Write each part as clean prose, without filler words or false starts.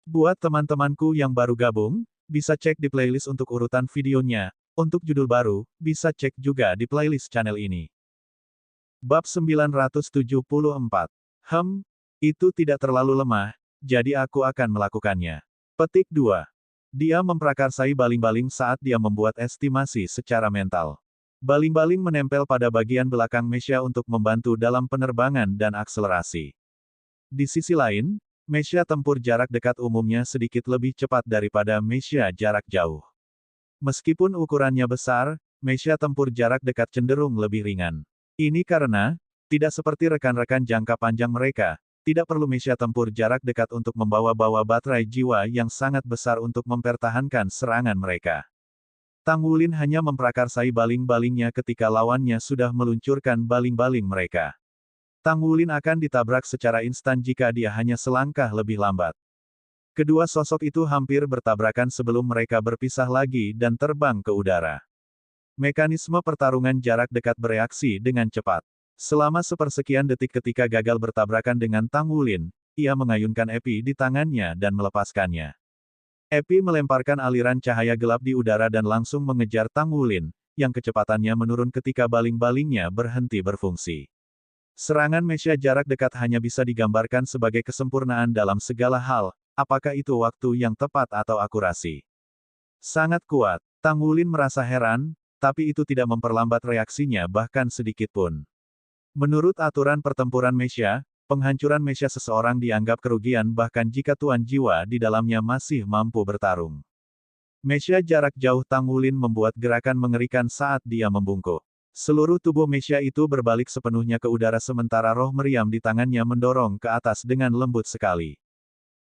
Buat teman-temanku yang baru gabung, bisa cek di playlist untuk urutan videonya. Untuk judul baru, bisa cek juga di playlist channel ini. Bab 974. Itu tidak terlalu lemah, jadi aku akan melakukannya. Petik 2. Dia memprakarsai baling-baling saat dia membuat estimasi secara mental. Baling-baling menempel pada bagian belakang mesia untuk membantu dalam penerbangan dan akselerasi. Di sisi lain, mesia tempur jarak dekat umumnya sedikit lebih cepat daripada mesia jarak jauh. Meskipun ukurannya besar, mesia tempur jarak dekat cenderung lebih ringan. Ini karena, tidak seperti rekan-rekan jangka panjang mereka, tidak perlu mesia tempur jarak dekat untuk membawa-bawa baterai jiwa yang sangat besar untuk mempertahankan serangan mereka. Tang Wulin hanya memprakarsai baling-balingnya ketika lawannya sudah meluncurkan baling-baling mereka. Tang Wulin akan ditabrak secara instan jika dia hanya selangkah lebih lambat. Kedua sosok itu hampir bertabrakan sebelum mereka berpisah lagi dan terbang ke udara. Mekanisme pertarungan jarak dekat bereaksi dengan cepat. Selama sepersekian detik ketika gagal bertabrakan dengan Tang Wulin, ia mengayunkan epi di tangannya dan melepaskannya. Epi melemparkan aliran cahaya gelap di udara dan langsung mengejar Tang Wulin, yang kecepatannya menurun ketika baling-balingnya berhenti berfungsi. Serangan mesia jarak dekat hanya bisa digambarkan sebagai kesempurnaan dalam segala hal, apakah itu waktu yang tepat atau akurasi. Sangat kuat. Tang Wulin merasa heran, tapi itu tidak memperlambat reaksinya bahkan sedikit pun. Menurut aturan pertempuran mesia, penghancuran mesia seseorang dianggap kerugian bahkan jika tuan jiwa di dalamnya masih mampu bertarung. Mesia jarak jauh Tang Wulin membuat gerakan mengerikan saat dia membungkuk. Seluruh tubuh mesia itu berbalik sepenuhnya ke udara sementara roh meriam di tangannya mendorong ke atas dengan lembut sekali.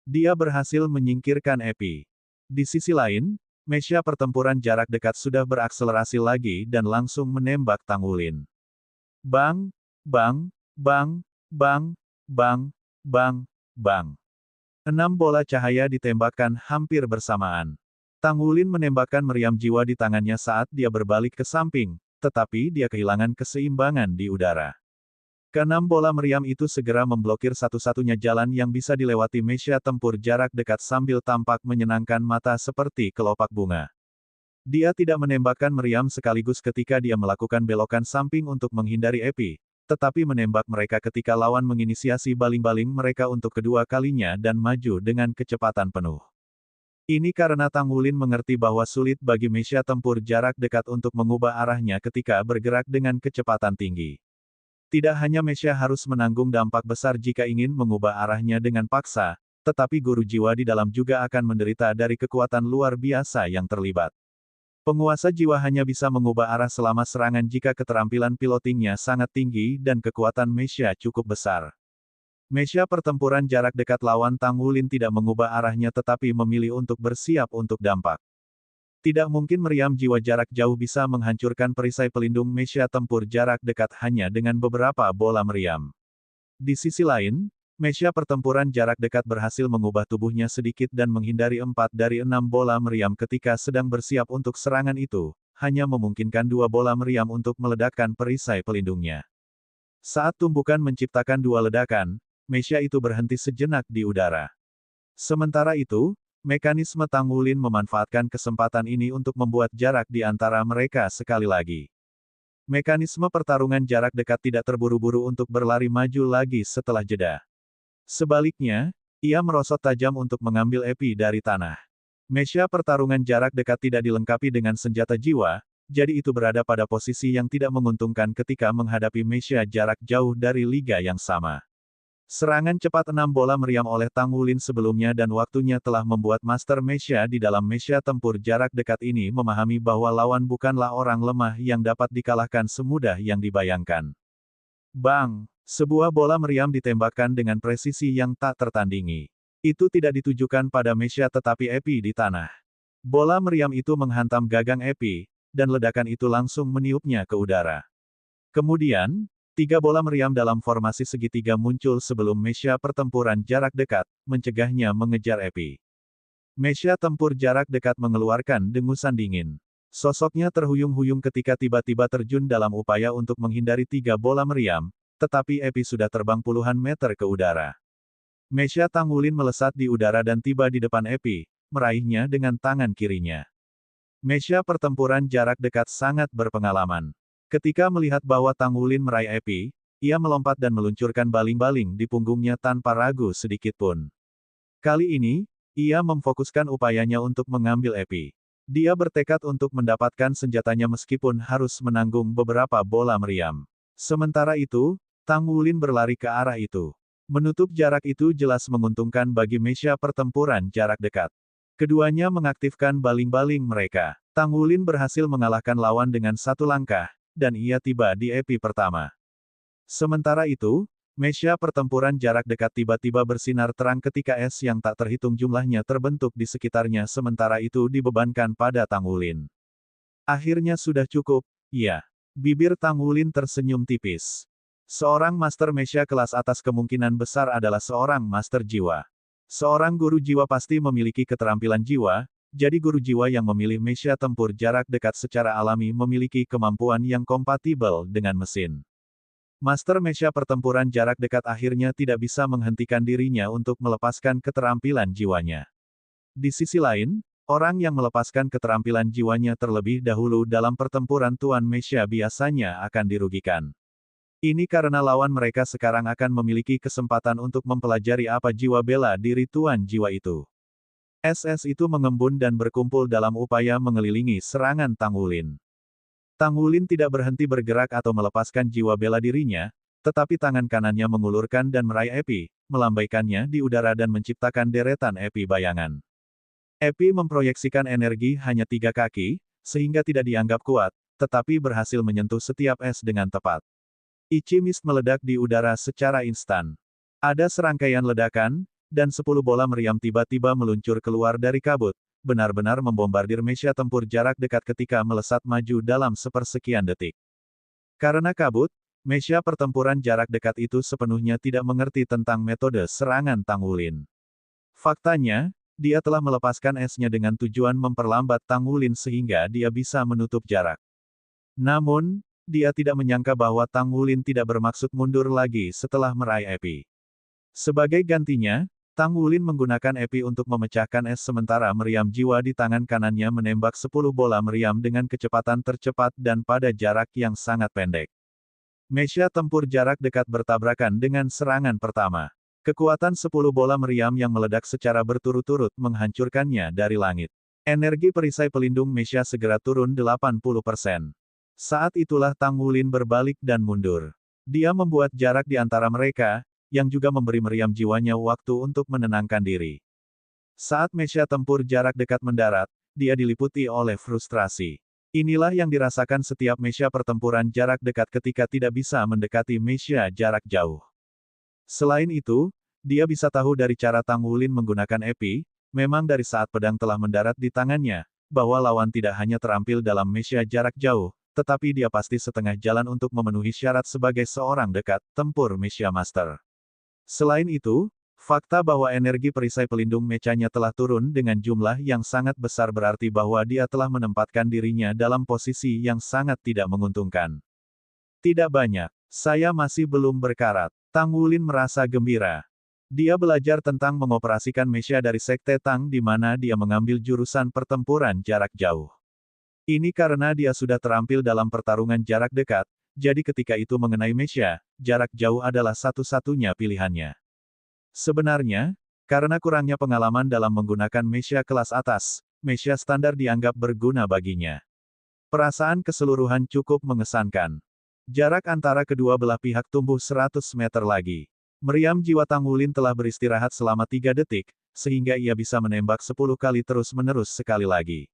Dia berhasil menyingkirkan epi. Di sisi lain, mesia pertempuran jarak dekat sudah berakselerasi lagi dan langsung menembak Tang Wulin. Bang, bang, bang, bang, bang, bang, bang. 6 bola cahaya ditembakkan hampir bersamaan. Tang Wulin menembakkan meriam jiwa di tangannya saat dia berbalik ke samping, tetapi dia kehilangan keseimbangan di udara. Keenam bola meriam itu segera memblokir satu-satunya jalan yang bisa dilewati mesia tempur jarak dekat sambil tampak menyenangkan mata seperti kelopak bunga. Dia tidak menembakkan meriam sekaligus ketika dia melakukan belokan samping untuk menghindari epi, tetapi menembak mereka ketika lawan menginisiasi baling-baling mereka untuk kedua kalinya dan maju dengan kecepatan penuh. Ini karena Tang Wulin mengerti bahwa sulit bagi mesia tempur jarak dekat untuk mengubah arahnya ketika bergerak dengan kecepatan tinggi. Tidak hanya mesia harus menanggung dampak besar jika ingin mengubah arahnya dengan paksa, tetapi guru jiwa di dalam juga akan menderita dari kekuatan luar biasa yang terlibat. Penguasa jiwa hanya bisa mengubah arah selama serangan jika keterampilan pilotingnya sangat tinggi dan kekuatan mesia cukup besar. Mesia pertempuran jarak dekat lawan Tang Wulin tidak mengubah arahnya tetapi memilih untuk bersiap untuk dampak. Tidak mungkin meriam jiwa jarak jauh bisa menghancurkan perisai pelindung mesia tempur jarak dekat hanya dengan beberapa bola meriam. Di sisi lain, mesia pertempuran jarak dekat berhasil mengubah tubuhnya sedikit dan menghindari 4 dari 6 bola meriam ketika sedang bersiap untuk serangan itu, hanya memungkinkan 2 bola meriam untuk meledakkan perisai pelindungnya. Saat tumbukan menciptakan 2 ledakan, mesia itu berhenti sejenak di udara. Sementara itu, mekanisme Tang Wulin memanfaatkan kesempatan ini untuk membuat jarak di antara mereka sekali lagi. Mekanisme pertarungan jarak dekat tidak terburu-buru untuk berlari maju lagi setelah jeda. Sebaliknya, ia merosot tajam untuk mengambil epi dari tanah. Mesia pertarungan jarak dekat tidak dilengkapi dengan senjata jiwa, jadi itu berada pada posisi yang tidak menguntungkan ketika menghadapi mesia jarak jauh dari liga yang sama. Serangan cepat 6 bola meriam oleh Tang Wulin sebelumnya dan waktunya telah membuat Master Mesia di dalam mesia tempur jarak dekat ini memahami bahwa lawan bukanlah orang lemah yang dapat dikalahkan semudah yang dibayangkan. Bang! Sebuah bola meriam ditembakkan dengan presisi yang tak tertandingi. Itu tidak ditujukan pada mesia tetapi epi di tanah. Bola meriam itu menghantam gagang epi, dan ledakan itu langsung meniupnya ke udara. Kemudian, 3 bola meriam dalam formasi segitiga muncul sebelum mesia pertempuran jarak dekat, mencegahnya mengejar epi. Mesia tempur jarak dekat mengeluarkan dengusan dingin. Sosoknya terhuyung-huyung ketika tiba-tiba terjun dalam upaya untuk menghindari 3 bola meriam, tetapi epi sudah terbang puluhan meter ke udara. Mesya Tang Wulin melesat di udara dan tiba di depan Epi, meraihnya dengan tangan kirinya. Mesya pertempuran jarak dekat sangat berpengalaman. Ketika melihat bahwa Tang Wulin meraih Epi, ia melompat dan meluncurkan baling-baling di punggungnya tanpa ragu sedikitpun. Kali ini, ia memfokuskan upayanya untuk mengambil Epi. Dia bertekad untuk mendapatkan senjatanya meskipun harus menanggung beberapa bola meriam. Sementara itu, Tang Wulin berlari ke arah itu. Menutup jarak itu jelas menguntungkan bagi Mesya pertempuran jarak dekat. Keduanya mengaktifkan baling-baling mereka. Tang Wulin berhasil mengalahkan lawan dengan satu langkah, dan ia tiba di Epi pertama. Sementara itu, Mesya pertempuran jarak dekat tiba-tiba bersinar terang ketika es yang tak terhitung jumlahnya terbentuk di sekitarnya sementara itu dibebankan pada Tang Wulin. Akhirnya sudah cukup, iya. Bibir Tang Wulin tersenyum tipis. Seorang Master Mesya kelas atas kemungkinan besar adalah seorang Master Jiwa. Seorang guru jiwa pasti memiliki keterampilan jiwa, jadi guru jiwa yang memilih Mesya tempur jarak dekat secara alami memiliki kemampuan yang kompatibel dengan mesin. Master Mesya pertempuran jarak dekat akhirnya tidak bisa menghentikan dirinya untuk melepaskan keterampilan jiwanya. Di sisi lain, orang yang melepaskan keterampilan jiwanya terlebih dahulu dalam pertempuran Tuan Mesya biasanya akan dirugikan. Ini karena lawan mereka sekarang akan memiliki kesempatan untuk mempelajari apa jiwa bela diri Tuan Jiwa itu. SS itu mengembun dan berkumpul dalam upaya mengelilingi serangan Tang Wulin. Tang Wulin tidak berhenti bergerak atau melepaskan jiwa bela dirinya, tetapi tangan kanannya mengulurkan dan meraih Epi, melambaikannya di udara dan menciptakan deretan Epi bayangan. Epi memproyeksikan energi hanya 3 kaki, sehingga tidak dianggap kuat, tetapi berhasil menyentuh setiap es dengan tepat. Ichi Mist meledak di udara secara instan. Ada serangkaian ledakan, dan 10 bola meriam tiba-tiba meluncur keluar dari kabut, benar-benar membombardir Mesya tempur jarak dekat ketika melesat maju dalam sepersekian detik. Karena kabut, Mesya pertempuran jarak dekat itu sepenuhnya tidak mengerti tentang metode serangan Tang Wulin. Faktanya, dia telah melepaskan esnya dengan tujuan memperlambat Tang Wulin sehingga dia bisa menutup jarak. Namun, dia tidak menyangka bahwa Tang Wulin tidak bermaksud mundur lagi setelah meraih Epi. Sebagai gantinya, Tang Wulin menggunakan Epi untuk memecahkan es sementara meriam jiwa di tangan kanannya menembak 10 bola meriam dengan kecepatan tercepat dan pada jarak yang sangat pendek. Mesya tempur jarak dekat bertabrakan dengan serangan pertama. Kekuatan 10 bola meriam yang meledak secara berturut-turut menghancurkannya dari langit. Energi perisai pelindung Mesya segera turun 80%. Saat itulah Tang Wulin berbalik dan mundur. Dia membuat jarak di antara mereka, yang juga memberi meriam jiwanya waktu untuk menenangkan diri. Saat Mesya tempur jarak dekat mendarat, dia diliputi oleh frustrasi. Inilah yang dirasakan setiap Mesya pertempuran jarak dekat ketika tidak bisa mendekati Mesya jarak jauh. Selain itu, dia bisa tahu dari cara Tang Wulin menggunakan Epi, memang dari saat pedang telah mendarat di tangannya, bahwa lawan tidak hanya terampil dalam Mesya jarak jauh, tetapi dia pasti setengah jalan untuk memenuhi syarat sebagai seorang dekat tempur Mesya Master. Selain itu, fakta bahwa energi perisai pelindung mechanya telah turun dengan jumlah yang sangat besar berarti bahwa dia telah menempatkan dirinya dalam posisi yang sangat tidak menguntungkan. Tidak banyak. Saya masih belum berkarat. Tang Wulin merasa gembira. Dia belajar tentang mengoperasikan Mesya dari Sekte Tang di mana dia mengambil jurusan pertempuran jarak jauh. Ini karena dia sudah terampil dalam pertarungan jarak dekat, jadi ketika itu mengenai Mesya, jarak jauh adalah satu-satunya pilihannya. Sebenarnya, karena kurangnya pengalaman dalam menggunakan Mesya kelas atas, Mesya standar dianggap berguna baginya. Perasaan keseluruhan cukup mengesankan. Jarak antara kedua belah pihak tumbuh 100 meter lagi. Meriam jiwa Tang Wulin telah beristirahat selama 3 detik, sehingga ia bisa menembak 10 kali terus-menerus sekali lagi.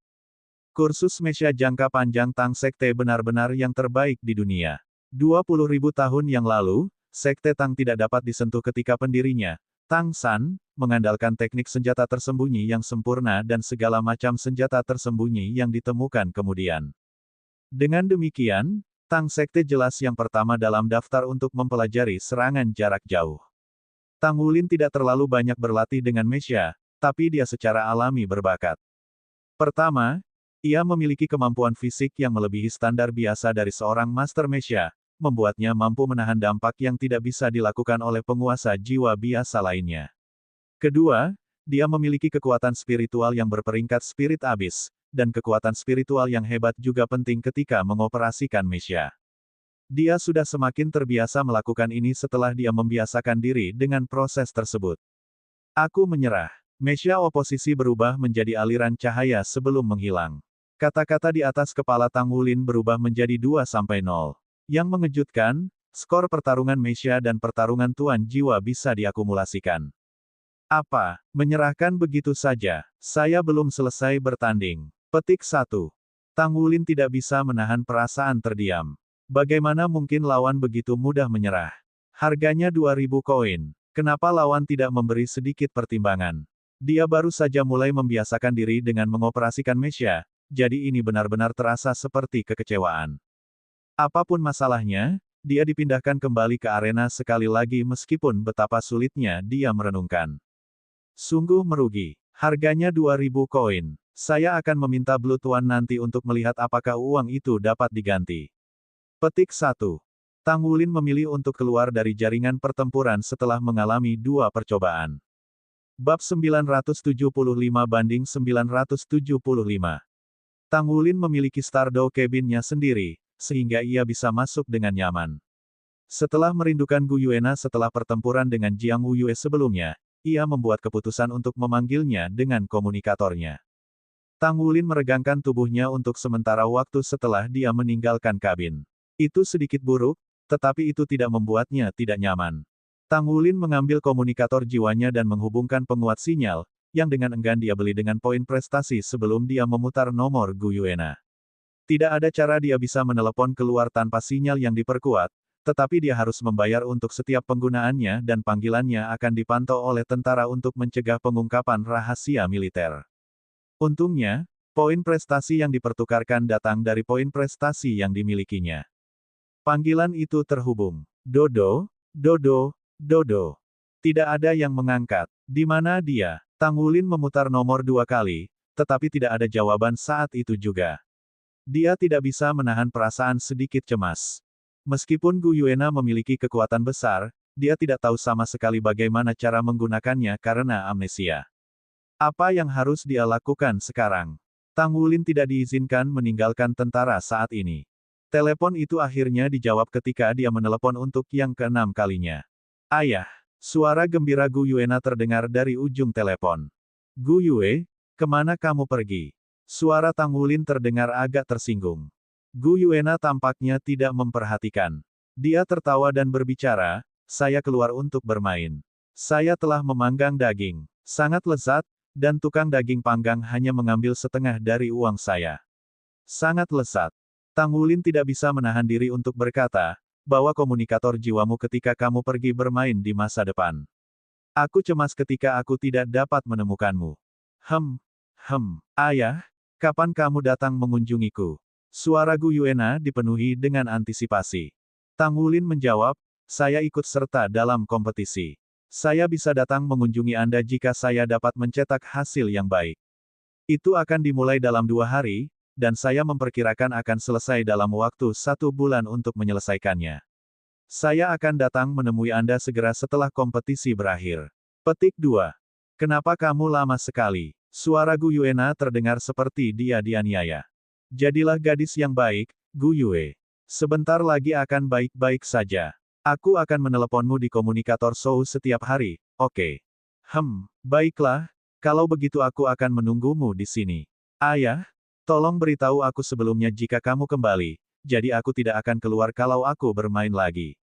Kursus Mesya jangka panjang Tang Sekte benar-benar yang terbaik di dunia. 20.000 tahun yang lalu, Sekte Tang tidak dapat disentuh ketika pendirinya, Tang San, mengandalkan teknik senjata tersembunyi yang sempurna dan segala macam senjata tersembunyi yang ditemukan kemudian. Dengan demikian, Tang Sekte jelas yang pertama dalam daftar untuk mempelajari serangan jarak jauh. Tang Wulin tidak terlalu banyak berlatih dengan Mesya, tapi dia secara alami berbakat. Pertama, ia memiliki kemampuan fisik yang melebihi standar biasa dari seorang Master Mesya, membuatnya mampu menahan dampak yang tidak bisa dilakukan oleh penguasa jiwa biasa lainnya. Kedua, dia memiliki kekuatan spiritual yang berperingkat spirit abis, dan kekuatan spiritual yang hebat juga penting ketika mengoperasikan Mesya. Dia sudah semakin terbiasa melakukan ini setelah dia membiasakan diri dengan proses tersebut. Aku menyerah. Mesya oposisi berubah menjadi aliran cahaya sebelum menghilang. Kata-kata di atas kepala Tang Wulin berubah menjadi 2-0. Yang mengejutkan, skor pertarungan Mesya dan pertarungan Tuan Jiwa bisa diakumulasikan. Apa? Menyerahkan begitu saja? Saya belum selesai bertanding. Petik 1. Tang Wulin tidak bisa menahan perasaan terdiam. Bagaimana mungkin lawan begitu mudah menyerah? Harganya 2000 koin. Kenapa lawan tidak memberi sedikit pertimbangan? Dia baru saja mulai membiasakan diri dengan mengoperasikan Mesya, jadi ini benar-benar terasa seperti kekecewaan. Apapun masalahnya, dia dipindahkan kembali ke arena sekali lagi meskipun betapa sulitnya dia merenungkan. Sungguh merugi. Harganya 2000 koin. Saya akan meminta Blood One nanti untuk melihat apakah uang itu dapat diganti. Petik 1. Tang Wulin memilih untuk keluar dari jaringan pertempuran setelah mengalami 2 percobaan. Bab 975 banding 975. Tang Wulin memiliki Stardow Cabin-nya sendiri, sehingga ia bisa masuk dengan nyaman. Setelah merindukan Gu Yuena setelah pertempuran dengan Jiang Wuyue sebelumnya, ia membuat keputusan untuk memanggilnya dengan komunikatornya. Tang Wulin meregangkan tubuhnya untuk sementara waktu setelah dia meninggalkan kabin. Itu sedikit buruk, tetapi itu tidak membuatnya tidak nyaman. Tang Wulin mengambil komunikator jiwanya dan menghubungkan penguat sinyal, yang dengan enggan dia beli dengan poin prestasi sebelum dia memutar nomor Gu Yuena. Tidak ada cara dia bisa menelepon keluar tanpa sinyal yang diperkuat, tetapi dia harus membayar untuk setiap penggunaannya dan panggilannya akan dipantau oleh tentara untuk mencegah pengungkapan rahasia militer. Untungnya, poin prestasi yang dipertukarkan datang dari poin prestasi yang dimilikinya. Panggilan itu terhubung. Dodo, Dodo, Dodo. Tidak ada yang mengangkat. Di mana dia? Tang Wulin memutar nomor 2 kali, tetapi tidak ada jawaban saat itu juga. Dia tidak bisa menahan perasaan sedikit cemas. Meskipun Gu Yuena memiliki kekuatan besar, dia tidak tahu sama sekali bagaimana cara menggunakannya karena amnesia. Apa yang harus dia lakukan sekarang? Tang Wulin tidak diizinkan meninggalkan tentara saat ini. Telepon itu akhirnya dijawab ketika dia menelepon untuk yang ke-6 kalinya. Ayah! Suara gembira Gu Yuena terdengar dari ujung telepon. Gu Yue, kemana kamu pergi? Suara Tang Wulin terdengar agak tersinggung. Gu Yuena tampaknya tidak memperhatikan. Dia tertawa dan berbicara, saya keluar untuk bermain. Saya telah memanggang daging. Sangat lezat, dan tukang daging panggang hanya mengambil setengah dari uang saya. Sangat lezat. Tang Wulin tidak bisa menahan diri untuk berkata, bawa komunikator jiwamu ketika kamu pergi bermain di masa depan. Aku cemas ketika aku tidak dapat menemukanmu. Ayah, kapan kamu datang mengunjungiku? Suara Gu Yuena dipenuhi dengan antisipasi. Tang Wulin menjawab, saya ikut serta dalam kompetisi. Saya bisa datang mengunjungi Anda jika saya dapat mencetak hasil yang baik. Itu akan dimulai dalam 2 hari, dan saya memperkirakan akan selesai dalam waktu 1 bulan untuk menyelesaikannya. Saya akan datang menemui Anda segera setelah kompetisi berakhir. Petik 2. Kenapa kamu lama sekali? Suara Gu Yuena terdengar seperti dia dianiaya. Jadilah gadis yang baik, Gu Yue. Sebentar lagi akan baik-baik saja. Aku akan meneleponmu di komunikator Shou setiap hari, oke? Baiklah, kalau begitu aku akan menunggumu di sini. Ayah, tolong beritahu aku sebelumnya jika kamu kembali, jadi aku tidak akan keluar kalau aku bermain lagi.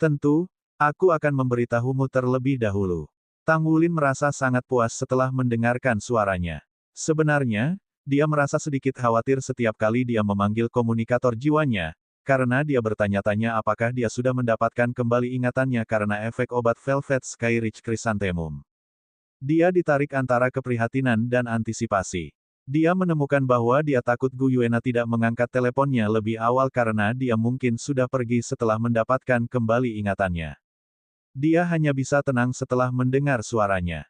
Tentu, aku akan memberitahumu terlebih dahulu. Tang Wulin merasa sangat puas setelah mendengarkan suaranya. Sebenarnya, dia merasa sedikit khawatir setiap kali dia memanggil komunikator jiwanya, karena dia bertanya-tanya apakah dia sudah mendapatkan kembali ingatannya karena efek obat Velvet Sky Rich Chrysanthemum. Dia ditarik antara keprihatinan dan antisipasi. Dia menemukan bahwa dia takut Gu Yuena tidak mengangkat teleponnya lebih awal karena dia mungkin sudah pergi setelah mendapatkan kembali ingatannya. Dia hanya bisa tenang setelah mendengar suaranya.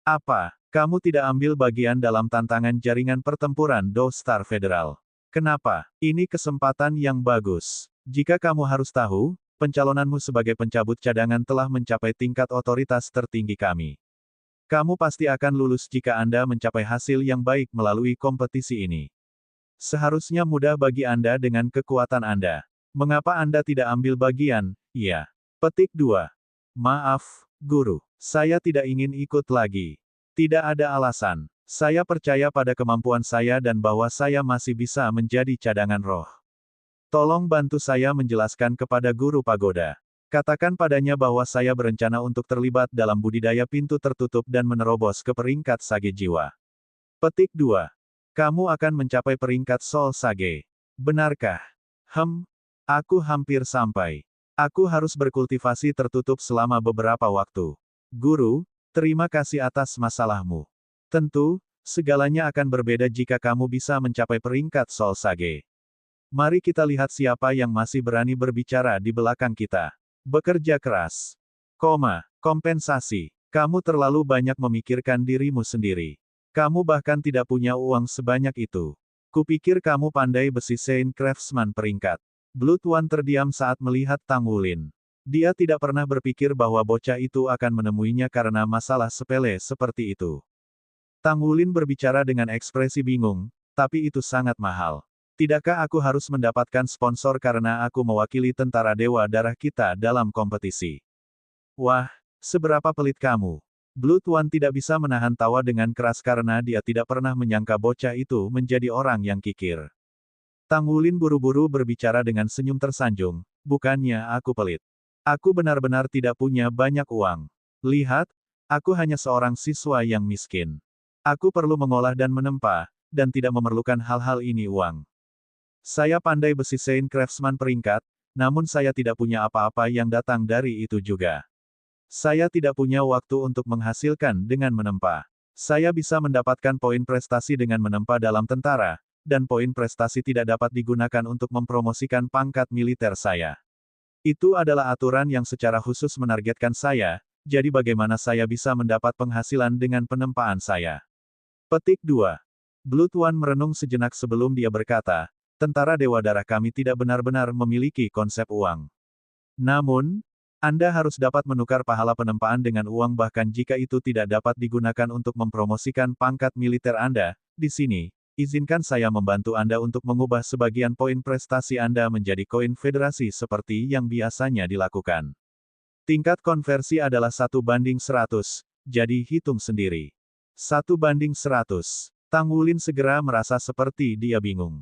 Apa? Kamu tidak ambil bagian dalam tantangan jaringan pertempuran Do Star Federal? Kenapa? Ini kesempatan yang bagus. Jika kamu harus tahu, pencalonanmu sebagai pencabut cadangan telah mencapai tingkat otoritas tertinggi kami. Kamu pasti akan lulus jika Anda mencapai hasil yang baik melalui kompetisi ini. Seharusnya mudah bagi Anda dengan kekuatan Anda. Mengapa Anda tidak ambil bagian? Iya. Petik 2. Maaf, Guru. Saya tidak ingin ikut lagi. Tidak ada alasan. Saya percaya pada kemampuan saya dan bahwa saya masih bisa menjadi cadangan roh. Tolong bantu saya menjelaskan kepada Guru Pagoda. Katakan padanya bahwa saya berencana untuk terlibat dalam budidaya pintu tertutup dan menerobos ke peringkat Sage Jiwa. Petik 2. Kamu akan mencapai peringkat Soul Sage. Benarkah? Aku hampir sampai. Aku harus berkultivasi tertutup selama beberapa waktu. Guru, terima kasih atas masalahmu. Tentu, segalanya akan berbeda jika kamu bisa mencapai peringkat Soul Sage. Mari kita lihat siapa yang masih berani berbicara di belakang kita. Bekerja keras. Kompensasi. Kamu terlalu banyak memikirkan dirimu sendiri. Kamu bahkan tidak punya uang sebanyak itu. Kupikir kamu pandai besi Saint Craftsman peringkat. Blood One terdiam saat melihat Tang Wulin. Dia tidak pernah berpikir bahwa bocah itu akan menemuinya karena masalah sepele seperti itu. Tang Wulin berbicara dengan ekspresi bingung, tapi itu sangat mahal. Tidakkah aku harus mendapatkan sponsor karena aku mewakili tentara dewa darah kita dalam kompetisi? Wah, seberapa pelit kamu. Blood One tidak bisa menahan tawa dengan keras karena dia tidak pernah menyangka bocah itu menjadi orang yang kikir. Tang Wulin buru-buru berbicara dengan senyum tersanjung, bukannya aku pelit. Aku benar-benar tidak punya banyak uang. Lihat, aku hanya seorang siswa yang miskin. Aku perlu mengolah dan menempa, dan tidak memerlukan hal-hal ini uang. Saya pandai besi Saint Craftsman peringkat, namun saya tidak punya apa-apa yang datang dari itu juga. Saya tidak punya waktu untuk menghasilkan dengan menempa. Saya bisa mendapatkan poin prestasi dengan menempa dalam tentara, dan poin prestasi tidak dapat digunakan untuk mempromosikan pangkat militer saya. Itu adalah aturan yang secara khusus menargetkan saya, jadi bagaimana saya bisa mendapat penghasilan dengan penempaan saya? Petik 2. Blood One merenung sejenak sebelum dia berkata, tentara dewa darah kami tidak benar-benar memiliki konsep uang. Namun, Anda harus dapat menukar pahala penempaan dengan uang bahkan jika itu tidak dapat digunakan untuk mempromosikan pangkat militer Anda. Di sini, izinkan saya membantu Anda untuk mengubah sebagian poin prestasi Anda menjadi koin federasi seperti yang biasanya dilakukan. Tingkat konversi adalah 1:100, jadi hitung sendiri. 1:100. Tang Wulin segera merasa seperti dia bingung.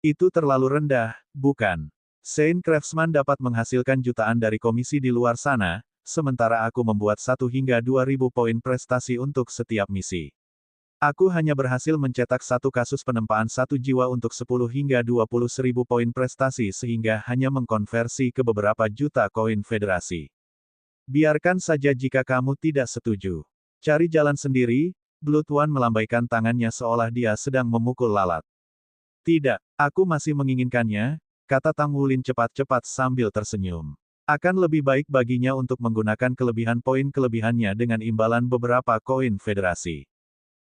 Itu terlalu rendah, bukan? Saint Craftsman dapat menghasilkan jutaan dari komisi di luar sana, sementara aku membuat 1 hingga 2.000 poin prestasi untuk setiap misi. Aku hanya berhasil mencetak satu kasus penempaan 1 jiwa untuk 10 hingga 20.000 poin prestasi sehingga hanya mengkonversi ke beberapa juta koin federasi. Biarkan saja jika kamu tidak setuju. Cari jalan sendiri. Blood One melambaikan tangannya seolah dia sedang memukul lalat. Tidak, aku masih menginginkannya, kata Tang Wulin cepat-cepat sambil tersenyum. Akan lebih baik baginya untuk menggunakan kelebihan poin kelebihannya dengan imbalan beberapa koin federasi.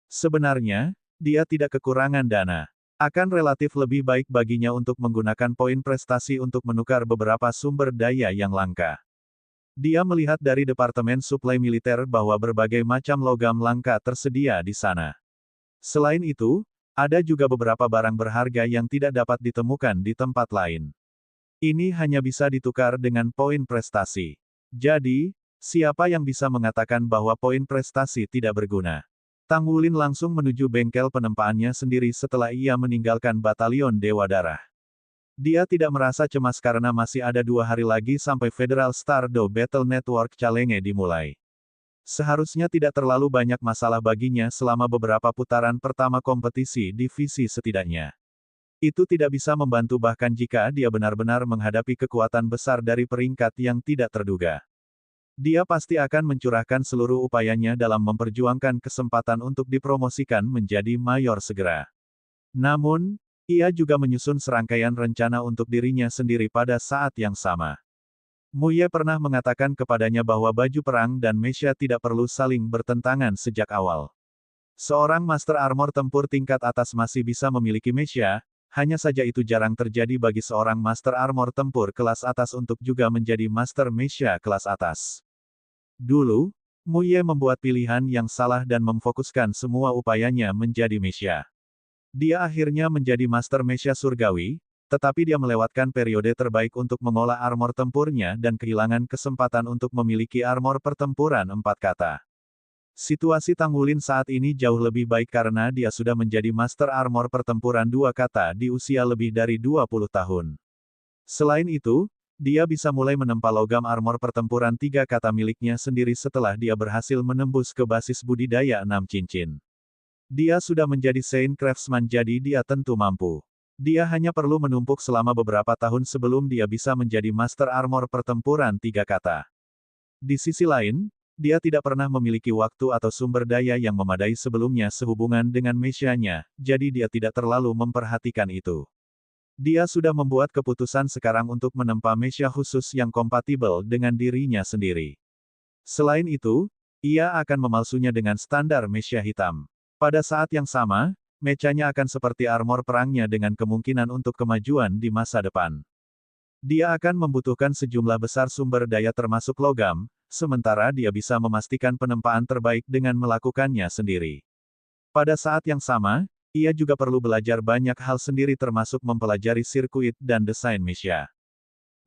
Sebenarnya, dia tidak kekurangan dana. Akan relatif lebih baik baginya untuk menggunakan poin prestasi untuk menukar beberapa sumber daya yang langka. Dia melihat dari Departemen Suplai Militer bahwa berbagai macam logam langka tersedia di sana. Selain itu, ada juga beberapa barang berharga yang tidak dapat ditemukan di tempat lain. Ini hanya bisa ditukar dengan poin prestasi. Jadi, siapa yang bisa mengatakan bahwa poin prestasi tidak berguna? Tang Wulin langsung menuju bengkel penempaannya sendiri setelah ia meninggalkan batalion Dewa Darah. Dia tidak merasa cemas karena masih ada 2 hari lagi sampai Federal Stardo Battle Network Challenge dimulai. Seharusnya tidak terlalu banyak masalah baginya selama beberapa putaran pertama kompetisi divisi setidaknya. Itu tidak bisa membantu bahkan jika dia benar-benar menghadapi kekuatan besar dari peringkat yang tidak terduga. Dia pasti akan mencurahkan seluruh upayanya dalam memperjuangkan kesempatan untuk dipromosikan menjadi mayor segera. Namun, ia juga menyusun serangkaian rencana untuk dirinya sendiri pada saat yang sama. Muye pernah mengatakan kepadanya bahwa baju perang dan Mesha tidak perlu saling bertentangan sejak awal. Seorang Master Armor tempur tingkat atas masih bisa memiliki Mesha, hanya saja itu jarang terjadi bagi seorang Master Armor tempur kelas atas untuk juga menjadi Master Mesha kelas atas. Dulu, Mu Ye membuat pilihan yang salah dan memfokuskan semua upayanya menjadi Mesya. Dia akhirnya menjadi Master Mesya Surgawi, tetapi dia melewatkan periode terbaik untuk mengolah armor tempurnya dan kehilangan kesempatan untuk memiliki armor pertempuran 4 kata. Situasi Tang Wulin saat ini jauh lebih baik karena dia sudah menjadi Master Armor pertempuran 2 kata di usia lebih dari 20 tahun. Selain itu, dia bisa mulai menempa logam armor pertempuran 3 kata miliknya sendiri setelah dia berhasil menembus ke basis budidaya 6 cincin. Dia sudah menjadi Saint Craftsman jadi dia tentu mampu. Dia hanya perlu menumpuk selama beberapa tahun sebelum dia bisa menjadi Master Armor pertempuran 3 kata. Di sisi lain, dia tidak pernah memiliki waktu atau sumber daya yang memadai sebelumnya sehubungan dengan mesyanya, jadi dia tidak terlalu memperhatikan itu. Dia sudah membuat keputusan sekarang untuk menempa mesya khusus yang kompatibel dengan dirinya sendiri. Selain itu, ia akan memalsunya dengan standar mesya hitam. Pada saat yang sama, mechanya akan seperti armor perangnya dengan kemungkinan untuk kemajuan di masa depan. Dia akan membutuhkan sejumlah besar sumber daya termasuk logam, sementara dia bisa memastikan penempaan terbaik dengan melakukannya sendiri. Pada saat yang sama, ia juga perlu belajar banyak hal sendiri termasuk mempelajari sirkuit dan desain mesya.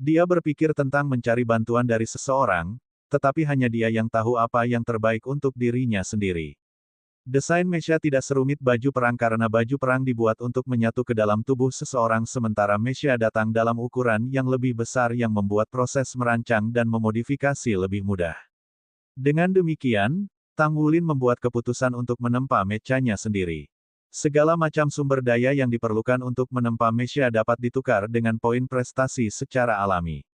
Dia berpikir tentang mencari bantuan dari seseorang, tetapi hanya dia yang tahu apa yang terbaik untuk dirinya sendiri. Desain mesya tidak serumit baju perang karena baju perang dibuat untuk menyatu ke dalam tubuh seseorang sementara mesya datang dalam ukuran yang lebih besar yang membuat proses merancang dan memodifikasi lebih mudah. Dengan demikian, Tang Wulin membuat keputusan untuk menempa mechanya sendiri. Segala macam sumber daya yang diperlukan untuk menempa mesya dapat ditukar dengan poin prestasi secara alami.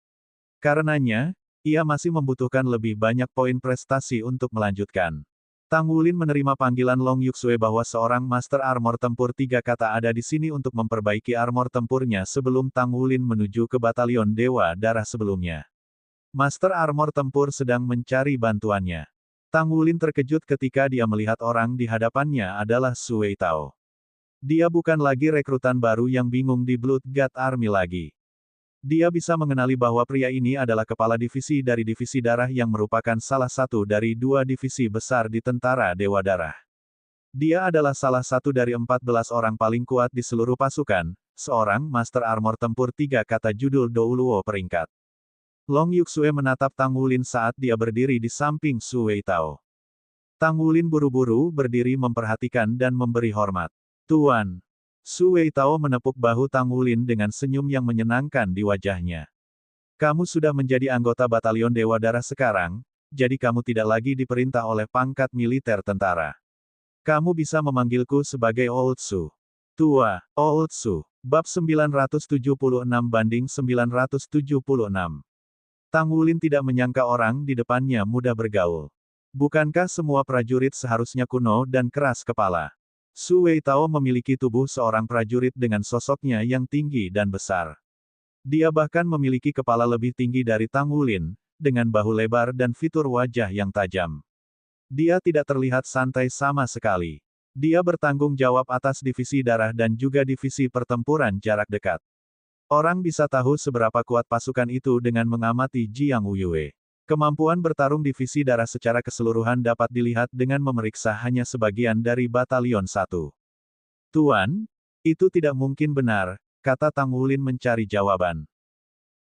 Karenanya, ia masih membutuhkan lebih banyak poin prestasi untuk melanjutkan. Tang Wulin menerima panggilan Long Yuxue bahwa seorang Master Armor Tempur 3 kata ada di sini untuk memperbaiki armor tempurnya sebelum Tang Wulin menuju ke Batalion Dewa Darah sebelumnya. Master Armor Tempur sedang mencari bantuannya. Tang Wulin terkejut ketika dia melihat orang di hadapannya adalah Su Weitao. Dia bukan lagi rekrutan baru yang bingung di Blood God Army lagi. Dia bisa mengenali bahwa pria ini adalah kepala divisi dari divisi darah yang merupakan salah satu dari 2 divisi besar di tentara Dewa Darah. Dia adalah salah satu dari 14 orang paling kuat di seluruh pasukan, seorang Master Armor Tempur 3 kata judul Douluo peringkat. Long Yuxue menatap Tang Wulin saat dia berdiri di samping Su Weitao. Tang Wulin buru-buru berdiri memperhatikan dan memberi hormat. Tuan. Su Weitao menepuk bahu Tang Wulin dengan senyum yang menyenangkan di wajahnya. Kamu sudah menjadi anggota Batalion Dewa Darah sekarang, jadi kamu tidak lagi diperintah oleh pangkat militer tentara. Kamu bisa memanggilku sebagai Old Su. Tua, Old Su. Bab 976-976. Tang Wulin tidak menyangka orang di depannya mudah bergaul. Bukankah semua prajurit seharusnya kuno dan keras kepala? Su Weitao memiliki tubuh seorang prajurit dengan sosoknya yang tinggi dan besar. Dia bahkan memiliki kepala lebih tinggi dari Tang Wulin, dengan bahu lebar dan fitur wajah yang tajam. Dia tidak terlihat santai sama sekali. Dia bertanggung jawab atas divisi darah dan juga divisi pertempuran jarak dekat. Orang bisa tahu seberapa kuat pasukan itu dengan mengamati Jiang Wuyue. Kemampuan bertarung divisi darah secara keseluruhan dapat dilihat dengan memeriksa hanya sebagian dari Batalion 1. Tuan, itu tidak mungkin benar, kata Tang Wulin mencari jawaban.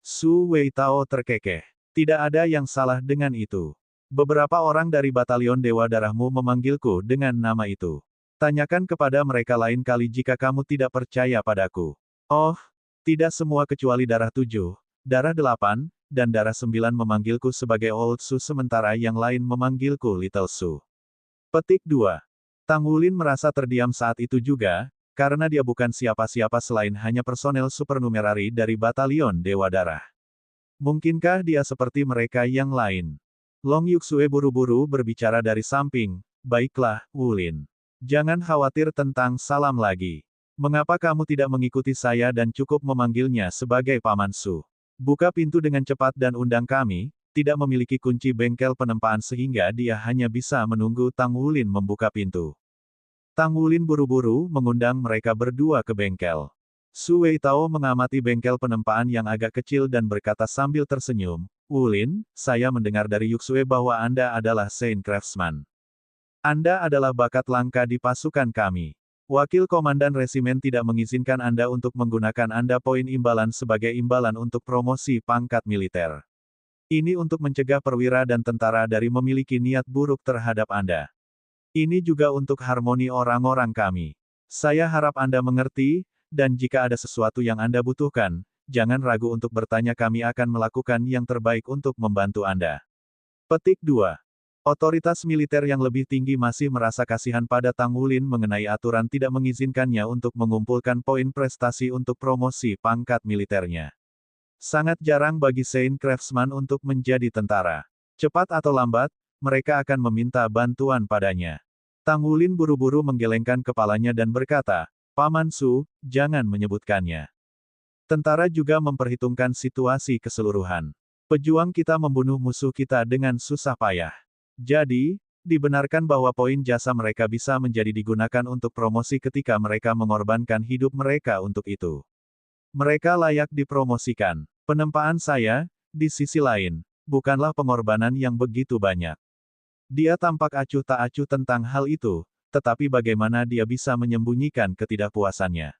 Su Weitao terkekeh. Tidak ada yang salah dengan itu. Beberapa orang dari Batalion Dewa Darahmu memanggilku dengan nama itu. Tanyakan kepada mereka lain kali jika kamu tidak percaya padaku. Oh, tidak semua kecuali Darah 7, Darah 8, dan Darah 9 memanggilku sebagai Old Su sementara yang lain memanggilku Little Su. Petik 2. Tang Wulin merasa terdiam saat itu juga, karena dia bukan siapa-siapa selain hanya personel supernumerari dari Batalion Dewa Darah. Mungkinkah dia seperti mereka yang lain? Long Yuxue buru-buru berbicara dari samping, baiklah, Wulin. Jangan khawatir tentang salam lagi. Mengapa kamu tidak mengikuti saya dan cukup memanggilnya sebagai Paman Su? Buka pintu dengan cepat dan undang kami, tidak memiliki kunci bengkel penempaan sehingga dia hanya bisa menunggu Tang Wulin membuka pintu. Tang Wulin buru-buru mengundang mereka berdua ke bengkel. Su Weitao mengamati bengkel penempaan yang agak kecil dan berkata sambil tersenyum, Wulin, saya mendengar dari Yuxue bahwa Anda adalah Saint Craftsman. Anda adalah bakat langka di pasukan kami. Wakil Komandan Resimen tidak mengizinkan Anda untuk menggunakan Anda poin imbalan sebagai imbalan untuk promosi pangkat militer. Ini untuk mencegah perwira dan tentara dari memiliki niat buruk terhadap Anda. Ini juga untuk harmoni orang-orang kami. Saya harap Anda mengerti, dan jika ada sesuatu yang Anda butuhkan, jangan ragu untuk bertanya, kami akan melakukan yang terbaik untuk membantu Anda. Petik 2. Otoritas militer yang lebih tinggi masih merasa kasihan pada Tang Wulin mengenai aturan tidak mengizinkannya untuk mengumpulkan poin prestasi untuk promosi pangkat militernya. Sangat jarang bagi Saint Craftsman untuk menjadi tentara. Cepat atau lambat, mereka akan meminta bantuan padanya. Tang Wulin buru-buru menggelengkan kepalanya dan berkata, Paman Su, jangan menyebutkannya. Tentara juga memperhitungkan situasi keseluruhan. Pejuang kita membunuh musuh kita dengan susah payah. Jadi, dibenarkan bahwa poin jasa mereka bisa menjadi digunakan untuk promosi ketika mereka mengorbankan hidup mereka untuk itu. Mereka layak dipromosikan. Penempaan saya, di sisi lain, bukanlah pengorbanan yang begitu banyak. Dia tampak acuh tak acuh tentang hal itu, tetapi bagaimana dia bisa menyembunyikan ketidakpuasannya.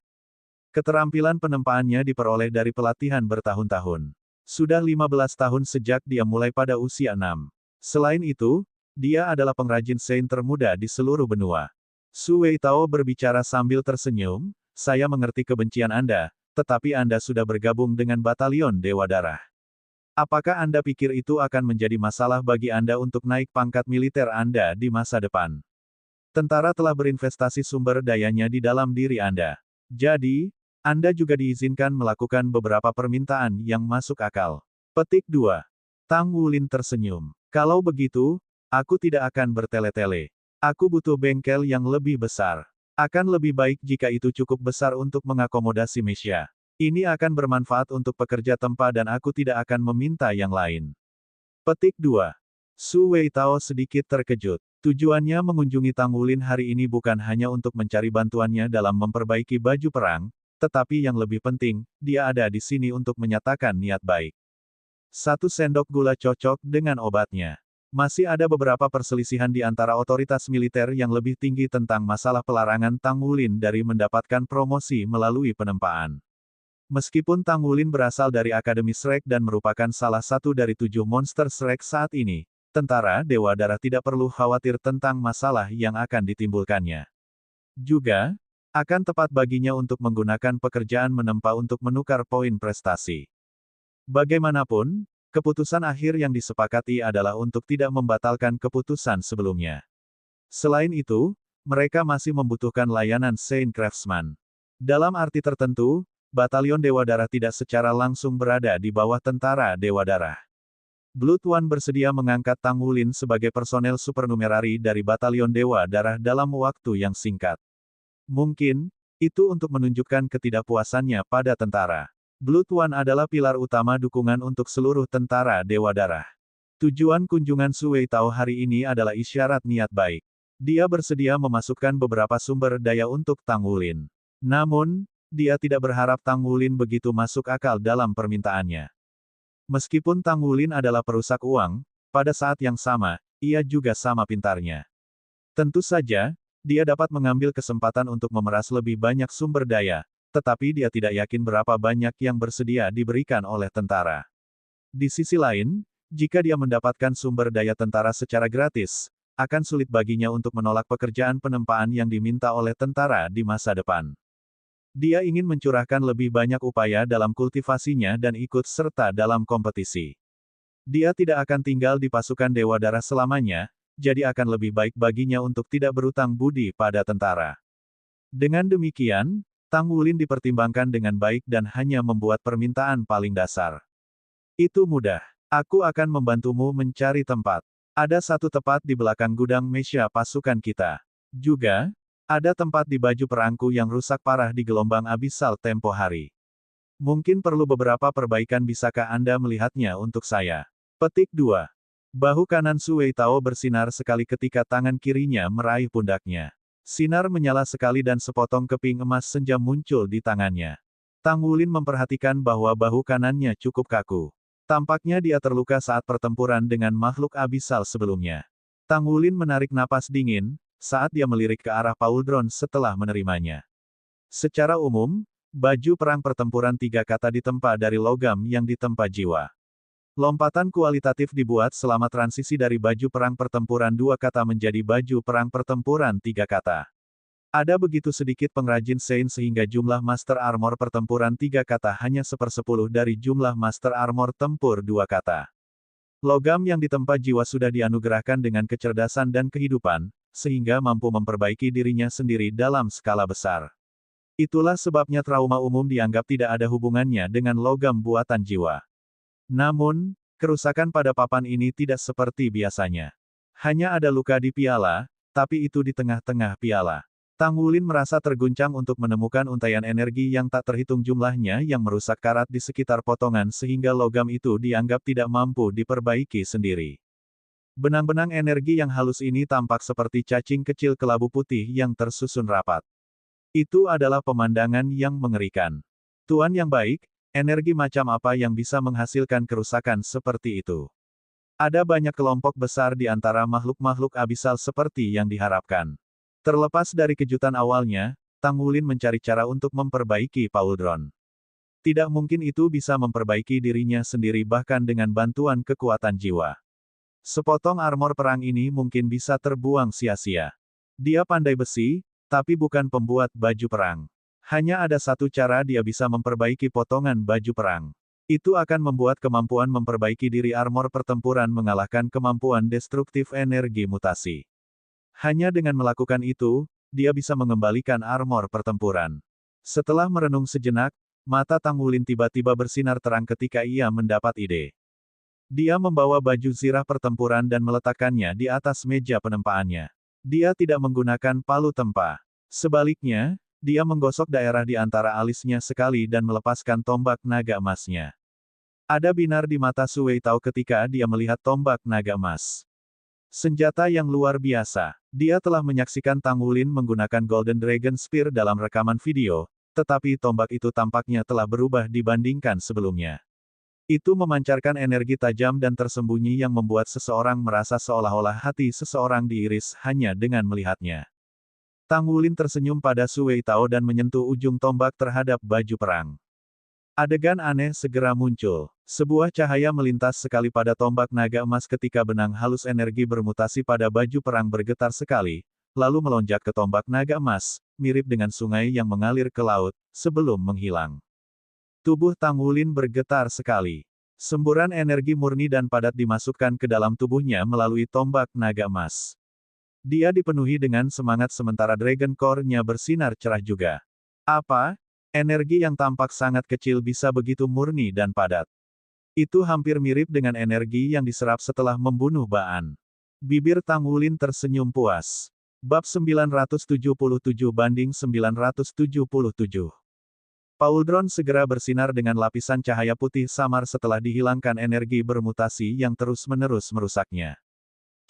Keterampilan penempaannya diperoleh dari pelatihan bertahun-tahun. Sudah 15 tahun sejak dia mulai pada usia 6. Selain itu, dia adalah pengrajin Saint termuda di seluruh benua. Su Weitao berbicara sambil tersenyum, saya mengerti kebencian Anda, tetapi Anda sudah bergabung dengan Batalion Dewa Darah. Apakah Anda pikir itu akan menjadi masalah bagi Anda untuk naik pangkat militer Anda di masa depan? Tentara telah berinvestasi sumber dayanya di dalam diri Anda. Jadi, Anda juga diizinkan melakukan beberapa permintaan yang masuk akal. Petik 2. Tang Wulin tersenyum. Kalau begitu, aku tidak akan bertele-tele. Aku butuh bengkel yang lebih besar. Akan lebih baik jika itu cukup besar untuk mengakomodasi Mesya. Ini akan bermanfaat untuk pekerja tempa dan aku tidak akan meminta yang lain. Petik 2. Su Weitao sedikit terkejut. Tujuannya mengunjungi Tang Wulin hari ini bukan hanya untuk mencari bantuannya dalam memperbaiki baju perang, tetapi yang lebih penting, dia ada di sini untuk menyatakan niat baik. 1 sendok gula cocok dengan obatnya. Masih ada beberapa perselisihan di antara otoritas militer yang lebih tinggi tentang masalah pelarangan Tang Wulin dari mendapatkan promosi melalui penempaan. Meskipun Tang Wulin berasal dari Akademi Shrek dan merupakan salah satu dari 7 monster Shrek saat ini, tentara Dewa Darah tidak perlu khawatir tentang masalah yang akan ditimbulkannya. Juga, akan tepat baginya untuk menggunakan pekerjaan menempa untuk menukar poin prestasi. Bagaimanapun, keputusan akhir yang disepakati adalah untuk tidak membatalkan keputusan sebelumnya. Selain itu, mereka masih membutuhkan layanan Saint Craftsman. Dalam arti tertentu, Batalion Dewa Darah tidak secara langsung berada di bawah tentara Dewa Darah. Blood One bersedia mengangkat Tang Wulin sebagai personel supernumerari dari Batalion Dewa Darah dalam waktu yang singkat. Mungkin, itu untuk menunjukkan ketidakpuasannya pada tentara. Blood One adalah pilar utama dukungan untuk seluruh tentara Dewa Darah. Tujuan kunjungan Su Weitao hari ini adalah isyarat niat baik. Dia bersedia memasukkan beberapa sumber daya untuk Tang Wulin. Namun, dia tidak berharap Tang Wulin begitu masuk akal dalam permintaannya. Meskipun Tang Wulin adalah perusak uang, pada saat yang sama, ia juga sama pintarnya. Tentu saja, dia dapat mengambil kesempatan untuk memeras lebih banyak sumber daya, tetapi dia tidak yakin berapa banyak yang bersedia diberikan oleh tentara. Di sisi lain, jika dia mendapatkan sumber daya tentara secara gratis, akan sulit baginya untuk menolak pekerjaan penempaan yang diminta oleh tentara di masa depan. Dia ingin mencurahkan lebih banyak upaya dalam kultivasinya dan ikut serta dalam kompetisi. Dia tidak akan tinggal di pasukan Dewa Darah selamanya, jadi akan lebih baik baginya untuk tidak berutang budi pada tentara. Dengan demikian, Tang Wulin dipertimbangkan dengan baik dan hanya membuat permintaan paling dasar. Itu mudah. Aku akan membantumu mencari tempat. Ada satu tempat di belakang gudang Mesya pasukan kita. Juga, ada tempat di baju perangku yang rusak parah di gelombang abisal tempo hari. Mungkin perlu beberapa perbaikan, bisakah Anda melihatnya untuk saya? Petik 2. Bahu kanan Su Weitao bersinar sekali ketika tangan kirinya meraih pundaknya. Sinar menyala sekali dan sepotong keping emas senja muncul di tangannya. Tang Wulin memperhatikan bahwa bahu kanannya cukup kaku. Tampaknya dia terluka saat pertempuran dengan makhluk abisal sebelumnya. Tang Wulin menarik napas dingin, saat dia melirik ke arah Pauldron setelah menerimanya. Secara umum, baju perang pertempuran 3 kata ditempa dari logam yang ditempa jiwa. Lompatan kualitatif dibuat selama transisi dari baju perang pertempuran 2 kata menjadi baju perang pertempuran 3 kata. Ada begitu sedikit pengrajin Sein sehingga jumlah Master Armor pertempuran 3 kata hanya 1/10 dari jumlah Master Armor tempur 2 kata. Logam yang ditempa jiwa sudah dianugerahkan dengan kecerdasan dan kehidupan, sehingga mampu memperbaiki dirinya sendiri dalam skala besar. Itulah sebabnya trauma umum dianggap tidak ada hubungannya dengan logam buatan jiwa. Namun, kerusakan pada papan ini tidak seperti biasanya. Hanya ada luka di piala, tapi itu di tengah-tengah piala. Tang Wulin merasa terguncang untuk menemukan untaian energi yang tak terhitung jumlahnya yang merusak karat di sekitar potongan sehingga logam itu dianggap tidak mampu diperbaiki sendiri. Benang-benang energi yang halus ini tampak seperti cacing kecil kelabu putih yang tersusun rapat. Itu adalah pemandangan yang mengerikan. Tuan yang baik, energi macam apa yang bisa menghasilkan kerusakan seperti itu? Ada banyak kelompok besar di antara makhluk-makhluk abisal seperti yang diharapkan. Terlepas dari kejutan awalnya, Tang Wulin mencari cara untuk memperbaiki Pauldron. Tidak mungkin itu bisa memperbaiki dirinya sendiri bahkan dengan bantuan kekuatan jiwa. Sepotong armor perang ini mungkin bisa terbuang sia-sia. Dia pandai besi, tapi bukan pembuat baju perang. Hanya ada satu cara dia bisa memperbaiki potongan baju perang. Itu akan membuat kemampuan memperbaiki diri armor pertempuran mengalahkan kemampuan destruktif energi mutasi. Hanya dengan melakukan itu, dia bisa mengembalikan armor pertempuran. Setelah merenung sejenak, mata Tang Wulin tiba-tiba bersinar terang ketika ia mendapat ide. Dia membawa baju zirah pertempuran dan meletakkannya di atas meja penempaannya. Dia tidak menggunakan palu tempa. Sebaliknya, dia menggosok daerah di antara alisnya sekali dan melepaskan tombak naga emasnya. Ada binar di mata Su Weitao ketika dia melihat tombak naga emas. Senjata yang luar biasa. Dia telah menyaksikan Tang Wulin menggunakan Golden Dragon Spear dalam rekaman video, tetapi tombak itu tampaknya telah berubah dibandingkan sebelumnya. Itu memancarkan energi tajam dan tersembunyi yang membuat seseorang merasa seolah-olah hati seseorang diiris hanya dengan melihatnya. Tang Wulin tersenyum pada Su Weitao dan menyentuh ujung tombak terhadap baju perang. Adegan aneh segera muncul. Sebuah cahaya melintas sekali pada tombak naga emas ketika benang halus energi bermutasi pada baju perang bergetar sekali, lalu melonjak ke tombak naga emas, mirip dengan sungai yang mengalir ke laut, sebelum menghilang. Tubuh Tang Wulin bergetar sekali. Semburan energi murni dan padat dimasukkan ke dalam tubuhnya melalui tombak naga emas. Dia dipenuhi dengan semangat sementara Dragon Core-nya bersinar cerah juga. Apa? Energi yang tampak sangat kecil bisa begitu murni dan padat. Itu hampir mirip dengan energi yang diserap setelah membunuh Baan. Bibir Tang Wulin tersenyum puas. Bab 977/977. Pauldron segera bersinar dengan lapisan cahaya putih samar setelah dihilangkan energi bermutasi yang terus-menerus merusaknya.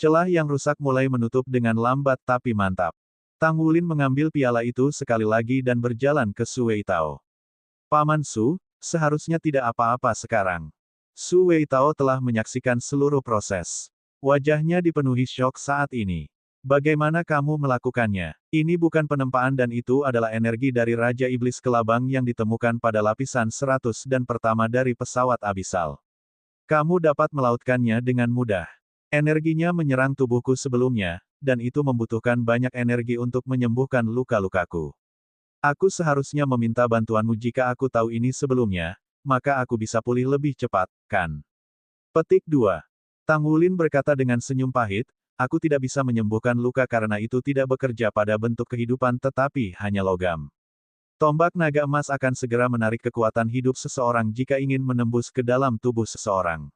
Celah yang rusak mulai menutup dengan lambat tapi mantap. Tang Wulin mengambil piala itu sekali lagi dan berjalan ke Su Weitao. Paman Su, seharusnya tidak apa-apa sekarang. Su Weitao telah menyaksikan seluruh proses. Wajahnya dipenuhi syok saat ini. Bagaimana kamu melakukannya? Ini bukan penempaan dan itu adalah energi dari Raja Iblis Kelabang yang ditemukan pada lapisan 100 dan pertama dari pesawat abisal. Kamu dapat melautkannya dengan mudah. Energinya menyerang tubuhku sebelumnya, dan itu membutuhkan banyak energi untuk menyembuhkan luka-lukaku. Aku seharusnya meminta bantuanmu jika aku tahu ini sebelumnya, maka aku bisa pulih lebih cepat, kan? Petik 2. Tang Wulin berkata dengan senyum pahit, aku tidak bisa menyembuhkan luka karena itu tidak bekerja pada bentuk kehidupan tetapi hanya logam. Tombak naga emas akan segera menarik kekuatan hidup seseorang jika ingin menembus ke dalam tubuh seseorang.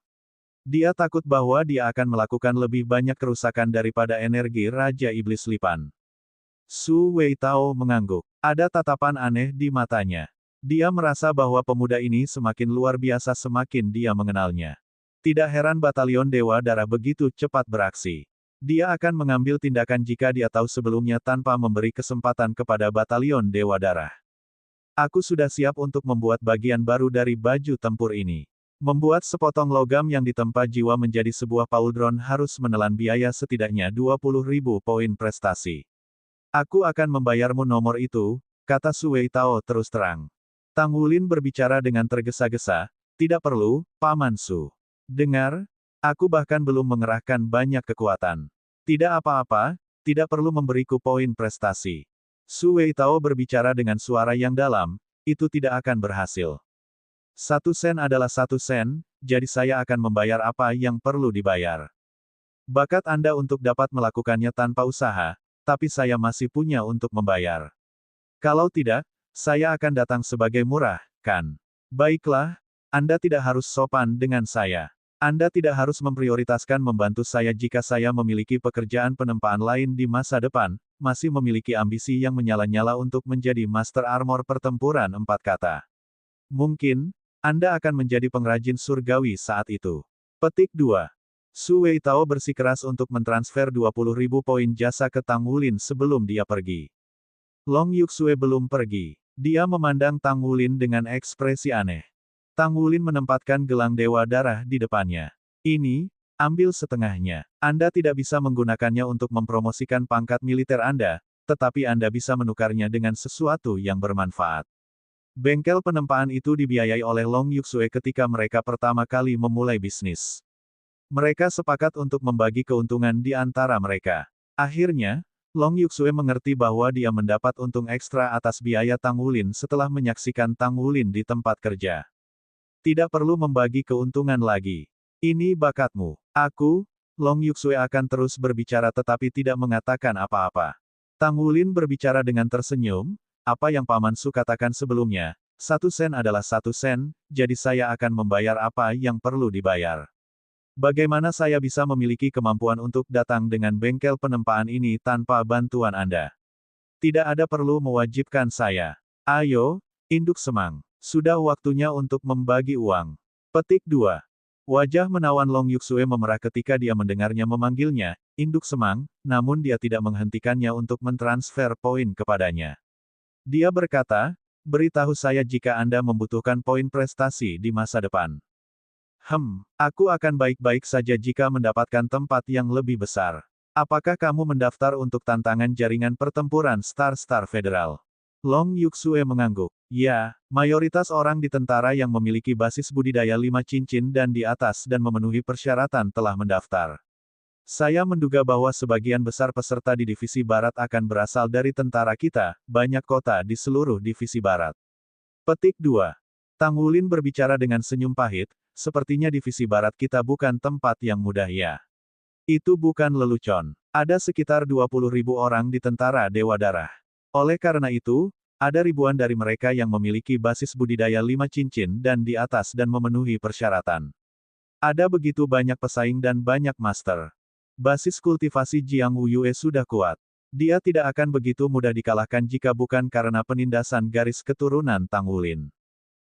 Dia takut bahwa dia akan melakukan lebih banyak kerusakan daripada energi Raja Iblis Lipan. Su Weitao mengangguk. Ada tatapan aneh di matanya. Dia merasa bahwa pemuda ini semakin luar biasa semakin dia mengenalnya. Tidak heran Batalion Dewa Darah begitu cepat beraksi. Dia akan mengambil tindakan jika dia tahu sebelumnya tanpa memberi kesempatan kepada Batalion Dewa Darah. Aku sudah siap untuk membuat bagian baru dari baju tempur ini. Membuat sepotong logam yang ditempa jiwa menjadi sebuah pauldron harus menelan biaya setidaknya 20.000 poin prestasi. Aku akan membayarmu nomor itu, kata Sue Tao terus terang. Tang Wulin berbicara dengan tergesa-gesa, tidak perlu, Paman Su. Dengar, aku bahkan belum mengerahkan banyak kekuatan. Tidak apa-apa, tidak perlu memberiku poin prestasi. Sue Tao berbicara dengan suara yang dalam, itu tidak akan berhasil. 1 sen adalah 1 sen, jadi saya akan membayar apa yang perlu dibayar. Bakat Anda untuk dapat melakukannya tanpa usaha, tapi saya masih punya untuk membayar. Kalau tidak, saya akan datang sebagai murah, kan? Baiklah, Anda tidak harus sopan dengan saya. Anda tidak harus memprioritaskan membantu saya jika saya memiliki pekerjaan penempaan lain di masa depan, masih memiliki ambisi yang menyala-nyala untuk menjadi Master Armor Pertempuran 4 kata. Mungkin, Anda akan menjadi pengrajin surgawi saat itu. Petik 2. Su Weitao bersikeras untuk mentransfer 20.000 poin jasa ke Tang Wulin sebelum dia pergi. Long Yuxue belum pergi. Dia memandang Tang Wulin dengan ekspresi aneh. Tang Wulin menempatkan gelang Dewa Darah di depannya. Ini, ambil setengahnya. Anda tidak bisa menggunakannya untuk mempromosikan pangkat militer Anda, tetapi Anda bisa menukarnya dengan sesuatu yang bermanfaat. Bengkel penempaan itu dibiayai oleh Long Yuxue ketika mereka pertama kali memulai bisnis. Mereka sepakat untuk membagi keuntungan di antara mereka. Akhirnya, Long Yuxue mengerti bahwa dia mendapat untung ekstra atas biaya Tang Wulin setelah menyaksikan Tang Wulin di tempat kerja. Tidak perlu membagi keuntungan lagi. Ini bakatmu. Aku, Long Yuxue akan terus berbicara tetapi tidak mengatakan apa-apa. Tang Wulin berbicara dengan tersenyum. Apa yang Paman Su katakan sebelumnya, 1 sen adalah 1 sen, jadi saya akan membayar apa yang perlu dibayar. Bagaimana saya bisa memiliki kemampuan untuk datang dengan bengkel penempaan ini tanpa bantuan Anda? Tidak ada perlu mewajibkan saya. Ayo, induk semang. Sudah waktunya untuk membagi uang. Petik 2. Wajah menawan Long Yuxue memerah ketika dia mendengarnya memanggilnya, induk semang, namun dia tidak menghentikannya untuk mentransfer poin kepadanya. Dia berkata, beritahu saya jika Anda membutuhkan poin prestasi di masa depan. Aku akan baik-baik saja jika mendapatkan tempat yang lebih besar. Apakah kamu mendaftar untuk tantangan jaringan pertempuran Star Federal? Long Yuxue mengangguk. Ya, mayoritas orang di tentara yang memiliki basis budidaya 5 cincin dan di atas dan memenuhi persyaratan telah mendaftar. Saya menduga bahwa sebagian besar peserta di Divisi Barat akan berasal dari tentara kita, banyak kota di seluruh Divisi Barat. Petik 2. Tang Wulin berbicara dengan senyum pahit, sepertinya Divisi Barat kita bukan tempat yang mudah ya. Itu bukan lelucon. Ada sekitar 20.000 orang di tentara Dewa Darah. Oleh karena itu, ada ribuan dari mereka yang memiliki basis budidaya 5 cincin dan di atas dan memenuhi persyaratan. Ada begitu banyak pesaing dan banyak master. Basis kultivasi Jiang Wuyue sudah kuat. Dia tidak akan begitu mudah dikalahkan jika bukan karena penindasan garis keturunan Tang Wulin.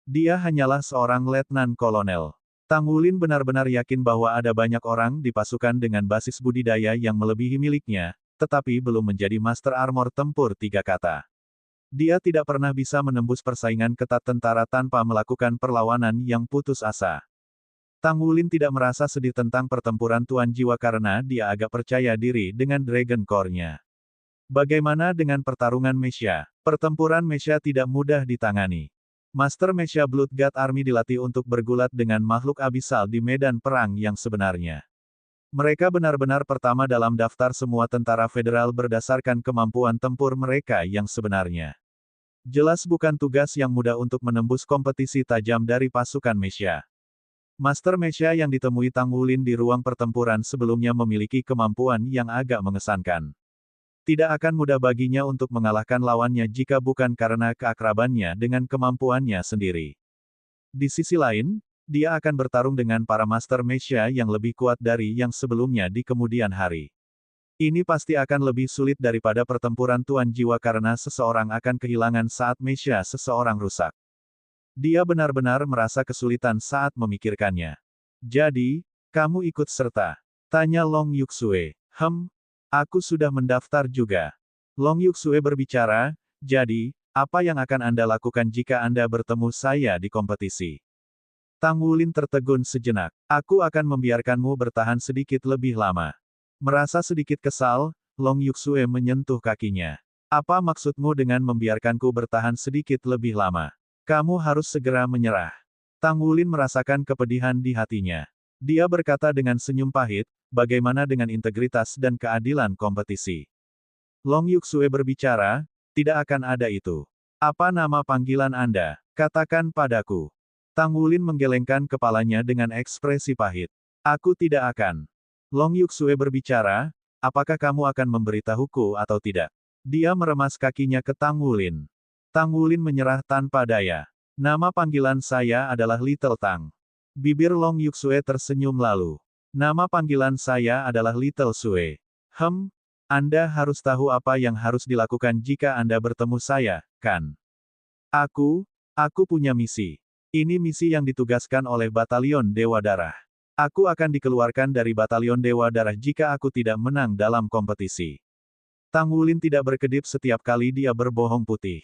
Dia hanyalah seorang letnan kolonel. Tang Wulin benar-benar yakin bahwa ada banyak orang di pasukan dengan basis budidaya yang melebihi miliknya, tetapi belum menjadi Master Armor Tempur 3 kata. Dia tidak pernah bisa menembus persaingan ketat tentara tanpa melakukan perlawanan yang putus asa. Tang Wulin tidak merasa sedih tentang pertempuran Tuan Jiwa karena dia agak percaya diri dengan Dragon Core-nya. Bagaimana dengan pertarungan Mesha? Pertempuran Mesha tidak mudah ditangani. Master Mesha Blood God Army dilatih untuk bergulat dengan makhluk abisal di medan perang yang sebenarnya. Mereka benar-benar pertama dalam daftar semua tentara federal berdasarkan kemampuan tempur mereka yang sebenarnya. Jelas bukan tugas yang mudah untuk menembus kompetisi tajam dari pasukan Mesha. Master Mesha yang ditemui Tang Wulin di ruang pertempuran sebelumnya memiliki kemampuan yang agak mengesankan. Tidak akan mudah baginya untuk mengalahkan lawannya jika bukan karena keakrabannya dengan kemampuannya sendiri. Di sisi lain, dia akan bertarung dengan para Master Mesha yang lebih kuat dari yang sebelumnya di kemudian hari. Ini pasti akan lebih sulit daripada pertempuran Tuan Jiwa karena seseorang akan kehilangan saat Mesha seseorang rusak. Dia benar-benar merasa kesulitan saat memikirkannya. Jadi, kamu ikut serta? Tanya Long Yuxue. Aku sudah mendaftar juga. Long Yuxue berbicara, jadi, apa yang akan Anda lakukan jika Anda bertemu saya di kompetisi? Tang Wulin tertegun sejenak. Aku akan membiarkanmu bertahan sedikit lebih lama. Merasa sedikit kesal, Long Yuxue menyentuh kakinya. Apa maksudmu dengan membiarkanku bertahan sedikit lebih lama? Kamu harus segera menyerah. Tang Wulin merasakan kepedihan di hatinya. Dia berkata dengan senyum pahit, bagaimana dengan integritas dan keadilan kompetisi? Long Yuxue berbicara, tidak akan ada itu. Apa nama panggilan Anda? Katakan padaku. Tang Wulin menggelengkan kepalanya dengan ekspresi pahit. Aku tidak akan. Long Yuxue berbicara, apakah kamu akan memberitahuku atau tidak? Dia meremas kakinya ke Tang Wulin. Tang Wulin menyerah tanpa daya. Nama panggilan saya adalah Little Tang. Bibir Long Yuxue tersenyum lalu. Nama panggilan saya adalah Little Sue. Anda harus tahu apa yang harus dilakukan jika Anda bertemu saya, kan? Aku punya misi. Ini misi yang ditugaskan oleh Batalion Dewa Darah. Aku akan dikeluarkan dari Batalion Dewa Darah jika aku tidak menang dalam kompetisi. Tang Wulin tidak berkedip setiap kali dia berbohong putih.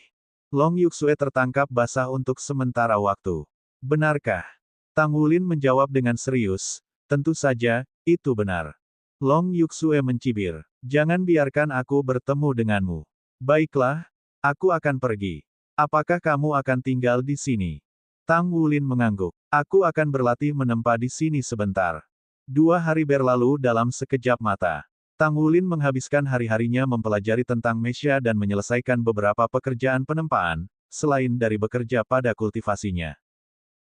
Long Yuxue tertangkap basah untuk sementara waktu. Benarkah? Tang Wulin menjawab dengan serius, tentu saja, itu benar. Long Yuxue mencibir. Jangan biarkan aku bertemu denganmu. Baiklah, aku akan pergi. Apakah kamu akan tinggal di sini? Tang Wulin mengangguk. Aku akan berlatih menempa di sini sebentar. 2 hari berlalu dalam sekejap mata. Tang Wulin menghabiskan hari-harinya mempelajari tentang Mesha dan menyelesaikan beberapa pekerjaan penempaan, selain dari bekerja pada kultivasinya.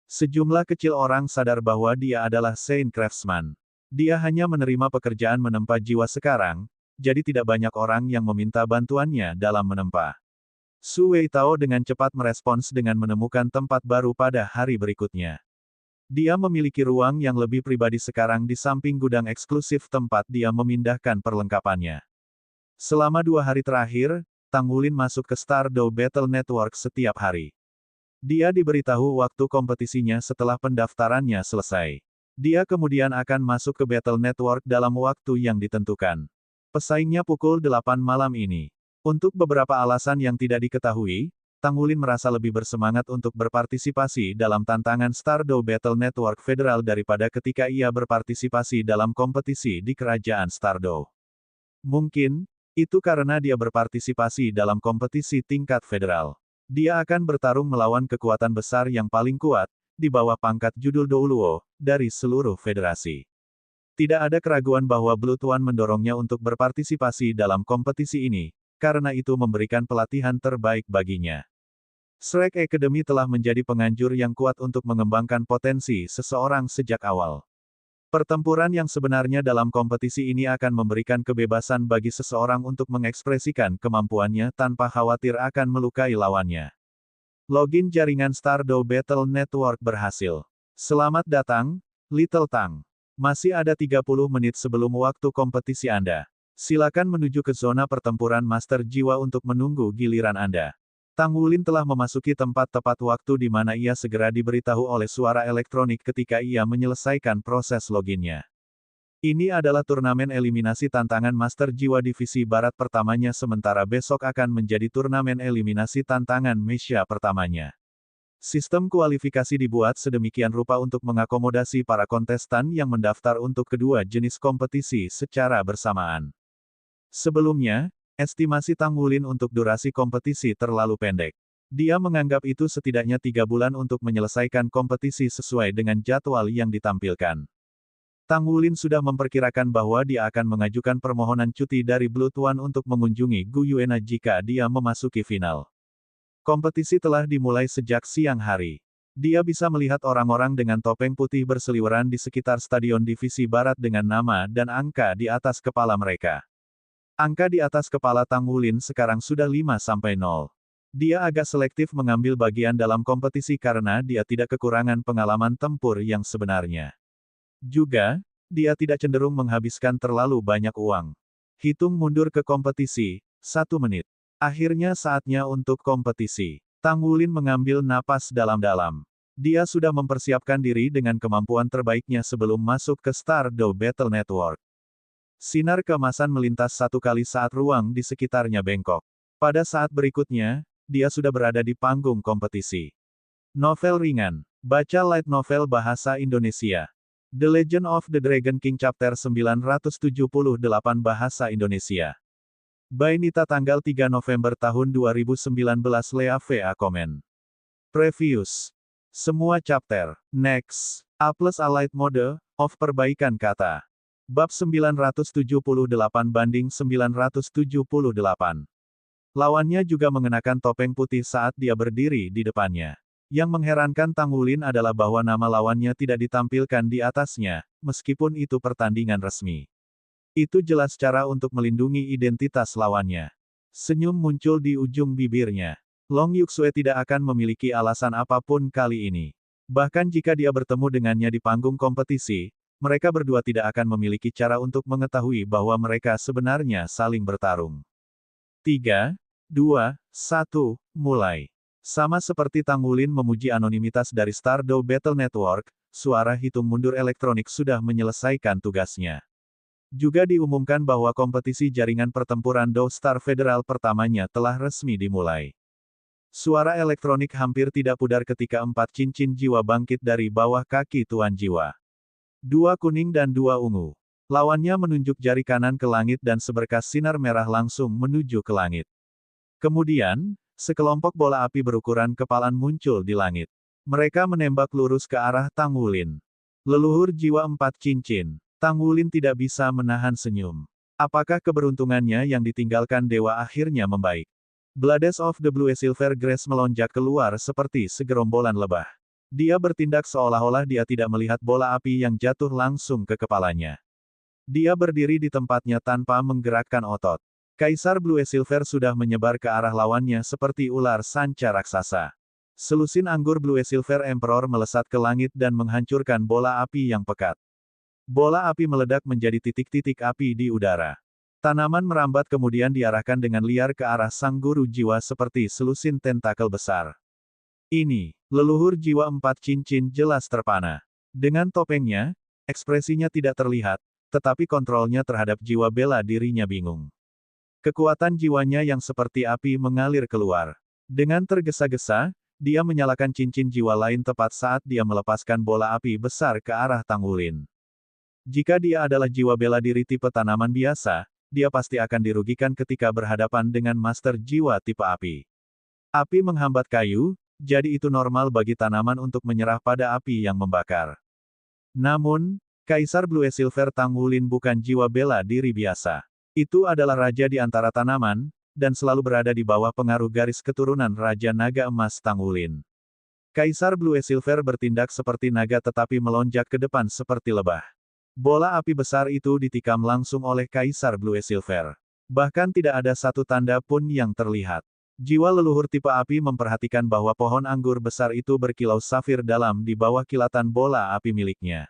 Sejumlah kecil orang sadar bahwa dia adalah Saint Craftsman. Dia hanya menerima pekerjaan menempa jiwa sekarang, jadi tidak banyak orang yang meminta bantuannya dalam menempa. Su Weitao dengan cepat merespons dengan menemukan tempat baru pada hari berikutnya. Dia memiliki ruang yang lebih pribadi sekarang di samping gudang eksklusif tempat dia memindahkan perlengkapannya. Selama 2 hari terakhir, Tang Wulin masuk ke Stardow Battle Network setiap hari. Dia diberitahu waktu kompetisinya setelah pendaftarannya selesai. Dia kemudian akan masuk ke Battle Network dalam waktu yang ditentukan. Pesaingnya pukul 8 malam ini. Untuk beberapa alasan yang tidak diketahui, Tang Wulin merasa lebih bersemangat untuk berpartisipasi dalam tantangan Stardow Battle Network Federal daripada ketika ia berpartisipasi dalam kompetisi di Kerajaan Stardow. Mungkin, itu karena dia berpartisipasi dalam kompetisi tingkat federal. Dia akan bertarung melawan kekuatan besar yang paling kuat, di bawah pangkat judul Douluo, dari seluruh federasi. Tidak ada keraguan bahwa Blood One mendorongnya untuk berpartisipasi dalam kompetisi ini, karena itu memberikan pelatihan terbaik baginya. Shrek Academy telah menjadi penganjur yang kuat untuk mengembangkan potensi seseorang sejak awal. Pertempuran yang sebenarnya dalam kompetisi ini akan memberikan kebebasan bagi seseorang untuk mengekspresikan kemampuannya tanpa khawatir akan melukai lawannya. Login jaringan Stardow Battle Network berhasil. Selamat datang, Little Tang. Masih ada 30 menit sebelum waktu kompetisi Anda. Silakan menuju ke zona pertempuran Master Jiwa untuk menunggu giliran Anda. Tang Wulin telah memasuki tempat tepat waktu di mana ia segera diberitahu oleh suara elektronik ketika ia menyelesaikan proses loginnya. Ini adalah turnamen eliminasi tantangan Master Jiwa Divisi Barat pertamanya sementara besok akan menjadi turnamen eliminasi tantangan Mesha pertamanya. Sistem kualifikasi dibuat sedemikian rupa untuk mengakomodasi para kontestan yang mendaftar untuk kedua jenis kompetisi secara bersamaan. Sebelumnya, estimasi Tang Wulin untuk durasi kompetisi terlalu pendek. Dia menganggap itu setidaknya 3 bulan untuk menyelesaikan kompetisi sesuai dengan jadwal yang ditampilkan. Tang Wulin sudah memperkirakan bahwa dia akan mengajukan permohonan cuti dari Blood One untuk mengunjungi Gu Yuena jika dia memasuki final. Kompetisi telah dimulai sejak siang hari. Dia bisa melihat orang-orang dengan topeng putih berseliweran di sekitar Stadion Divisi Barat dengan nama dan angka di atas kepala mereka. Angka di atas kepala Tang Wulin sekarang sudah 5-0. Dia agak selektif mengambil bagian dalam kompetisi karena dia tidak kekurangan pengalaman tempur yang sebenarnya. Juga, dia tidak cenderung menghabiskan terlalu banyak uang. Hitung mundur ke kompetisi, 1 menit. Akhirnya saatnya untuk kompetisi. Tang Wulin mengambil napas dalam-dalam. Dia sudah mempersiapkan diri dengan kemampuan terbaiknya sebelum masuk ke Stardow Battle Network. Sinar keemasan melintas 1 kali saat ruang di sekitarnya bengkok. Pada saat berikutnya, dia sudah berada di panggung kompetisi. Novel ringan. Baca light novel bahasa Indonesia. The Legend of the Dragon King Chapter 978 bahasa Indonesia. By Nita tanggal 3 November tahun 2019 Lea VA komen. Previous. Semua chapter. Next. A plus a light mode, of perbaikan kata. Bab 978 banding 978. Lawannya juga mengenakan topeng putih saat dia berdiri di depannya. Yang mengherankan Tangulin adalah bahwa nama lawannya tidak ditampilkan di atasnya, meskipun itu pertandingan resmi. Itu jelas cara untuk melindungi identitas lawannya. Senyum muncul di ujung bibirnya. Long Yuxue tidak akan memiliki alasan apapun kali ini. Bahkan jika dia bertemu dengannya di panggung kompetisi, mereka berdua tidak akan memiliki cara untuk mengetahui bahwa mereka sebenarnya saling bertarung. 3, 2, 1, mulai. Sama seperti Tangulin memuji anonimitas dari Stardow Battle Network, suara hitung mundur elektronik sudah menyelesaikan tugasnya. Juga diumumkan bahwa kompetisi jaringan pertempuran Dow Star Federal pertamanya telah resmi dimulai. Suara elektronik hampir tidak pudar ketika 4 cincin jiwa bangkit dari bawah kaki Tuan Jiwa. 2 kuning dan 2 ungu. Lawannya menunjuk jari kanan ke langit dan seberkas sinar merah langsung menuju ke langit. Kemudian, sekelompok bola api berukuran kepalan muncul di langit. Mereka menembak lurus ke arah Tangulin. Leluhur jiwa 4 cincin. Tangulin tidak bisa menahan senyum. Apakah keberuntungannya yang ditinggalkan dewa akhirnya membaik? Blades of the Blue Silver Grace melonjak keluar seperti segerombolan lebah. Dia bertindak seolah-olah dia tidak melihat bola api yang jatuh langsung ke kepalanya. Dia berdiri di tempatnya tanpa menggerakkan otot. Kaisar Blue Silver sudah menyebar ke arah lawannya seperti ular sanca raksasa. Selusin anggur Blue Silver Emperor melesat ke langit dan menghancurkan bola api yang pekat. Bola api meledak menjadi titik-titik api di udara. Tanaman merambat kemudian diarahkan dengan liar ke arah sang guru jiwa seperti selusin tentakel besar. Ini, leluhur jiwa 4 cincin jelas terpana. Dengan topengnya, ekspresinya tidak terlihat, tetapi kontrolnya terhadap jiwa bela dirinya bingung. Kekuatan jiwanya yang seperti api mengalir keluar. Dengan tergesa-gesa, dia menyalakan cincin jiwa lain tepat saat dia melepaskan bola api besar ke arah Tangulin. Jika dia adalah jiwa bela diri tipe tanaman biasa, dia pasti akan dirugikan ketika berhadapan dengan master jiwa tipe api. Api menghambat kayu, jadi itu normal bagi tanaman untuk menyerah pada api yang membakar. Namun, Kaisar Blue Silver Tangulin bukan jiwa bela diri biasa. Itu adalah raja di antara tanaman, dan selalu berada di bawah pengaruh garis keturunan Raja Naga Emas Tangulin. Kaisar Blue Silver bertindak seperti naga tetapi melonjak ke depan seperti lebah. Bola api besar itu ditikam langsung oleh Kaisar Blue Silver. Bahkan tidak ada satu tanda pun yang terlihat. Jiwa leluhur tipe api memperhatikan bahwa pohon anggur besar itu berkilau safir dalam di bawah kilatan bola api miliknya.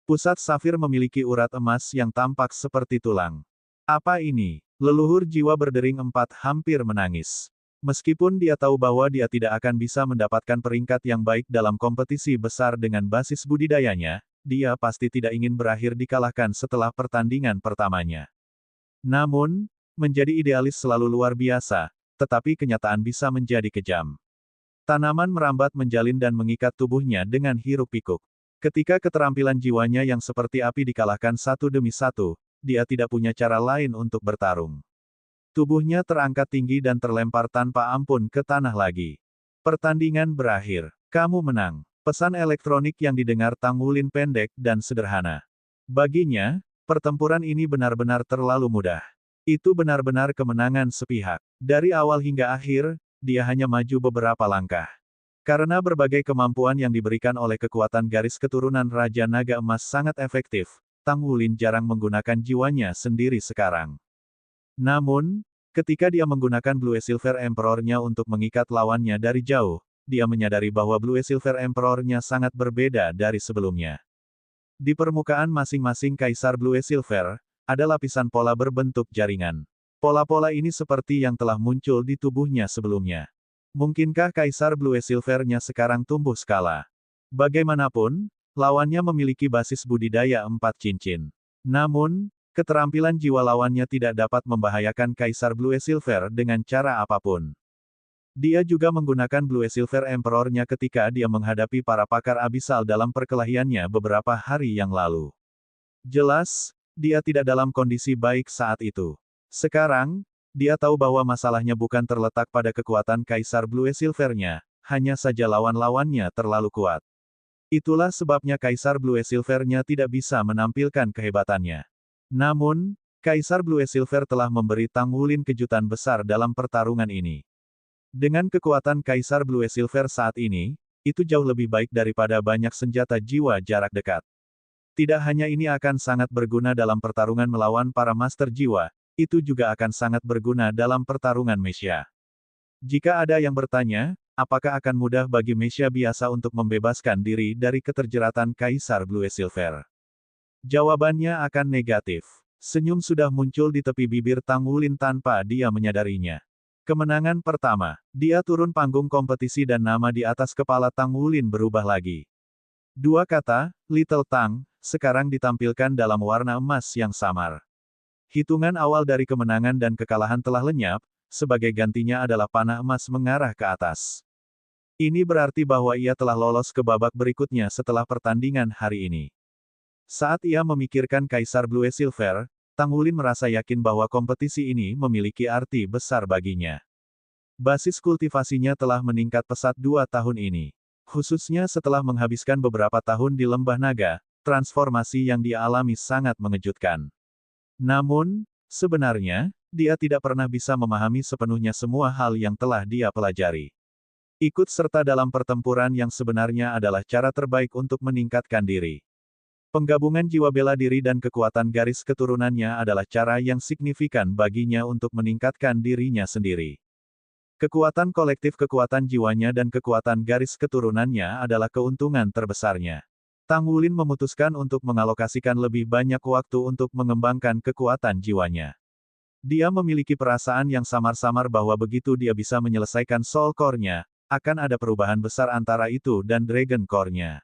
Pusat safir memiliki urat emas yang tampak seperti tulang. Apa ini? Leluhur jiwa berdering 4 hampir menangis. Meskipun dia tahu bahwa dia tidak akan bisa mendapatkan peringkat yang baik dalam kompetisi besar dengan basis budidayanya, dia pasti tidak ingin berakhir dikalahkan setelah pertandingan pertamanya. Namun, menjadi idealis selalu luar biasa, tetapi kenyataan bisa menjadi kejam. Tanaman merambat menjalin dan mengikat tubuhnya dengan hiruk-pikuk. Ketika keterampilan jiwanya yang seperti api dikalahkan satu demi satu, dia tidak punya cara lain untuk bertarung. Tubuhnya terangkat tinggi dan terlempar tanpa ampun ke tanah lagi. Pertandingan berakhir. Kamu menang. Pesan elektronik yang didengar Tangulin pendek dan sederhana. Baginya, pertempuran ini benar-benar terlalu mudah. Itu benar-benar kemenangan sepihak. Dari awal hingga akhir, dia hanya maju beberapa langkah. Karena berbagai kemampuan yang diberikan oleh kekuatan garis keturunan Raja Naga Emas sangat efektif, Tangulin jarang menggunakan jiwanya sendiri sekarang. Namun, ketika dia menggunakan Blue Silver Emperor-nya untuk mengikat lawannya dari jauh, dia menyadari bahwa Blue Silver Emperor-nya sangat berbeda dari sebelumnya. Di permukaan masing-masing Kaisar Blue Silver, ada lapisan pola berbentuk jaringan. Pola-pola ini seperti yang telah muncul di tubuhnya sebelumnya. Mungkinkah Kaisar Blue Silver-nya sekarang tumbuh skala? Bagaimanapun, lawannya memiliki basis budidaya 4 cincin. Namun, keterampilan jiwa lawannya tidak dapat membahayakan Kaisar Blue Silver dengan cara apapun. Dia juga menggunakan Blue Silver Emperor-nya ketika dia menghadapi para pakar abisal dalam perkelahiannya beberapa hari yang lalu. Jelas, dia tidak dalam kondisi baik saat itu. Sekarang, dia tahu bahwa masalahnya bukan terletak pada kekuatan Kaisar Blue Silver-nya, hanya saja lawan-lawannya terlalu kuat. Itulah sebabnya Kaisar Blue Silver-nya tidak bisa menampilkan kehebatannya. Namun, Kaisar Blue Silver telah memberi Tang Wulin kejutan besar dalam pertarungan ini. Dengan kekuatan Kaisar Blue Silver saat ini, itu jauh lebih baik daripada banyak senjata jiwa jarak dekat. Tidak hanya ini akan sangat berguna dalam pertarungan melawan para master jiwa, itu juga akan sangat berguna dalam pertarungan Mesya. Jika ada yang bertanya, apakah akan mudah bagi Mesya biasa untuk membebaskan diri dari keterjeratan Kaisar Blue Silver? Jawabannya akan negatif. Senyum sudah muncul di tepi bibir Tang Wulin tanpa dia menyadarinya. Kemenangan pertama. Dia turun panggung kompetisi dan nama di atas kepala Tang Wulin berubah lagi. Dua kata, Little Tang, sekarang ditampilkan dalam warna emas yang samar. Hitungan awal dari kemenangan dan kekalahan telah lenyap, sebagai gantinya adalah panah emas mengarah ke atas. Ini berarti bahwa ia telah lolos ke babak berikutnya setelah pertandingan hari ini. Saat ia memikirkan Kaisar Blue Silver, Tang Wulin merasa yakin bahwa kompetisi ini memiliki arti besar baginya. Basis kultivasinya telah meningkat pesat 2 tahun ini. Khususnya setelah menghabiskan beberapa tahun di Lembah Naga, transformasi yang dia alami sangat mengejutkan. Namun, sebenarnya, dia tidak pernah bisa memahami sepenuhnya semua hal yang telah dia pelajari. Ikut serta dalam pertempuran yang sebenarnya adalah cara terbaik untuk meningkatkan diri. Penggabungan jiwa bela diri dan kekuatan garis keturunannya adalah cara yang signifikan baginya untuk meningkatkan dirinya sendiri. Kekuatan kolektif kekuatan jiwanya dan kekuatan garis keturunannya adalah keuntungan terbesarnya. Tang Wulin memutuskan untuk mengalokasikan lebih banyak waktu untuk mengembangkan kekuatan jiwanya. Dia memiliki perasaan yang samar-samar bahwa begitu dia bisa menyelesaikan Soul Core-nya, akan ada perubahan besar antara itu dan Dragon Core-nya.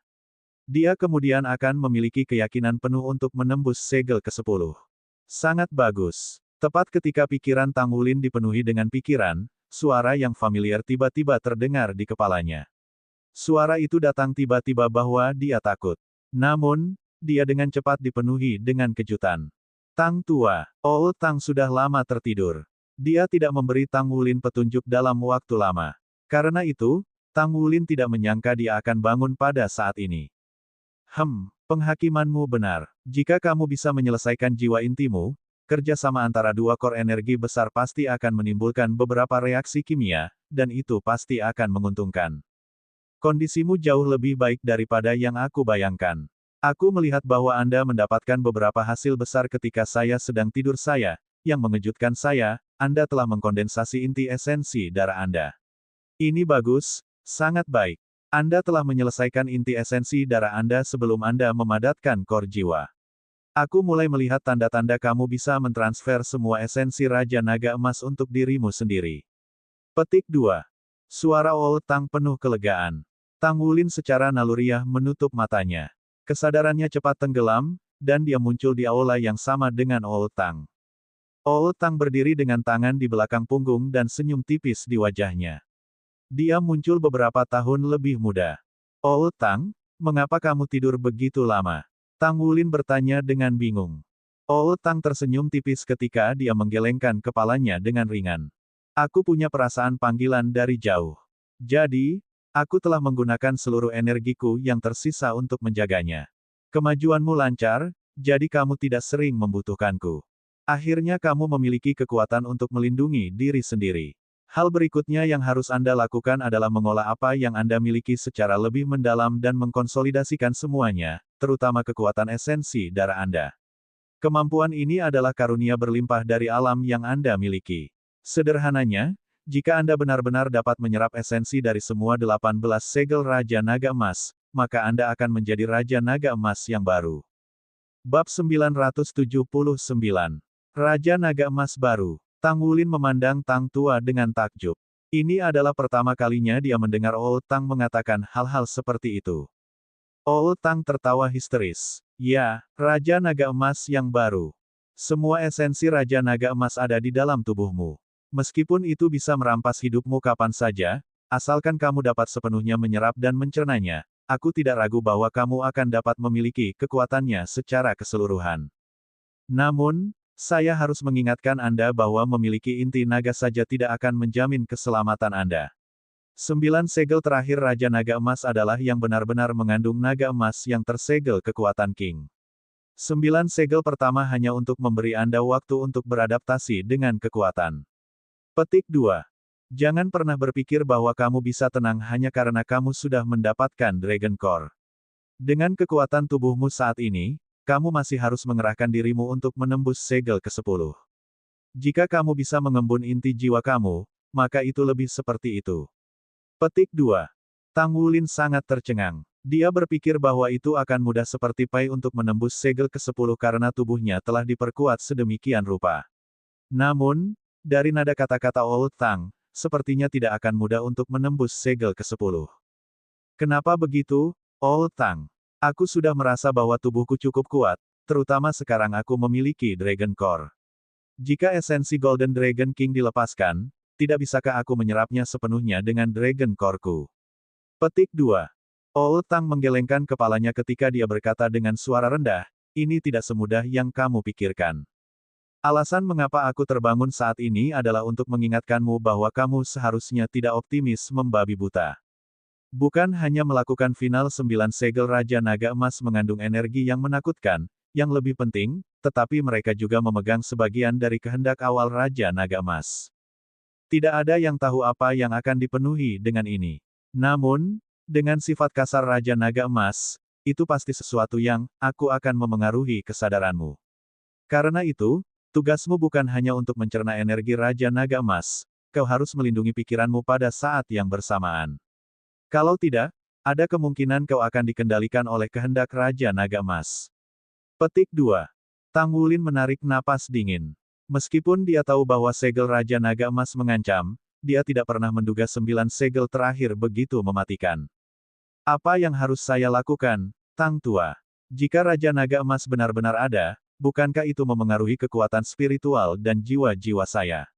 Dia kemudian akan memiliki keyakinan penuh untuk menembus segel ke-10. Sangat bagus. Tepat ketika pikiran Tang Wulin dipenuhi dengan pikiran, suara yang familiar tiba-tiba terdengar di kepalanya. Suara itu datang tiba-tiba bahwa dia takut. Namun, dia dengan cepat dipenuhi dengan kejutan. Tang tua, Old Tang sudah lama tertidur. Dia tidak memberi Tang Wulin petunjuk dalam waktu lama. Karena itu, Tang Wulin tidak menyangka dia akan bangun pada saat ini. Penghakimanmu benar. Jika kamu bisa menyelesaikan jiwa intimu, kerjasama antara dua core energi besar pasti akan menimbulkan beberapa reaksi kimia, dan itu pasti akan menguntungkan. Kondisimu jauh lebih baik daripada yang aku bayangkan. Aku melihat bahwa Anda mendapatkan beberapa hasil besar ketika saya sedang tidur yang mengejutkan saya, Anda telah mengkondensasi inti esensi darah Anda. Ini bagus, sangat baik. Anda telah menyelesaikan inti esensi darah Anda sebelum Anda memadatkan core jiwa. Aku mulai melihat tanda-tanda kamu bisa mentransfer semua esensi Raja Naga Emas untuk dirimu sendiri. Petik 2. Suara Old Tang penuh kelegaan. Tang Wulin secara naluriah menutup matanya. Kesadarannya cepat tenggelam, dan dia muncul di aula yang sama dengan Old Tang. Old Tang berdiri dengan tangan di belakang punggung dan senyum tipis di wajahnya. Dia muncul beberapa tahun lebih muda. Old Tang, mengapa kamu tidur begitu lama? Tang Wulin bertanya dengan bingung. Old Tang tersenyum tipis ketika dia menggelengkan kepalanya dengan ringan. Aku punya perasaan panggilan dari jauh. Jadi, aku telah menggunakan seluruh energiku yang tersisa untuk menjaganya. Kemajuanmu lancar, jadi kamu tidak sering membutuhkanku. Akhirnya kamu memiliki kekuatan untuk melindungi diri sendiri. Hal berikutnya yang harus Anda lakukan adalah mengolah apa yang Anda miliki secara lebih mendalam dan mengkonsolidasikan semuanya, terutama kekuatan esensi darah Anda. Kemampuan ini adalah karunia berlimpah dari alam yang Anda miliki. Sederhananya, jika Anda benar-benar dapat menyerap esensi dari semua 18 segel Raja Naga Emas, maka Anda akan menjadi Raja Naga Emas yang baru. Bab 979. Raja Naga Emas Baru. Tang Wulin memandang Tang tua dengan takjub. Ini adalah pertama kalinya dia mendengar Old Tang mengatakan hal-hal seperti itu. Old Tang tertawa histeris. Ya, Raja Naga Emas yang baru. Semua esensi Raja Naga Emas ada di dalam tubuhmu. Meskipun itu bisa merampas hidupmu kapan saja, asalkan kamu dapat sepenuhnya menyerap dan mencernanya, aku tidak ragu bahwa kamu akan dapat memiliki kekuatannya secara keseluruhan. Namun, saya harus mengingatkan Anda bahwa memiliki inti naga saja tidak akan menjamin keselamatan Anda. 9 segel terakhir Raja Naga Emas adalah yang benar-benar mengandung naga emas yang tersegel kekuatan King. 9 segel pertama hanya untuk memberi Anda waktu untuk beradaptasi dengan kekuatan. Petik 2. Jangan pernah berpikir bahwa kamu bisa tenang hanya karena kamu sudah mendapatkan Dragon Core. Dengan kekuatan tubuhmu saat ini, kamu masih harus mengerahkan dirimu untuk menembus segel ke-10. Jika kamu bisa mengembun inti jiwa kamu, maka itu lebih seperti itu. Petik 2. Tang Wulin sangat tercengang. Dia berpikir bahwa itu akan mudah seperti Pai untuk menembus segel ke-10 karena tubuhnya telah diperkuat sedemikian rupa. Namun, dari nada kata-kata Old Tang, sepertinya tidak akan mudah untuk menembus segel ke-10. Kenapa begitu, Old Tang? Aku sudah merasa bahwa tubuhku cukup kuat, terutama sekarang aku memiliki Dragon Core. Jika esensi Golden Dragon King dilepaskan, tidak bisakah aku menyerapnya sepenuhnya dengan Dragon Core-ku? Petik 2. Old Tang menggelengkan kepalanya ketika dia berkata dengan suara rendah, ini tidak semudah yang kamu pikirkan. Alasan mengapa aku terbangun saat ini adalah untuk mengingatkanmu bahwa kamu seharusnya tidak optimis membabi buta. Bukan hanya melakukan final 9 segel Raja Naga Emas mengandung energi yang menakutkan, yang lebih penting, tetapi mereka juga memegang sebagian dari kehendak awal Raja Naga Emas. Tidak ada yang tahu apa yang akan dipenuhi dengan ini. Namun, dengan sifat kasar Raja Naga Emas, itu pasti sesuatu yang, aku akan memengaruhi kesadaranmu. Karena itu, tugasmu bukan hanya untuk mencerna energi Raja Naga Emas, kau harus melindungi pikiranmu pada saat yang bersamaan. Kalau tidak, ada kemungkinan kau akan dikendalikan oleh kehendak Raja Naga Emas. Petik 2. Tang Wulin menarik napas dingin. Meskipun dia tahu bahwa segel Raja Naga Emas mengancam, dia tidak pernah menduga 9 segel terakhir begitu mematikan. Apa yang harus saya lakukan, Tang Tua? Jika Raja Naga Emas benar-benar ada, bukankah itu memengaruhi kekuatan spiritual dan jiwa-jiwa saya?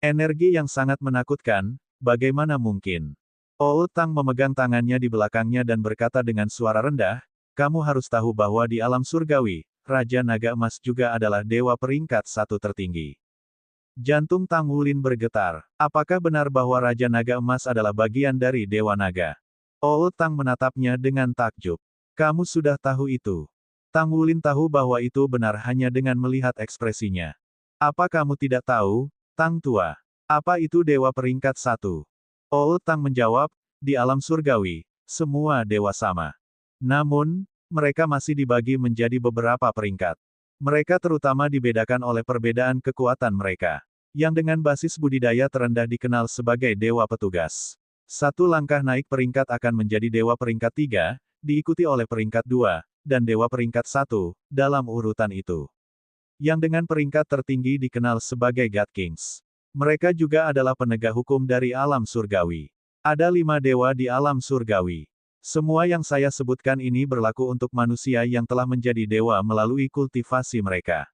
Energi yang sangat menakutkan, bagaimana mungkin? Old Tang memegang tangannya di belakangnya dan berkata dengan suara rendah, kamu harus tahu bahwa di alam surgawi, Raja Naga Emas juga adalah dewa peringkat 1 tertinggi. Jantung Tang Wulin bergetar. Apakah benar bahwa Raja Naga Emas adalah bagian dari Dewa Naga? Old Tang menatapnya dengan takjub. Kamu sudah tahu itu. Tang Wulin tahu bahwa itu benar hanya dengan melihat ekspresinya. Apa kamu tidak tahu, Tang Tua? Apa itu dewa peringkat 1? Old Tang menjawab, di alam surgawi, semua dewa sama. Namun, mereka masih dibagi menjadi beberapa peringkat. Mereka terutama dibedakan oleh perbedaan kekuatan mereka. Yang dengan basis budidaya terendah dikenal sebagai dewa petugas. Satu langkah naik peringkat akan menjadi dewa peringkat 3, diikuti oleh peringkat 2, dan dewa peringkat 1, dalam urutan itu. Yang dengan peringkat tertinggi dikenal sebagai God Kings. Mereka juga adalah penegak hukum dari alam surgawi. Ada 5 dewa di alam surgawi. Semua yang saya sebutkan ini berlaku untuk manusia yang telah menjadi dewa melalui kultivasi mereka.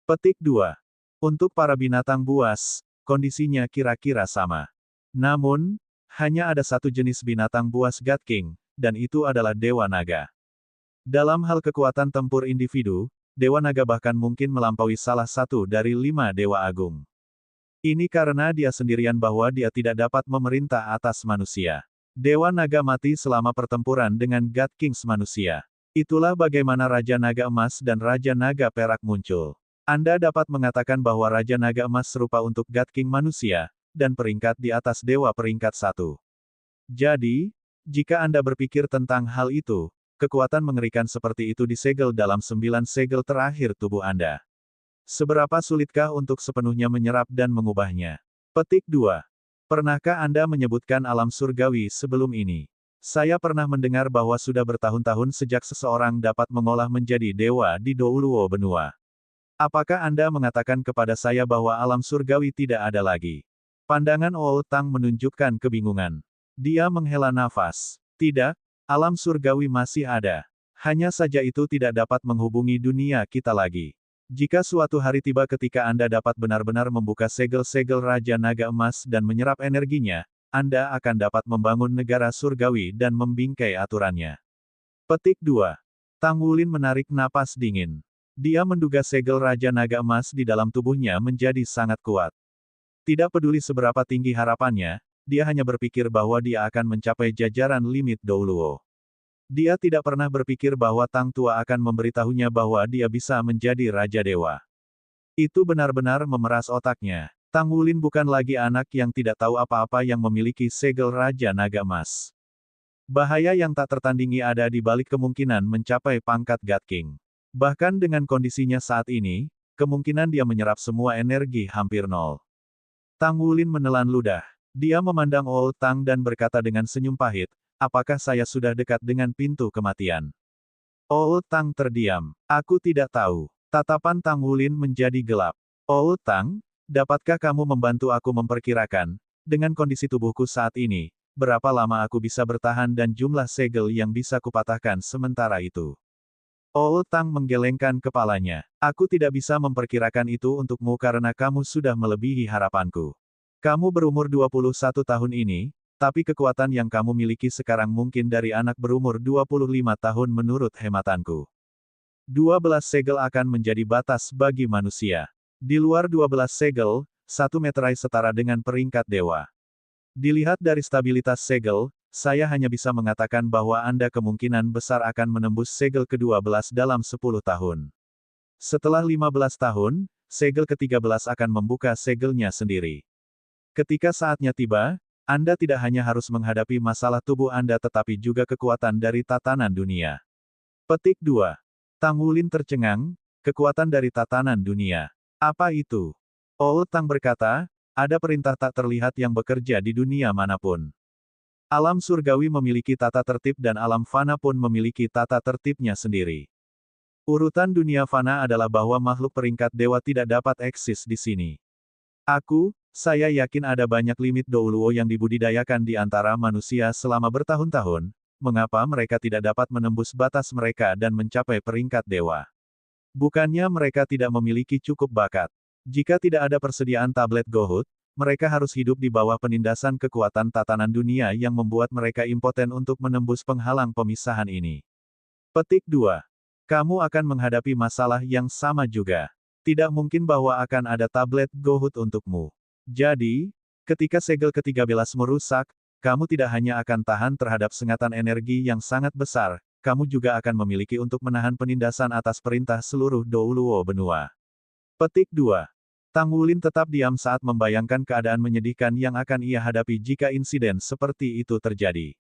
Petik 2. Untuk para binatang buas, kondisinya kira-kira sama. Namun, hanya ada satu jenis binatang buas God King, dan itu adalah Dewa Naga. Dalam hal kekuatan tempur individu, Dewa Naga bahkan mungkin melampaui salah satu dari 5 Dewa Agung. Ini karena dia sendirian bahwa dia tidak dapat memerintah atas manusia. Dewa Naga mati selama pertempuran dengan God Kings manusia. Itulah bagaimana Raja Naga Emas dan Raja Naga Perak muncul. Anda dapat mengatakan bahwa Raja Naga Emas serupa untuk God King manusia, dan peringkat di atas Dewa peringkat 1. Jadi, jika Anda berpikir tentang hal itu, kekuatan mengerikan seperti itu disegel dalam 9 segel terakhir tubuh Anda. Seberapa sulitkah untuk sepenuhnya menyerap dan mengubahnya? Petik 2. Pernahkah Anda menyebutkan alam surgawi sebelum ini? Saya pernah mendengar bahwa sudah bertahun-tahun sejak seseorang dapat mengolah menjadi dewa di Douluo benua. Apakah Anda mengatakan kepada saya bahwa alam surgawi tidak ada lagi? Pandangan Old Tang menunjukkan kebingungan. Dia menghela nafas. Tidak, alam surgawi masih ada. Hanya saja itu tidak dapat menghubungi dunia kita lagi. Jika suatu hari tiba ketika Anda dapat benar-benar membuka segel-segel Raja Naga Emas dan menyerap energinya, Anda akan dapat membangun negara surgawi dan membingkai aturannya. Petik 2. Tang Wulin menarik napas dingin. Dia menduga segel Raja Naga Emas di dalam tubuhnya menjadi sangat kuat. Tidak peduli seberapa tinggi harapannya, dia hanya berpikir bahwa dia akan mencapai jajaran limit Douluo. Dia tidak pernah berpikir bahwa Tang Tua akan memberitahunya bahwa dia bisa menjadi Raja Dewa. Itu benar-benar memeras otaknya. Tang Wulin bukan lagi anak yang tidak tahu apa-apa yang memiliki segel Raja Naga Emas. Bahaya yang tak tertandingi ada di balik kemungkinan mencapai pangkat God King. Bahkan dengan kondisinya saat ini, kemungkinan dia menyerap semua energi hampir nol. Tang Wulin menelan ludah. Dia memandang Old Tang dan berkata dengan senyum pahit, apakah saya sudah dekat dengan pintu kematian? Old Tang terdiam. Aku tidak tahu. Tatapan Tang Wulin menjadi gelap. Old Tang, dapatkah kamu membantu aku memperkirakan, dengan kondisi tubuhku saat ini, berapa lama aku bisa bertahan dan jumlah segel yang bisa kupatahkan sementara itu? Old Tang menggelengkan kepalanya. Aku tidak bisa memperkirakan itu untukmu karena kamu sudah melebihi harapanku. Kamu berumur 21 tahun ini, tapi kekuatan yang kamu miliki sekarang mungkin dari anak berumur 25 tahun menurut hematanku. 12 segel akan menjadi batas bagi manusia. Di luar 12 segel, 1 meterai setara dengan peringkat dewa. Dilihat dari stabilitas segel, saya hanya bisa mengatakan bahwa Anda kemungkinan besar akan menembus segel ke-12 dalam 10 tahun. Setelah 15 tahun, segel ke-13 akan membuka segelnya sendiri. Ketika saatnya tiba, Anda tidak hanya harus menghadapi masalah tubuh Anda tetapi juga kekuatan dari tatanan dunia. Petik 2. Tang Wulin tercengang, kekuatan dari tatanan dunia. Apa itu? Old Tang berkata, ada perintah tak terlihat yang bekerja di dunia manapun. Alam surgawi memiliki tata tertib dan alam fana pun memiliki tata tertibnya sendiri. Urutan dunia fana adalah bahwa makhluk peringkat dewa tidak dapat eksis di sini. Saya yakin ada banyak limit Douluo yang dibudidayakan di antara manusia selama bertahun-tahun, mengapa mereka tidak dapat menembus batas mereka dan mencapai peringkat dewa? Bukannya mereka tidak memiliki cukup bakat. Jika tidak ada persediaan tablet Gohut, mereka harus hidup di bawah penindasan kekuatan tatanan dunia yang membuat mereka impoten untuk menembus penghalang pemisahan ini. Petik 2. Kamu akan menghadapi masalah yang sama juga. Tidak mungkin bahwa akan ada tablet Gohut untukmu. Jadi, ketika segel ke-13 merusak, kamu tidak hanya akan tahan terhadap sengatan energi yang sangat besar, kamu juga akan memiliki untuk menahan penindasan atas perintah seluruh Douluo benua. Petik 2. Tang Wulin tetap diam saat membayangkan keadaan menyedihkan yang akan ia hadapi jika insiden seperti itu terjadi.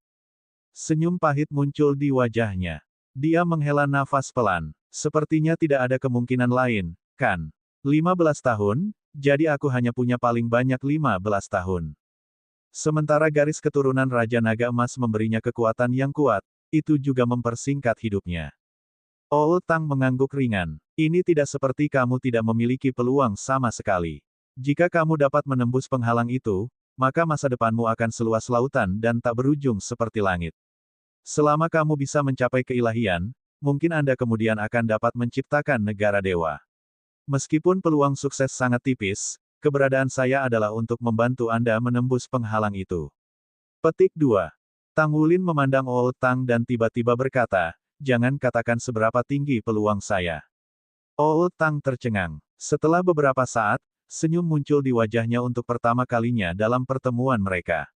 Senyum pahit muncul di wajahnya. Dia menghela nafas pelan. Sepertinya tidak ada kemungkinan lain, kan? 15 tahun, jadi aku hanya punya paling banyak 15 tahun. Sementara garis keturunan Raja Naga Emas memberinya kekuatan yang kuat, itu juga mempersingkat hidupnya. Old Tang mengangguk ringan. Ini tidak seperti kamu tidak memiliki peluang sama sekali. Jika kamu dapat menembus penghalang itu, maka masa depanmu akan seluas lautan dan tak berujung seperti langit. Selama kamu bisa mencapai keilahian, mungkin Anda kemudian akan dapat menciptakan negara dewa. Meskipun peluang sukses sangat tipis, keberadaan saya adalah untuk membantu Anda menembus penghalang itu. Petik 2. Tang Wulin memandang Old Tang dan tiba-tiba berkata, jangan katakan seberapa tinggi peluang saya. Old Tang tercengang. Setelah beberapa saat, senyum muncul di wajahnya untuk pertama kalinya dalam pertemuan mereka.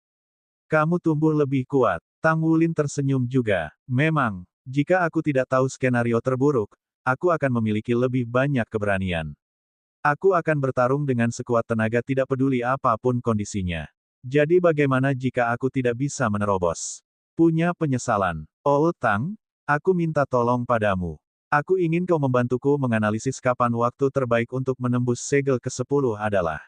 Kamu tumbuh lebih kuat. Tang Wulin tersenyum juga. Memang, jika aku tidak tahu skenario terburuk, aku akan memiliki lebih banyak keberanian. Aku akan bertarung dengan sekuat tenaga tidak peduli apapun kondisinya. Jadi bagaimana jika aku tidak bisa menerobos? Punya penyesalan. Old Tang, aku minta tolong padamu. Aku ingin kau membantuku menganalisis kapan waktu terbaik untuk menembus segel ke-10 adalah.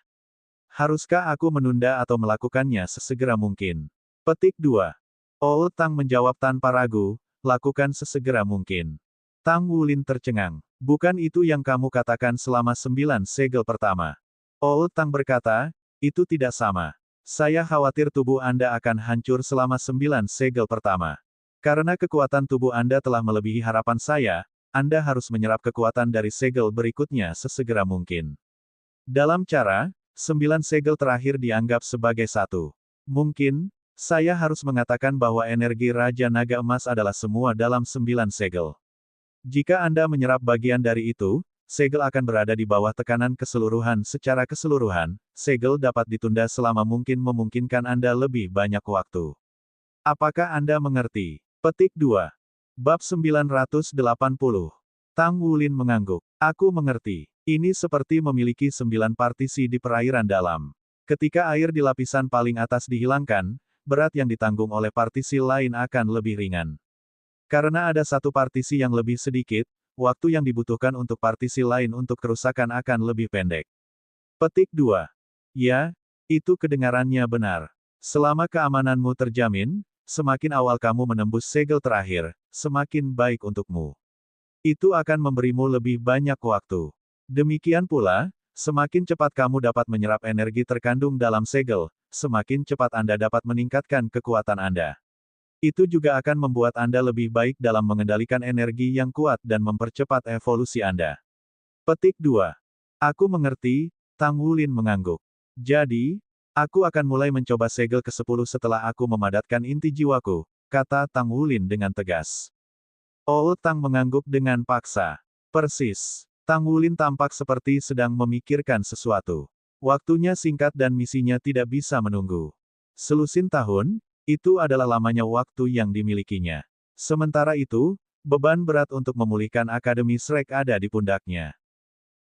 Haruskah aku menunda atau melakukannya sesegera mungkin? Petik 2. Old Tang menjawab tanpa ragu, lakukan sesegera mungkin. Tang Wulin tercengang. Bukan itu yang kamu katakan selama 9 segel pertama. Old Tang berkata, itu tidak sama. Saya khawatir tubuh Anda akan hancur selama 9 segel pertama. Karena kekuatan tubuh Anda telah melebihi harapan saya, Anda harus menyerap kekuatan dari segel berikutnya sesegera mungkin. Dalam cara, 9 segel terakhir dianggap sebagai satu. Mungkin, saya harus mengatakan bahwa energi Raja Naga Emas adalah semua dalam 9 segel. Jika Anda menyerap bagian dari itu, segel akan berada di bawah tekanan keseluruhan. Secara keseluruhan, segel dapat ditunda selama mungkin memungkinkan Anda lebih banyak waktu. Apakah Anda mengerti? Petik 2. Bab 980. Tang Wulin mengangguk. Aku mengerti. Ini seperti memiliki 9 partisi di perairan dalam. Ketika air di lapisan paling atas dihilangkan, berat yang ditanggung oleh partisi lain akan lebih ringan. Karena ada satu partisi yang lebih sedikit, waktu yang dibutuhkan untuk partisi lain untuk kerusakan akan lebih pendek. Petik 2. Ya, itu kedengarannya benar. Selama keamananmu terjamin, semakin awal kamu menembus segel terakhir, semakin baik untukmu. Itu akan memberimu lebih banyak waktu. Demikian pula, semakin cepat kamu dapat menyerap energi terkandung dalam segel, semakin cepat Anda dapat meningkatkan kekuatan Anda. Itu juga akan membuat Anda lebih baik dalam mengendalikan energi yang kuat dan mempercepat evolusi Anda. Petik 2. Aku mengerti, Tang Wulin mengangguk. Jadi, aku akan mulai mencoba segel ke-10 setelah aku memadatkan inti jiwaku, kata Tang Wulin dengan tegas. Oh, Tang mengangguk dengan paksa. Persis. Tang Wulin tampak seperti sedang memikirkan sesuatu. Waktunya singkat dan misinya tidak bisa menunggu. Selusin tahun, itu adalah lamanya waktu yang dimilikinya. Sementara itu, beban berat untuk memulihkan Akademi Shrek ada di pundaknya.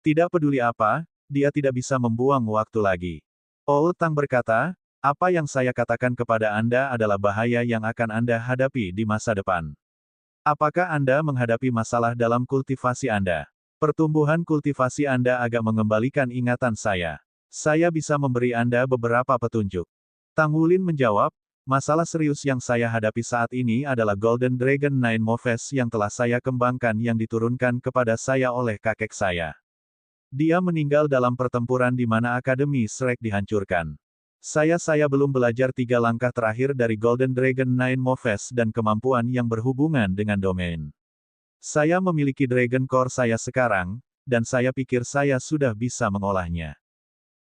Tidak peduli apa, dia tidak bisa membuang waktu lagi. Oh, Tang berkata, apa yang saya katakan kepada Anda adalah bahaya yang akan Anda hadapi di masa depan. Apakah Anda menghadapi masalah dalam kultivasi Anda? Pertumbuhan kultivasi Anda agak mengembalikan ingatan saya. Saya bisa memberi Anda beberapa petunjuk. Tang Wulin menjawab, masalah serius yang saya hadapi saat ini adalah Golden Dragon Nine Moves yang telah saya kembangkan yang diturunkan kepada saya oleh kakek saya. Dia meninggal dalam pertempuran di mana Akademi Shrek dihancurkan. Saya belum belajar 3 langkah terakhir dari Golden Dragon Nine Moves dan kemampuan yang berhubungan dengan domain. Saya memiliki Dragon Core saya sekarang, dan saya pikir saya sudah bisa mengolahnya.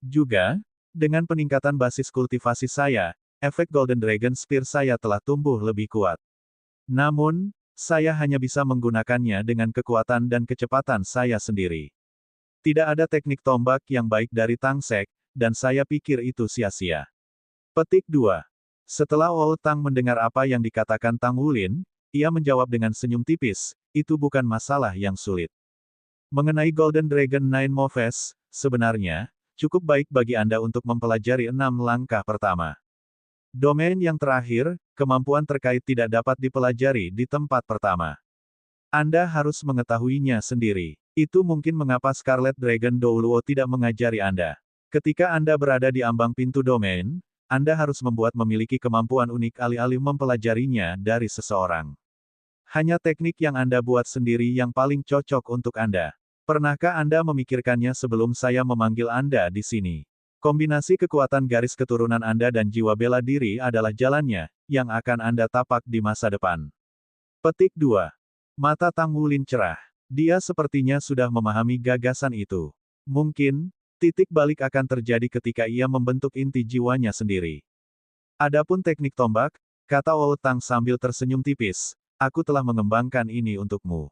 Juga, dengan peningkatan basis kultivasi saya, efek Golden Dragon Spear saya telah tumbuh lebih kuat. Namun, saya hanya bisa menggunakannya dengan kekuatan dan kecepatan saya sendiri. Tidak ada teknik tombak yang baik dari Tang Sek, dan saya pikir itu sia-sia. Petik 2. Setelah Oh Tang mendengar apa yang dikatakan Tang Wulin, ia menjawab dengan senyum tipis, itu bukan masalah yang sulit. Mengenai Golden Dragon Nine Moves, sebenarnya, cukup baik bagi Anda untuk mempelajari 6 langkah pertama. Domain yang terakhir, kemampuan terkait tidak dapat dipelajari di tempat pertama. Anda harus mengetahuinya sendiri. Itu mungkin mengapa Scarlet Dragon Douluo tidak mengajari Anda. Ketika Anda berada di ambang pintu domain, Anda harus membuat memiliki kemampuan unik alih-alih mempelajarinya dari seseorang. Hanya teknik yang Anda buat sendiri yang paling cocok untuk Anda. Pernahkah Anda memikirkannya sebelum saya memanggil Anda di sini? Kombinasi kekuatan garis keturunan Anda dan jiwa bela diri adalah jalannya, yang akan Anda tapak di masa depan. Petik 2. Mata Tang Wulin cerah. Dia sepertinya sudah memahami gagasan itu. Mungkin, titik balik akan terjadi ketika ia membentuk inti jiwanya sendiri. Adapun teknik tombak, kata Oh Tang sambil tersenyum tipis, aku telah mengembangkan ini untukmu.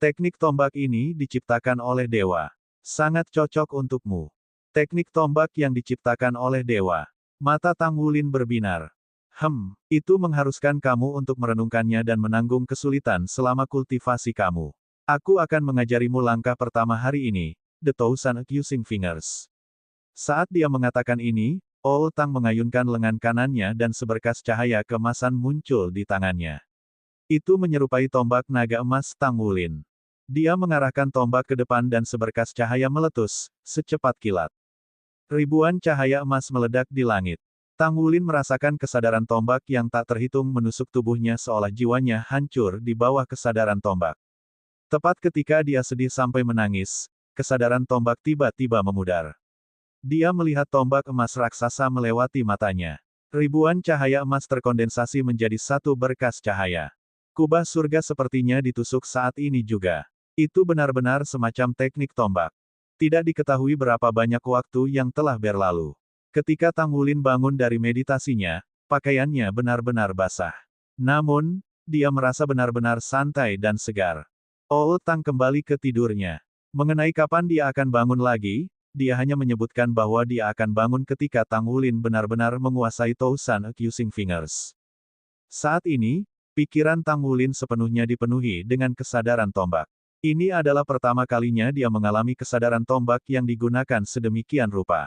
Teknik tombak ini diciptakan oleh dewa. Sangat cocok untukmu. Teknik tombak yang diciptakan oleh dewa. Mata Tang Wulin berbinar. Itu mengharuskan kamu untuk merenungkannya dan menanggung kesulitan selama kultivasi kamu. Aku akan mengajarimu langkah pertama hari ini, The Thousand Accusing Fingers. Saat dia mengatakan ini, Oh Tang mengayunkan lengan kanannya dan seberkas cahaya keemasan muncul di tangannya. Itu menyerupai tombak naga emas Tang Wulin. Dia mengarahkan tombak ke depan dan seberkas cahaya meletus, secepat kilat. Ribuan cahaya emas meledak di langit. Tang Wulin merasakan kesadaran tombak yang tak terhitung menusuk tubuhnya seolah jiwanya hancur di bawah kesadaran tombak. Tepat ketika dia sedih sampai menangis, kesadaran tombak tiba-tiba memudar. Dia melihat tombak emas raksasa melewati matanya. Ribuan cahaya emas terkondensasi menjadi satu berkas cahaya. Kubah surga sepertinya ditusuk saat ini juga. Itu benar-benar semacam teknik tombak. Tidak diketahui berapa banyak waktu yang telah berlalu. Ketika Tang Wulin bangun dari meditasinya, pakaiannya benar-benar basah. Namun, dia merasa benar-benar santai dan segar. Old Tang kembali ke tidurnya. Mengenai kapan dia akan bangun lagi, dia hanya menyebutkan bahwa dia akan bangun ketika Tang Wulin benar-benar menguasai Tousan Accusing Fingers. Saat ini, pikiran Tang Wulin sepenuhnya dipenuhi dengan kesadaran tombak. Ini adalah pertama kalinya dia mengalami kesadaran tombak yang digunakan sedemikian rupa.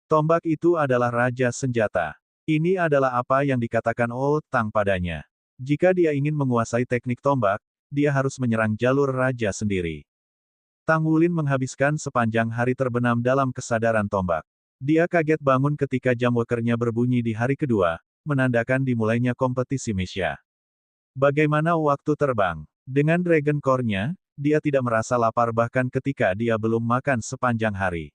Tombak itu adalah Raja Senjata. Ini adalah apa yang dikatakan Old Tang padanya. Jika dia ingin menguasai teknik tombak, dia harus menyerang jalur Raja sendiri. Tang Wulin menghabiskan sepanjang hari terbenam dalam kesadaran tombak. Dia kaget bangun ketika jam wakernya berbunyi di hari kedua, menandakan dimulainya kompetisi Mesya. Bagaimana waktu terbang? Dengan Dragon Core-nya, dia tidak merasa lapar bahkan ketika dia belum makan sepanjang hari.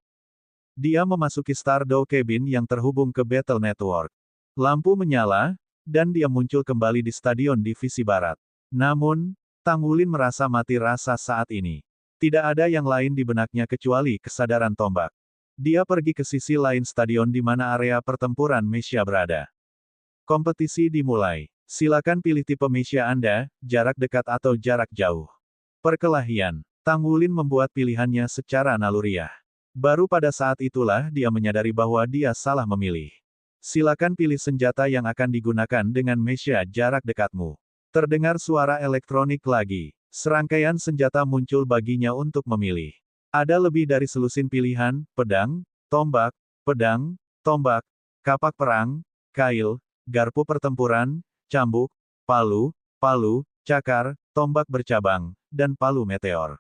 Dia memasuki Stardow Cabin yang terhubung ke Battle Network. Lampu menyala, dan dia muncul kembali di Stadion Divisi Barat. Namun, Tang Wulin merasa mati rasa saat ini. Tidak ada yang lain di benaknya kecuali kesadaran tombak. Dia pergi ke sisi lain stadion di mana area pertempuran Mesya berada. Kompetisi dimulai. Silakan pilih tipe Mesya Anda, jarak dekat atau jarak jauh. Perkelahian. Tang Wulin membuat pilihannya secara naluriah. Baru pada saat itulah dia menyadari bahwa dia salah memilih. Silakan pilih senjata yang akan digunakan dengan Mesya jarak dekatmu. Terdengar suara elektronik lagi. Serangkaian senjata muncul baginya untuk memilih. Ada lebih dari selusin pilihan, pedang, tombak, kapak perang, kail, garpu pertempuran, cambuk, palu, cakar, tombak bercabang, dan palu meteor.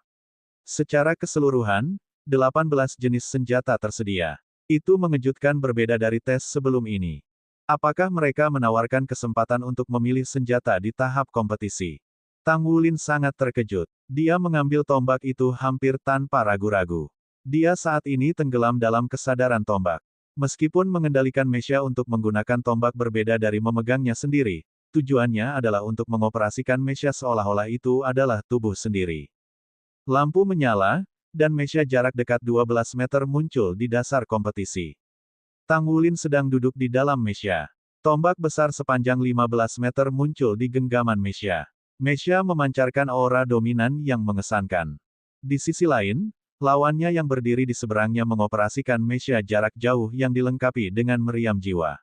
Secara keseluruhan, 18 jenis senjata tersedia. Itu mengejutkan berbeda dari tes sebelum ini. Apakah mereka menawarkan kesempatan untuk memilih senjata di tahap kompetisi? Tang Wulin sangat terkejut. Dia mengambil tombak itu hampir tanpa ragu-ragu. Dia saat ini tenggelam dalam kesadaran tombak. Meskipun mengendalikan Mesya untuk menggunakan tombak berbeda dari memegangnya sendiri, tujuannya adalah untuk mengoperasikan Mesya seolah-olah itu adalah tubuh sendiri. Lampu menyala, dan Mesya jarak dekat 12 meter muncul di dasar kompetisi. Tang Wulin sedang duduk di dalam Mesya. Tombak besar sepanjang 15 meter muncul di genggaman Mesya. Mesya memancarkan aura dominan yang mengesankan. Di sisi lain, lawannya yang berdiri di seberangnya mengoperasikan Mesya jarak jauh yang dilengkapi dengan meriam jiwa.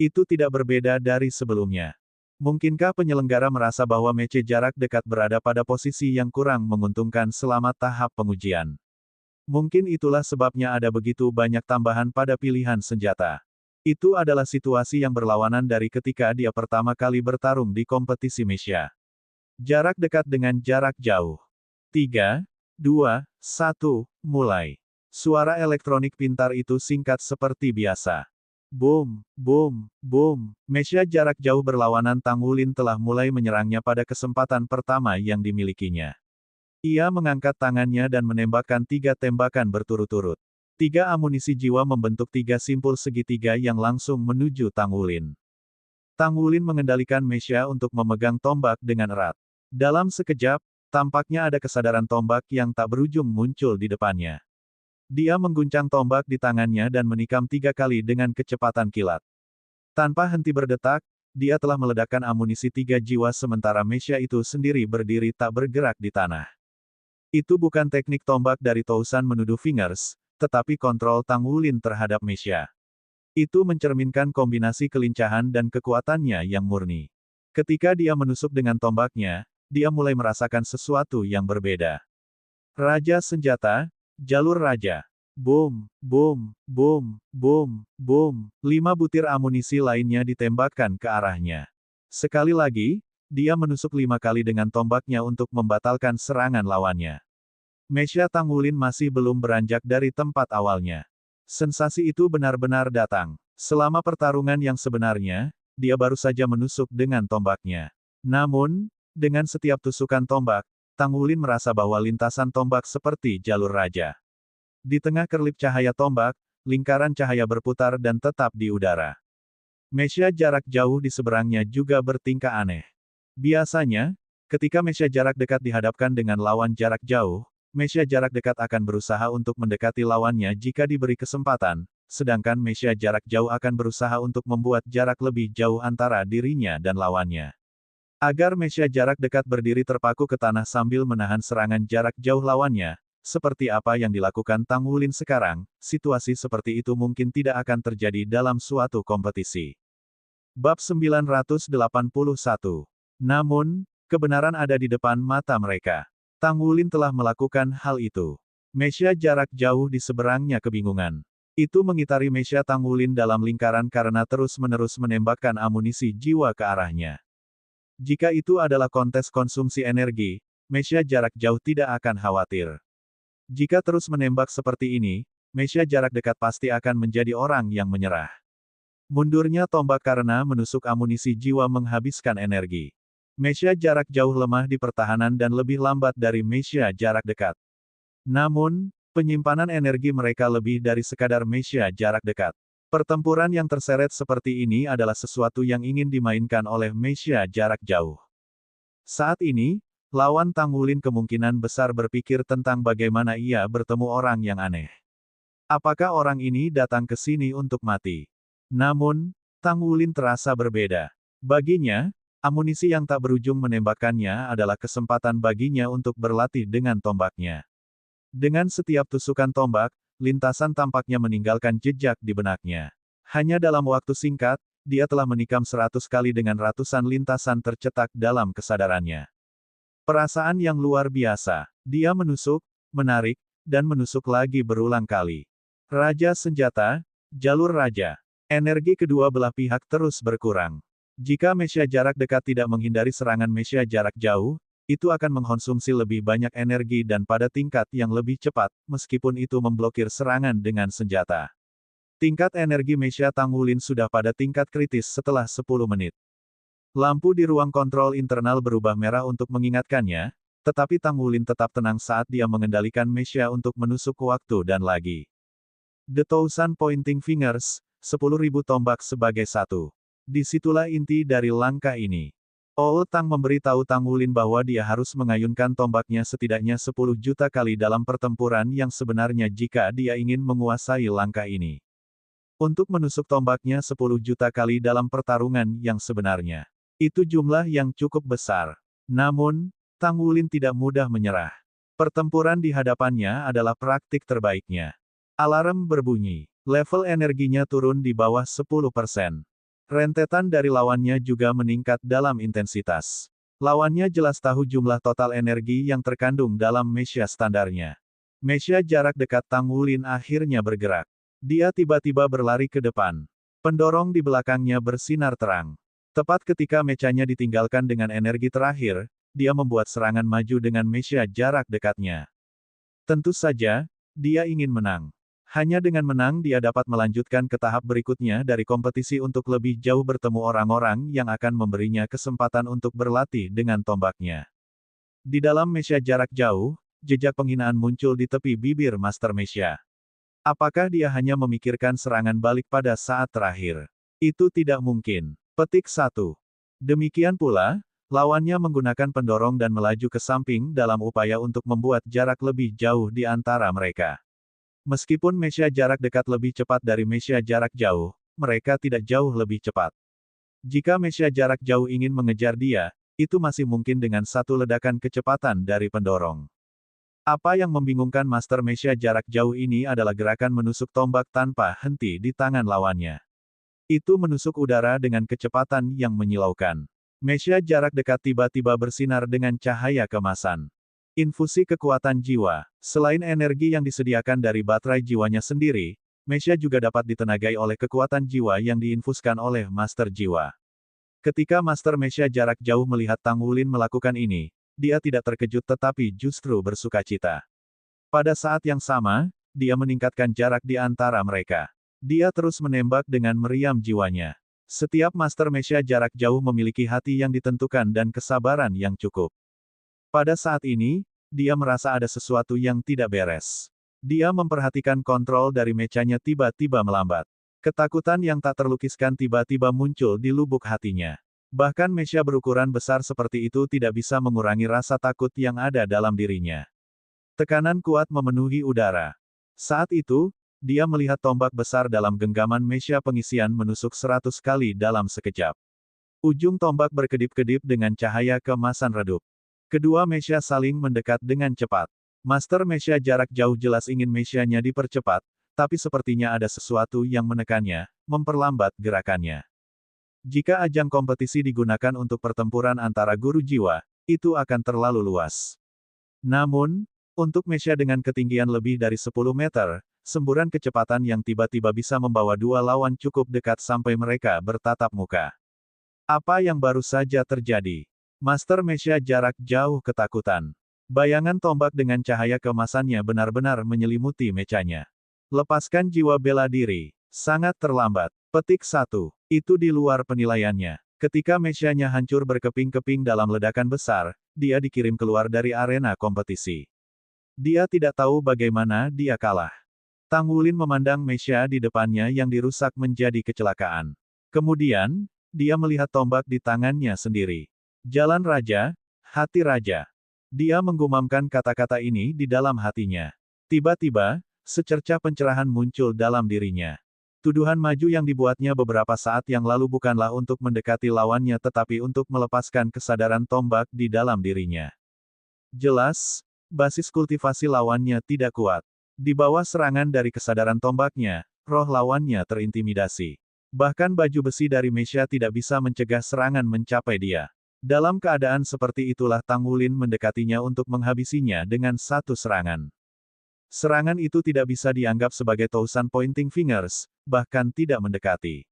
Itu tidak berbeda dari sebelumnya. Mungkinkah penyelenggara merasa bahwa Mesya jarak dekat berada pada posisi yang kurang menguntungkan selama tahap pengujian? Mungkin itulah sebabnya ada begitu banyak tambahan pada pilihan senjata. Itu adalah situasi yang berlawanan dari ketika dia pertama kali bertarung di kompetisi Mesya. Jarak dekat dengan jarak jauh. 3, 2, 1, mulai. Suara elektronik pintar itu singkat seperti biasa. Boom, boom, boom. Mesya jarak jauh berlawanan Tang Wulin telah mulai menyerangnya pada kesempatan pertama yang dimilikinya. Ia mengangkat tangannya dan menembakkan 3 tembakan berturut-turut. 3 amunisi jiwa membentuk 3 simpul segitiga yang langsung menuju Tang Wulin. Tang Wulin mengendalikan Mesya untuk memegang tombak dengan erat. Dalam sekejap, tampaknya ada kesadaran tombak yang tak berujung muncul di depannya. Dia mengguncang tombak di tangannya dan menikam 3 kali dengan kecepatan kilat. Tanpa henti berdetak, dia telah meledakkan amunisi 3 jiwa sementara Mesya itu sendiri berdiri tak bergerak di tanah. Itu bukan teknik tombak dari Tousan menuduh Fingers, tetapi kontrol Tang Wulin terhadap Mesya. Itu mencerminkan kombinasi kelincahan dan kekuatannya yang murni. Ketika dia menusuk dengan tombaknya, dia mulai merasakan sesuatu yang berbeda. Raja Senjata, Jalur Raja. Boom, boom, boom, boom, boom. 5 butir amunisi lainnya ditembakkan ke arahnya. Sekali lagi, dia menusuk 5 kali dengan tombaknya untuk membatalkan serangan lawannya. Mesya Tang Wulin masih belum beranjak dari tempat awalnya. Sensasi itu benar-benar datang. Selama pertarungan yang sebenarnya, dia baru saja menusuk dengan tombaknya. Namun, dengan setiap tusukan tombak, Tang Wulin merasa bahwa lintasan tombak seperti jalur raja. Di tengah kerlip cahaya tombak, lingkaran cahaya berputar dan tetap di udara. Mesya jarak jauh di seberangnya juga bertingkah aneh. Biasanya, ketika mecha jarak dekat dihadapkan dengan lawan jarak jauh, mecha jarak dekat akan berusaha untuk mendekati lawannya jika diberi kesempatan, sedangkan mecha jarak jauh akan berusaha untuk membuat jarak lebih jauh antara dirinya dan lawannya. Agar mecha jarak dekat berdiri terpaku ke tanah sambil menahan serangan jarak jauh lawannya, seperti apa yang dilakukan Tang Wulin sekarang, situasi seperti itu mungkin tidak akan terjadi dalam suatu kompetisi. Bab 981. Namun, kebenaran ada di depan mata mereka. Tang Wulin telah melakukan hal itu. Mecha jarak jauh di seberangnya kebingungan. Itu mengitari mecha Tang Wulin dalam lingkaran karena terus-menerus menembakkan amunisi jiwa ke arahnya. Jika itu adalah kontes konsumsi energi, mecha jarak jauh tidak akan khawatir. Jika terus menembak seperti ini, mecha jarak dekat pasti akan menjadi orang yang menyerah. Mundurnya tombak karena menusuk amunisi jiwa menghabiskan energi. Mecha jarak jauh lemah di pertahanan dan lebih lambat dari mecha jarak dekat. Namun, penyimpanan energi mereka lebih dari sekadar mecha jarak dekat. Pertempuran yang terseret seperti ini adalah sesuatu yang ingin dimainkan oleh mecha jarak jauh. Saat ini, lawan Tang Wulin kemungkinan besar berpikir tentang bagaimana ia bertemu orang yang aneh. Apakah orang ini datang ke sini untuk mati? Namun, Tang Wulin terasa berbeda. Baginya, amunisi yang tak berujung menembakkannya adalah kesempatan baginya untuk berlatih dengan tombaknya. Dengan setiap tusukan tombak, lintasan tampaknya meninggalkan jejak di benaknya. Hanya dalam waktu singkat, dia telah menikam 100 kali dengan ratusan lintasan tercetak dalam kesadarannya. Perasaan yang luar biasa. Dia menusuk, menarik, dan menusuk lagi berulang kali. Raja senjata, jalur raja. Energi kedua belah pihak terus berkurang. Jika mecha jarak dekat tidak menghindari serangan mecha jarak jauh, itu akan mengkonsumsi lebih banyak energi dan pada tingkat yang lebih cepat, meskipun itu memblokir serangan dengan senjata. Tingkat energi mecha Tang Wulin sudah pada tingkat kritis setelah 10 menit. Lampu di ruang kontrol internal berubah merah untuk mengingatkannya, tetapi Tang Wulin tetap tenang saat dia mengendalikan mecha untuk menusuk waktu dan lagi. The Thousand Pointing Fingers, 10.000 tombak sebagai satu. Disitulah inti dari langkah ini. Old Tang memberitahu Tang Wulin bahwa dia harus mengayunkan tombaknya setidaknya 10 juta kali dalam pertempuran yang sebenarnya jika dia ingin menguasai langkah ini. Untuk menusuk tombaknya 10 juta kali dalam pertarungan yang sebenarnya. Itu jumlah yang cukup besar. Namun, Tang Wulin tidak mudah menyerah. Pertempuran di hadapannya adalah praktik terbaiknya. Alarm berbunyi. Level energinya turun di bawah 10%. Rentetan dari lawannya juga meningkat dalam intensitas. Lawannya jelas tahu jumlah total energi yang terkandung dalam mecha standarnya. Mecha jarak dekat Tang Wulin akhirnya bergerak. Dia tiba-tiba berlari ke depan. Pendorong di belakangnya bersinar terang. Tepat ketika mechanya ditinggalkan dengan energi terakhir, dia membuat serangan maju dengan mecha jarak dekatnya. Tentu saja, dia ingin menang. Hanya dengan menang dia dapat melanjutkan ke tahap berikutnya dari kompetisi untuk lebih jauh bertemu orang-orang yang akan memberinya kesempatan untuk berlatih dengan tombaknya. Di dalam mecha jarak jauh, jejak penghinaan muncul di tepi bibir Master Mecha. Apakah dia hanya memikirkan serangan balik pada saat terakhir? Itu tidak mungkin. Petik 1. Demikian pula, lawannya menggunakan pendorong dan melaju ke samping dalam upaya untuk membuat jarak lebih jauh di antara mereka. Meskipun mecha jarak dekat lebih cepat dari mecha jarak jauh, mereka tidak jauh lebih cepat. Jika mecha jarak jauh ingin mengejar dia, itu masih mungkin dengan satu ledakan kecepatan dari pendorong. Apa yang membingungkan Master Mecha jarak jauh ini adalah gerakan menusuk tombak tanpa henti di tangan lawannya. Itu menusuk udara dengan kecepatan yang menyilaukan. Mecha jarak dekat tiba-tiba bersinar dengan cahaya kemasan. Infusi kekuatan jiwa. Selain energi yang disediakan dari baterai jiwanya sendiri, mecha juga dapat ditenagai oleh kekuatan jiwa yang diinfuskan oleh Master Jiwa. Ketika Master Mecha jarak jauh melihat Tang Wulin melakukan ini, dia tidak terkejut tetapi justru bersukacita. Pada saat yang sama, dia meningkatkan jarak di antara mereka. Dia terus menembak dengan meriam jiwanya. Setiap Master Mecha jarak jauh memiliki hati yang ditentukan dan kesabaran yang cukup. Pada saat ini, dia merasa ada sesuatu yang tidak beres. Dia memperhatikan kontrol dari mechanya tiba-tiba melambat. Ketakutan yang tak terlukiskan tiba-tiba muncul di lubuk hatinya. Bahkan Mesya berukuran besar seperti itu tidak bisa mengurangi rasa takut yang ada dalam dirinya. Tekanan kuat memenuhi udara. Saat itu, dia melihat tombak besar dalam genggaman Mesya pengisian menusuk 100 kali dalam sekejap. Ujung tombak berkedip-kedip dengan cahaya keemasan redup. Kedua Mesya saling mendekat dengan cepat. Master Mesya jarak jauh jelas ingin Mesyanya dipercepat, tapi sepertinya ada sesuatu yang menekannya, memperlambat gerakannya. Jika ajang kompetisi digunakan untuk pertempuran antara guru jiwa, itu akan terlalu luas. Namun, untuk Mesya dengan ketinggian lebih dari 10 meter, semburan kecepatan yang tiba-tiba bisa membawa dua lawan cukup dekat sampai mereka bertatap muka. Apa yang baru saja terjadi? Master Mesya jarak jauh ketakutan. Bayangan tombak dengan cahaya keemasannya benar-benar menyelimuti mecanya. Lepaskan jiwa bela diri. Sangat terlambat. Petik 1. Itu di luar penilaiannya. Ketika Mesyanya hancur berkeping-keping dalam ledakan besar, dia dikirim keluar dari arena kompetisi. Dia tidak tahu bagaimana dia kalah. Tang Wulin memandang Mesya di depannya yang dirusak menjadi kecelakaan. Kemudian, dia melihat tombak di tangannya sendiri. Jalan Raja, hati Raja. Dia menggumamkan kata-kata ini di dalam hatinya. Tiba-tiba, secercah pencerahan muncul dalam dirinya. Tuduhan maju yang dibuatnya beberapa saat yang lalu bukanlah untuk mendekati lawannya tetapi untuk melepaskan kesadaran tombak di dalam dirinya. Jelas, basis kultivasi lawannya tidak kuat. Di bawah serangan dari kesadaran tombaknya, roh lawannya terintimidasi. Bahkan baju besi dari Mesya tidak bisa mencegah serangan mencapai dia. Dalam keadaan seperti itulah Tang Wulin mendekatinya untuk menghabisinya dengan satu serangan. Serangan itu tidak bisa dianggap sebagai Thousand Pointing Fingers, bahkan tidak mendekati.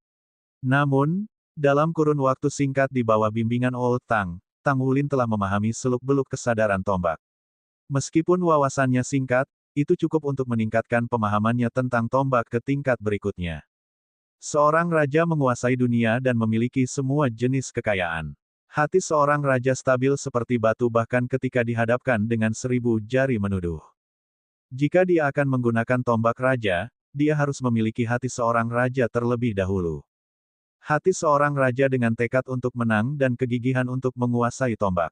Namun, dalam kurun waktu singkat di bawah bimbingan Old Tang, Tang Wulin telah memahami seluk-beluk kesadaran tombak. Meskipun wawasannya singkat, itu cukup untuk meningkatkan pemahamannya tentang tombak ke tingkat berikutnya. Seorang raja menguasai dunia dan memiliki semua jenis kekayaan. Hati seorang raja stabil seperti batu bahkan ketika dihadapkan dengan 1000 jari menuduh. Jika dia akan menggunakan tombak raja, dia harus memiliki hati seorang raja terlebih dahulu. Hati seorang raja dengan tekad untuk menang dan kegigihan untuk menguasai tombak.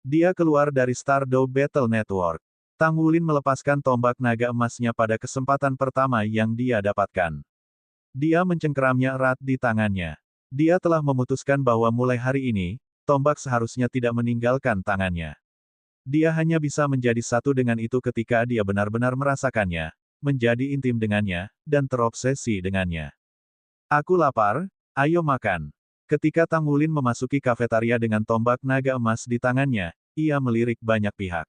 Dia keluar dari Stardew Battle Network. Tang Wulin melepaskan tombak naga emasnya pada kesempatan pertama yang dia dapatkan. Dia mencengkeramnya erat di tangannya. Dia telah memutuskan bahwa mulai hari ini, tombak seharusnya tidak meninggalkan tangannya. Dia hanya bisa menjadi satu dengan itu ketika dia benar-benar merasakannya, menjadi intim dengannya, dan terobsesi dengannya. Aku lapar, ayo makan. Ketika Tang Wulin memasuki kafetaria dengan tombak naga emas di tangannya, ia melirik banyak pihak.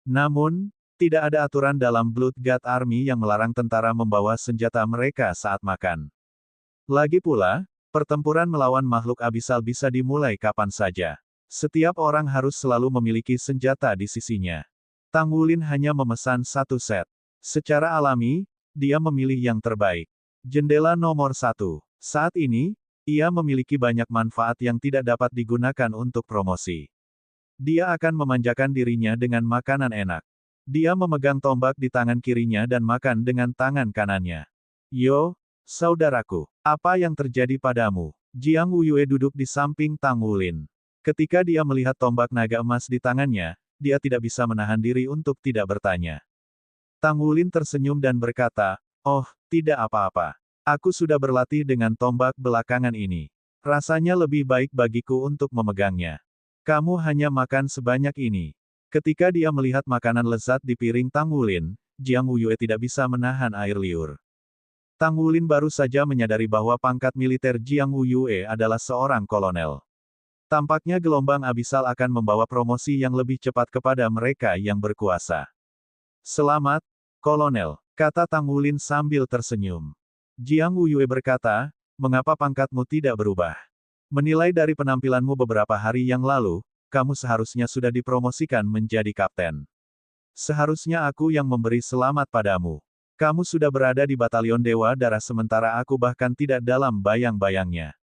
Namun, tidak ada aturan dalam Blood God Army yang melarang tentara membawa senjata mereka saat makan. Lagi pula, pertempuran melawan makhluk abisal bisa dimulai kapan saja. Setiap orang harus selalu memiliki senjata di sisinya. Tang Wulin hanya memesan satu set. Secara alami, dia memilih yang terbaik. Jendela nomor 1. Saat ini, ia memiliki banyak manfaat yang tidak dapat digunakan untuk promosi. Dia akan memanjakan dirinya dengan makanan enak. Dia memegang tombak di tangan kirinya dan makan dengan tangan kanannya. Yo, saudaraku, apa yang terjadi padamu? Jiang Wuyue duduk di samping Tang Wulin. Ketika dia melihat tombak naga emas di tangannya, dia tidak bisa menahan diri untuk tidak bertanya. Tang Wulin tersenyum dan berkata, "Oh, tidak apa-apa. Aku sudah berlatih dengan tombak belakangan ini. Rasanya lebih baik bagiku untuk memegangnya. Kamu hanya makan sebanyak ini." Ketika dia melihat makanan lezat di piring Tang Wulin, Jiang Wuyue tidak bisa menahan air liur. Tang Wulin baru saja menyadari bahwa pangkat militer Jiang Wuyue adalah seorang kolonel. Tampaknya gelombang abisal akan membawa promosi yang lebih cepat kepada mereka yang berkuasa. "Selamat, Kolonel," kata Tang Wulin sambil tersenyum. Jiang Wuyue berkata, "Mengapa pangkatmu tidak berubah? Menilai dari penampilanmu beberapa hari yang lalu, kamu seharusnya sudah dipromosikan menjadi kapten. Seharusnya aku yang memberi selamat padamu. Kamu sudah berada di Batalion Dewa Darah sementara aku bahkan tidak dalam bayang-bayangnya.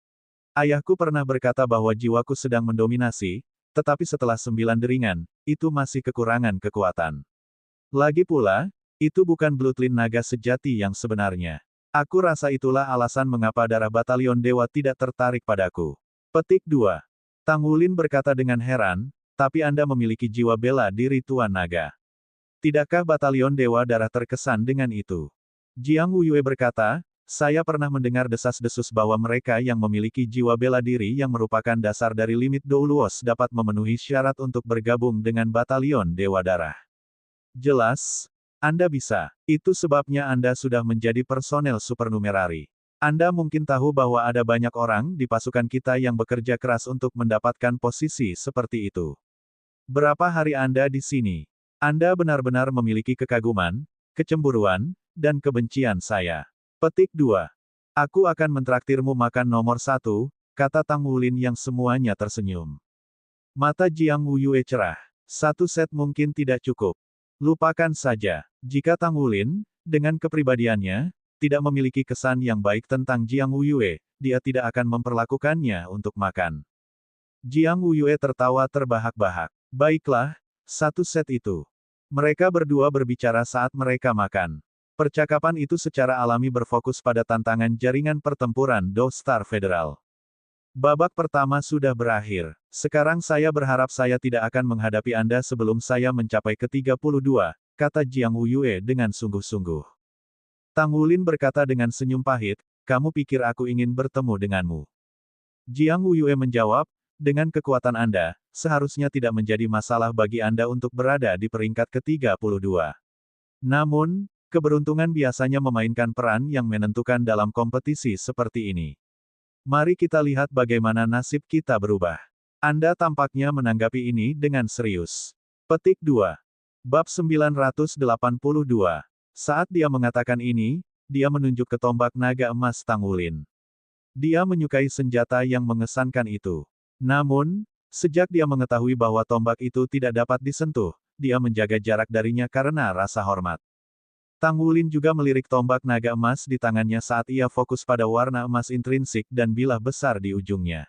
Ayahku pernah berkata bahwa jiwaku sedang mendominasi, tetapi setelah 9 deringan, itu masih kekurangan kekuatan. Lagi pula, itu bukan bloodline naga sejati yang sebenarnya. Aku rasa itulah alasan mengapa darah Batalion Dewa tidak tertarik padaku. Petik 2. Tang Wulin berkata dengan heran, tapi Anda memiliki jiwa bela diri Tuan Naga. Tidakkah Batalion Dewa Darah terkesan dengan itu? Jiang Wuyue berkata, saya pernah mendengar desas-desus bahwa mereka yang memiliki jiwa bela diri yang merupakan dasar dari limit Douluos dapat memenuhi syarat untuk bergabung dengan Batalion Dewa Darah. Jelas, Anda bisa. Itu sebabnya Anda sudah menjadi personel supernumerari. Anda mungkin tahu bahwa ada banyak orang di pasukan kita yang bekerja keras untuk mendapatkan posisi seperti itu. Berapa hari Anda di sini? Anda benar-benar memiliki kekaguman, kecemburuan, dan kebencian saya. Petik 2. Aku akan mentraktirmu makan nomor 1, kata Tang Wulin yang semuanya tersenyum. Mata Jiang Wuyue cerah. 1 set mungkin tidak cukup. Lupakan saja. Jika Tang Wulin, dengan kepribadiannya, tidak memiliki kesan yang baik tentang Jiang Wuyue, dia tidak akan memperlakukannya untuk makan. Jiang Wuyue tertawa terbahak-bahak. Baiklah, 1 set itu. Mereka berdua berbicara saat mereka makan. Percakapan itu secara alami berfokus pada tantangan jaringan pertempuran Do Star Federal. Babak pertama sudah berakhir. Sekarang saya berharap saya tidak akan menghadapi Anda sebelum saya mencapai ke-32, kata Jiang Wuyue dengan sungguh-sungguh. Tang Wulin berkata dengan senyum pahit, kamu pikir aku ingin bertemu denganmu? Jiang Wuyue menjawab, dengan kekuatan Anda, seharusnya tidak menjadi masalah bagi Anda untuk berada di peringkat ke-32. Namun, keberuntungan biasanya memainkan peran yang menentukan dalam kompetisi seperti ini. Mari kita lihat bagaimana nasib kita berubah. Anda tampaknya menanggapi ini dengan serius. Petik 2. Bab 982. Saat dia mengatakan ini, dia menunjuk ke tombak naga emas Tang Wulin. Dia menyukai senjata yang mengesankan itu. Namun, sejak dia mengetahui bahwa tombak itu tidak dapat disentuh, dia menjaga jarak darinya karena rasa hormat. Tang Wulin juga melirik tombak naga emas di tangannya saat ia fokus pada warna emas intrinsik dan bilah besar di ujungnya.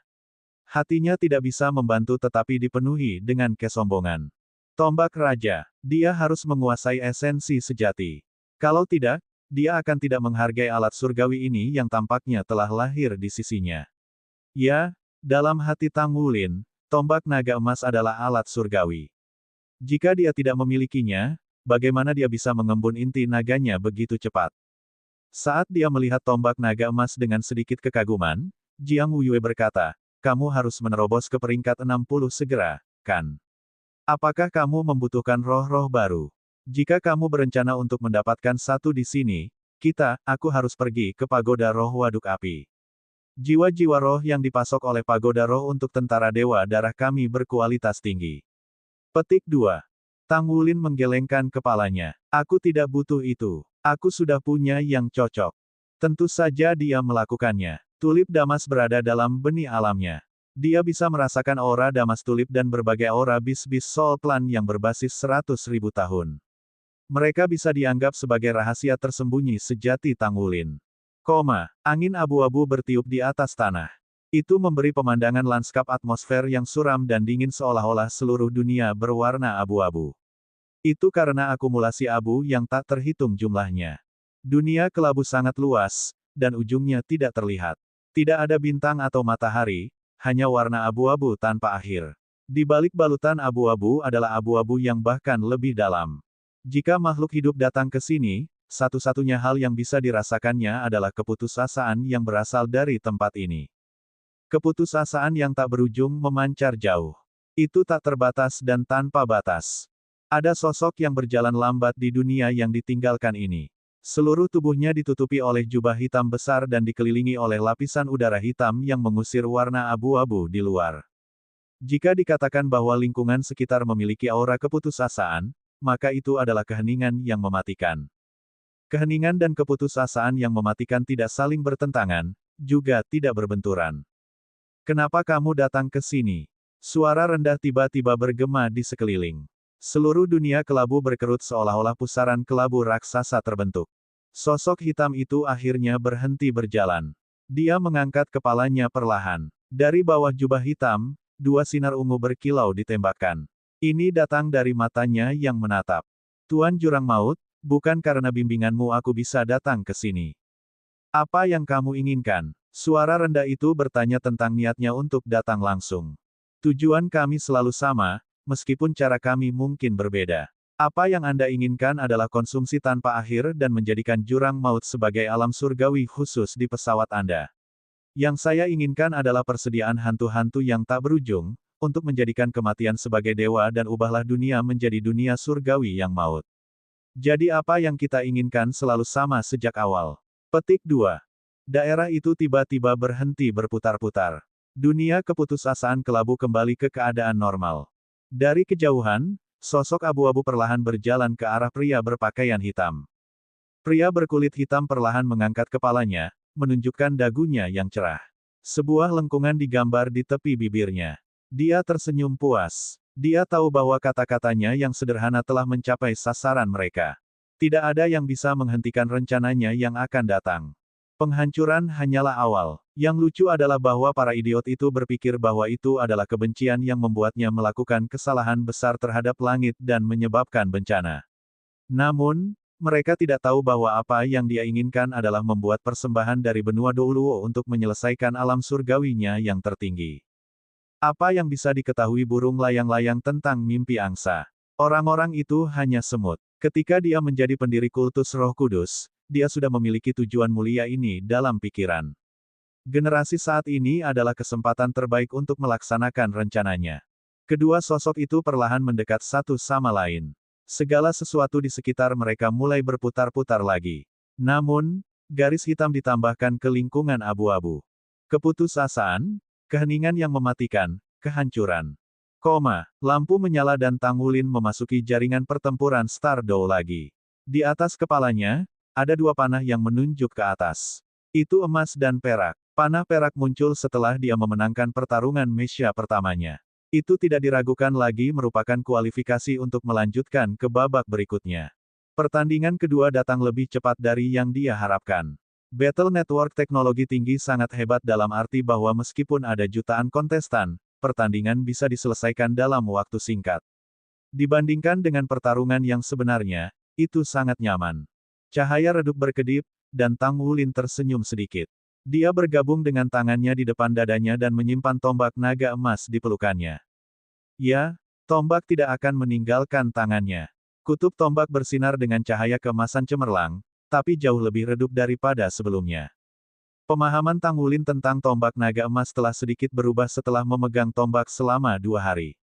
Hatinya tidak bisa membantu tetapi dipenuhi dengan kesombongan. Tombak raja, dia harus menguasai esensi sejati. Kalau tidak, dia akan tidak menghargai alat surgawi ini yang tampaknya telah lahir di sisinya. Ya, dalam hati Tang Wulin, tombak naga emas adalah alat surgawi. Jika dia tidak memilikinya, bagaimana dia bisa mengembun inti naganya begitu cepat? Saat dia melihat tombak naga emas dengan sedikit kekaguman, Jiang Wuyue berkata, kamu harus menerobos ke peringkat 60 segera, kan? Apakah kamu membutuhkan roh-roh baru? Jika kamu berencana untuk mendapatkan satu di sini, aku harus pergi ke Pagoda Roh Waduk Api. Jiwa-jiwa roh yang dipasok oleh Pagoda Roh untuk tentara Dewa Darah kami berkualitas tinggi. Petik 2. Tang Wulin menggelengkan kepalanya. Aku tidak butuh itu. Aku sudah punya yang cocok. Tentu saja dia melakukannya. Tulip Damas berada dalam benih alamnya. Dia bisa merasakan aura Damas Tulip dan berbagai aura bis-bis Soul Plan yang berbasis 100.000 tahun. Mereka bisa dianggap sebagai rahasia tersembunyi sejati Tang Wulin. Angin abu-abu bertiup di atas tanah. Itu memberi pemandangan lanskap atmosfer yang suram dan dingin seolah-olah seluruh dunia berwarna abu-abu. Itu karena akumulasi abu yang tak terhitung jumlahnya. Dunia kelabu sangat luas, dan ujungnya tidak terlihat. Tidak ada bintang atau matahari, hanya warna abu-abu tanpa akhir. Di balik balutan abu-abu adalah abu-abu yang bahkan lebih dalam. Jika makhluk hidup datang ke sini, satu-satunya hal yang bisa dirasakannya adalah keputusasaan yang berasal dari tempat ini. Keputusasaan yang tak berujung memancar jauh. Itu tak terbatas dan tanpa batas. Ada sosok yang berjalan lambat di dunia yang ditinggalkan ini. Seluruh tubuhnya ditutupi oleh jubah hitam besar dan dikelilingi oleh lapisan udara hitam yang mengusir warna abu-abu di luar. Jika dikatakan bahwa lingkungan sekitar memiliki aura keputusasaan, maka itu adalah keheningan yang mematikan. Keheningan dan keputusasaan yang mematikan tidak saling bertentangan, juga tidak berbenturan. Kenapa kamu datang ke sini? Suara rendah tiba-tiba bergema di sekeliling. Seluruh dunia kelabu berkerut seolah-olah pusaran kelabu raksasa terbentuk. Sosok hitam itu akhirnya berhenti berjalan. Dia mengangkat kepalanya perlahan. Dari bawah jubah hitam, 2 sinar ungu berkilau ditembakkan. Ini datang dari matanya yang menatap. Tuan Jurang Maut, bukan karena bimbinganmu aku bisa datang ke sini. Apa yang kamu inginkan? Suara rendah itu bertanya tentang niatnya untuk datang langsung. Tujuan kami selalu sama, meskipun cara kami mungkin berbeda. Apa yang Anda inginkan adalah konsumsi tanpa akhir dan menjadikan jurang maut sebagai alam surgawi khusus di pesawat Anda. Yang saya inginkan adalah persediaan hantu-hantu yang tak berujung, untuk menjadikan kematian sebagai dewa dan ubahlah dunia menjadi dunia surgawi yang maut. Jadi apa yang kita inginkan selalu sama sejak awal. Petik 2. Daerah itu tiba-tiba berhenti berputar-putar. Dunia keputusasaan kelabu kembali ke keadaan normal. Dari kejauhan, sosok abu-abu perlahan berjalan ke arah pria berpakaian hitam. Pria berkulit hitam perlahan mengangkat kepalanya, menunjukkan dagunya yang cerah. Sebuah lengkungan digambar di tepi bibirnya. Dia tersenyum puas. Dia tahu bahwa kata-katanya yang sederhana telah mencapai sasaran mereka. Tidak ada yang bisa menghentikan rencananya yang akan datang. Penghancuran hanyalah awal. Yang lucu adalah bahwa para idiot itu berpikir bahwa itu adalah kebencian yang membuatnya melakukan kesalahan besar terhadap langit dan menyebabkan bencana. Namun, mereka tidak tahu bahwa apa yang dia inginkan adalah membuat persembahan dari benua Douluo untuk menyelesaikan alam surgawinya yang tertinggi. Apa yang bisa diketahui burung layang-layang tentang mimpi angsa? Orang-orang itu hanya semut. Ketika dia menjadi pendiri kultus Roh Kudus, dia sudah memiliki tujuan mulia ini dalam pikiran. Generasi saat ini adalah kesempatan terbaik untuk melaksanakan rencananya. Kedua sosok itu perlahan mendekat satu sama lain. Segala sesuatu di sekitar mereka mulai berputar-putar lagi. Namun, garis hitam ditambahkan ke lingkungan abu-abu. Keputusasaan, keheningan yang mematikan, kehancuran. Lampu menyala dan Tang Wulin memasuki jaringan pertempuran Stardow lagi. Di atas kepalanya, ada dua panah yang menunjuk ke atas. Itu emas dan perak. Panah perak muncul setelah dia memenangkan pertarungan Mesya pertamanya. Itu tidak diragukan lagi merupakan kualifikasi untuk melanjutkan ke babak berikutnya. Pertandingan kedua datang lebih cepat dari yang dia harapkan. Battle Network teknologi tinggi sangat hebat dalam arti bahwa meskipun ada jutaan kontestan, pertandingan bisa diselesaikan dalam waktu singkat. Dibandingkan dengan pertarungan yang sebenarnya, itu sangat nyaman. Cahaya redup berkedip, dan Tang Wulin tersenyum sedikit. Dia bergabung dengan tangannya di depan dadanya dan menyimpan tombak naga emas di pelukannya. Ya, tombak tidak akan meninggalkan tangannya. Kutub tombak bersinar dengan cahaya keemasan cemerlang, tapi jauh lebih redup daripada sebelumnya. Pemahaman Tang Wulin tentang tombak naga emas telah sedikit berubah setelah memegang tombak selama 2 hari.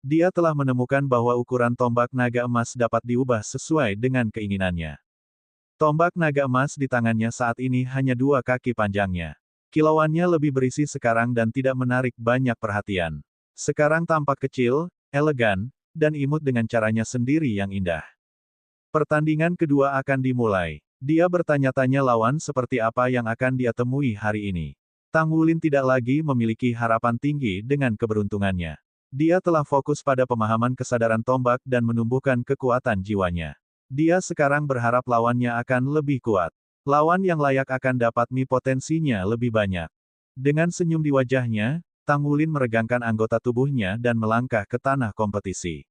Dia telah menemukan bahwa ukuran tombak naga emas dapat diubah sesuai dengan keinginannya. Tombak naga emas di tangannya saat ini hanya 2 kaki panjangnya. Kilauannya lebih berisi sekarang dan tidak menarik banyak perhatian. Sekarang tampak kecil, elegan, dan imut dengan caranya sendiri yang indah. Pertandingan kedua akan dimulai. Dia bertanya-tanya lawan seperti apa yang akan dia temui hari ini. Tang Wulin tidak lagi memiliki harapan tinggi dengan keberuntungannya. Dia telah fokus pada pemahaman kesadaran tombak dan menumbuhkan kekuatan jiwanya. Dia sekarang berharap lawannya akan lebih kuat. Lawan yang layak akan dapat potensinya lebih banyak. Dengan senyum di wajahnya, Tang Wulin meregangkan anggota tubuhnya dan melangkah ke tanah kompetisi.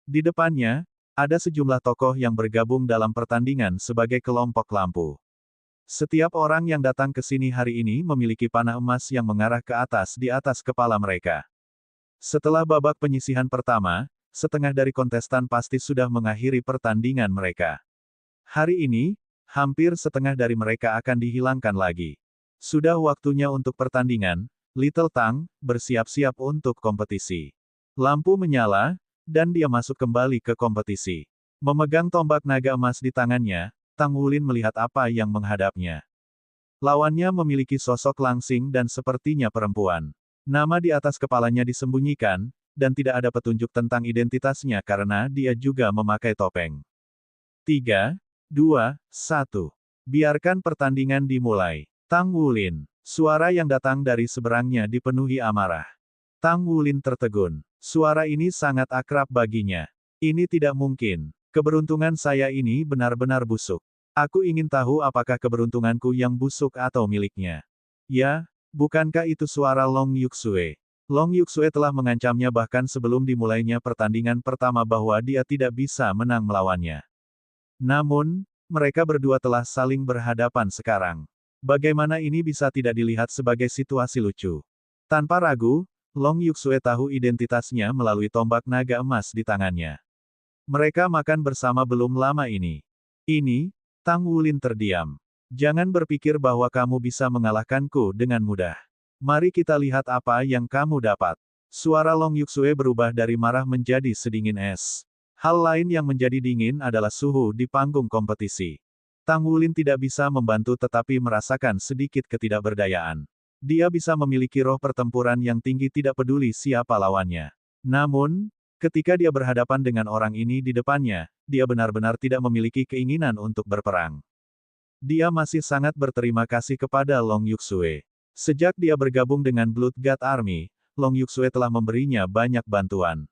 Di depannya, ada sejumlah tokoh yang bergabung dalam pertandingan sebagai kelompok lampu. Setiap orang yang datang ke sini hari ini memiliki panah emas yang mengarah ke atas di atas kepala mereka. Setelah babak penyisihan pertama, setengah dari kontestan pasti sudah mengakhiri pertandingan mereka. Hari ini, hampir setengah dari mereka akan dihilangkan lagi. Sudah waktunya untuk pertandingan. Little Tang, bersiap-siap untuk kompetisi. Lampu menyala, dan dia masuk kembali ke kompetisi. Memegang tombak naga emas di tangannya, Tang Wulin melihat apa yang menghadapnya. Lawannya memiliki sosok langsing dan sepertinya perempuan. Nama di atas kepalanya disembunyikan, dan tidak ada petunjuk tentang identitasnya karena dia juga memakai topeng. 3, 2, 1. Biarkan pertandingan dimulai. Tang Wulin. Suara yang datang dari seberangnya dipenuhi amarah. Tang Wulin tertegun. Suara ini sangat akrab baginya. Ini tidak mungkin. Keberuntungan saya ini benar-benar busuk. Aku ingin tahu apakah keberuntunganku yang busuk atau miliknya. Ya, bukankah itu suara Long Yuxue? Long Yuxue telah mengancamnya bahkan sebelum dimulainya pertandingan pertama bahwa dia tidak bisa menang melawannya. Namun, mereka berdua telah saling berhadapan sekarang. Bagaimana ini bisa tidak dilihat sebagai situasi lucu? Tanpa ragu, Long Yuxue tahu identitasnya melalui tombak naga emas di tangannya. Mereka makan bersama belum lama ini. Ini, Tang Wulin terdiam. Jangan berpikir bahwa kamu bisa mengalahkanku dengan mudah. Mari kita lihat apa yang kamu dapat. Suara Long Yuxue berubah dari marah menjadi sedingin es. Hal lain yang menjadi dingin adalah suhu di panggung kompetisi. Tang Wulin tidak bisa membantu tetapi merasakan sedikit ketidakberdayaan. Dia bisa memiliki roh pertempuran yang tinggi tidak peduli siapa lawannya. Namun, ketika dia berhadapan dengan orang ini di depannya, dia benar-benar tidak memiliki keinginan untuk berperang. Dia masih sangat berterima kasih kepada Long Yuxue. Sejak dia bergabung dengan Blood God Army, Long Yuxue telah memberinya banyak bantuan.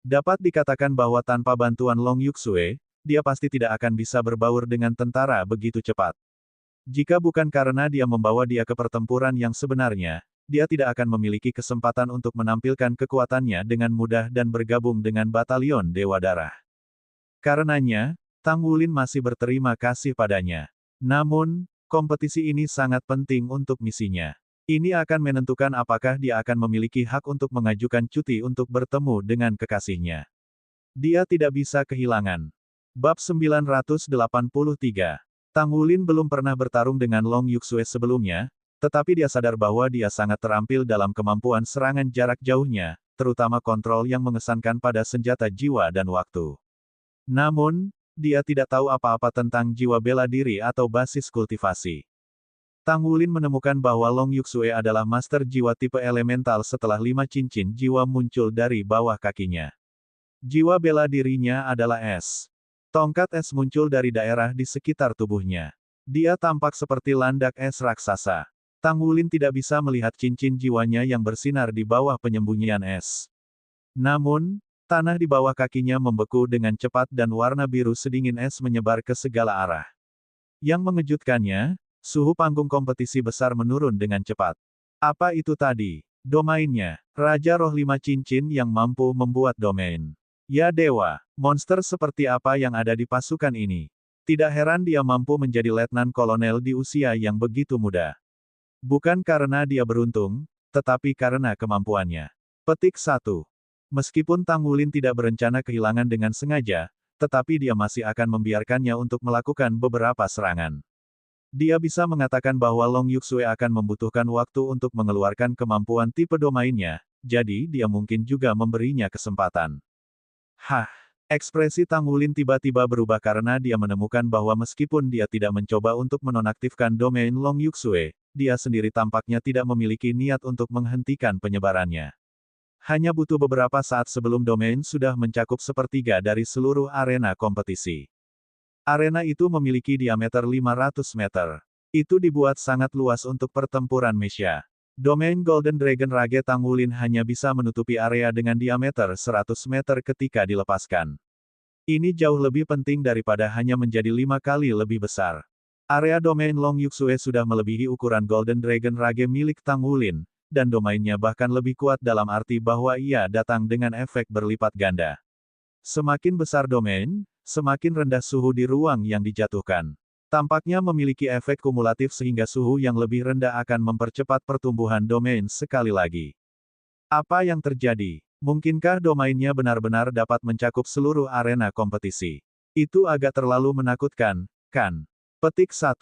Dapat dikatakan bahwa tanpa bantuan Long Yuxue, dia pasti tidak akan bisa berbaur dengan tentara begitu cepat. Jika bukan karena dia membawa dia ke pertempuran yang sebenarnya, dia tidak akan memiliki kesempatan untuk menampilkan kekuatannya dengan mudah dan bergabung dengan batalion Dewa Darah. Karenanya, Tang Wulin masih berterima kasih padanya. Namun, kompetisi ini sangat penting untuk misinya. Ini akan menentukan apakah dia akan memiliki hak untuk mengajukan cuti untuk bertemu dengan kekasihnya. Dia tidak bisa kehilangan. Bab 983. Tang Wulin belum pernah bertarung dengan Long Yuxue sebelumnya, tetapi dia sadar bahwa dia sangat terampil dalam kemampuan serangan jarak jauhnya, terutama kontrol yang mengesankan pada senjata jiwa dan waktu. Namun, dia tidak tahu apa-apa tentang jiwa bela diri atau basis kultivasi. Tang Wulin menemukan bahwa Long Yuxue adalah master jiwa tipe elemental setelah 5 cincin jiwa muncul dari bawah kakinya. Jiwa bela dirinya adalah es. Tongkat es muncul dari daerah di sekitar tubuhnya. Dia tampak seperti landak es raksasa. Tang Wulin tidak bisa melihat cincin jiwanya yang bersinar di bawah penyembunyian es. Namun, tanah di bawah kakinya membeku dengan cepat dan warna biru sedingin es menyebar ke segala arah. Yang mengejutkannya, suhu panggung kompetisi besar menurun dengan cepat. Apa itu tadi? Domainnya, Raja Roh 5 Cincin yang mampu membuat domain. Ya dewa, monster seperti apa yang ada di pasukan ini? Tidak heran dia mampu menjadi letnan kolonel di usia yang begitu muda. Bukan karena dia beruntung, tetapi karena kemampuannya. Petik 1. Meskipun Tang Wulin tidak berencana kehilangan dengan sengaja, tetapi dia masih akan membiarkannya untuk melakukan beberapa serangan. Dia bisa mengatakan bahwa Long Yuxue akan membutuhkan waktu untuk mengeluarkan kemampuan tipe domainnya, jadi dia mungkin juga memberinya kesempatan. Hah! Ekspresi Tang Wulin tiba-tiba berubah karena dia menemukan bahwa meskipun dia tidak mencoba untuk menonaktifkan domain Long Yuxue, dia sendiri tampaknya tidak memiliki niat untuk menghentikan penyebarannya. Hanya butuh beberapa saat sebelum domain sudah mencakup sepertiga dari seluruh arena kompetisi. Arena itu memiliki diameter 500 meter. Itu dibuat sangat luas untuk pertempuran Mesya. Domain Golden Dragon Rage Tang Wulin hanya bisa menutupi area dengan diameter 100 meter ketika dilepaskan. Ini jauh lebih penting daripada hanya menjadi 5 kali lebih besar. Area domain Long Yuxue sudah melebihi ukuran Golden Dragon Rage milik Tang Wulin, dan domainnya bahkan lebih kuat dalam arti bahwa ia datang dengan efek berlipat ganda. Semakin besar domain, semakin rendah suhu di ruang yang dijatuhkan. Tampaknya memiliki efek kumulatif sehingga suhu yang lebih rendah akan mempercepat pertumbuhan domain sekali lagi. Apa yang terjadi? Mungkinkah domainnya benar-benar dapat mencakup seluruh arena kompetisi? Itu agak terlalu menakutkan, kan? Petik 1.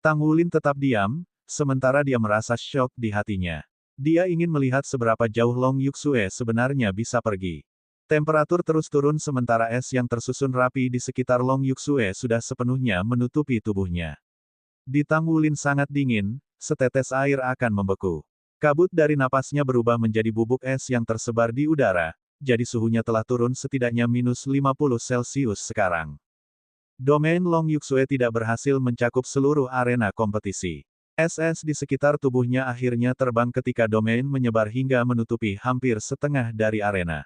Tang Wulin tetap diam, sementara dia merasa syok di hatinya. Dia ingin melihat seberapa jauh Long Yuxue sebenarnya bisa pergi. Temperatur terus turun sementara es yang tersusun rapi di sekitar Long Yuxue sudah sepenuhnya menutupi tubuhnya. Di Tang Wulin sangat dingin, setetes air akan membeku. Kabut dari napasnya berubah menjadi bubuk es yang tersebar di udara, jadi suhunya telah turun setidaknya minus 50 Celcius sekarang. Domain Long Yuxue tidak berhasil mencakup seluruh arena kompetisi. Es-es di sekitar tubuhnya akhirnya terbang ketika domain menyebar hingga menutupi hampir setengah dari arena.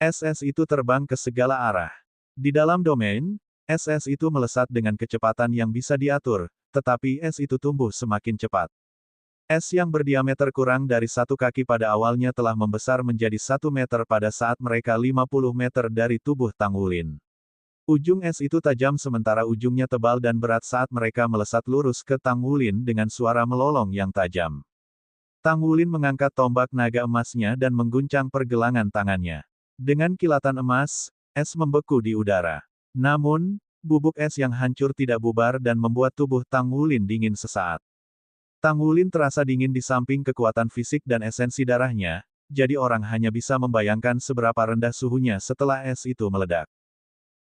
Es-es itu terbang ke segala arah. Di dalam domain, es-es itu melesat dengan kecepatan yang bisa diatur, tetapi es itu tumbuh semakin cepat. Es yang berdiameter kurang dari 1 kaki pada awalnya telah membesar menjadi 1 meter pada saat mereka 50 meter dari tubuh Tang Wulin. Ujung es itu tajam sementara ujungnya tebal dan berat saat mereka melesat lurus ke Tang Wulin dengan suara melolong yang tajam. Tang Wulin mengangkat tombak naga emasnya dan mengguncang pergelangan tangannya. Dengan kilatan emas, es membeku di udara. Namun, bubuk es yang hancur tidak bubar dan membuat tubuh Tang Wulin dingin sesaat. Tang Wulin terasa dingin di samping kekuatan fisik dan esensi darahnya, jadi orang hanya bisa membayangkan seberapa rendah suhunya setelah es itu meledak.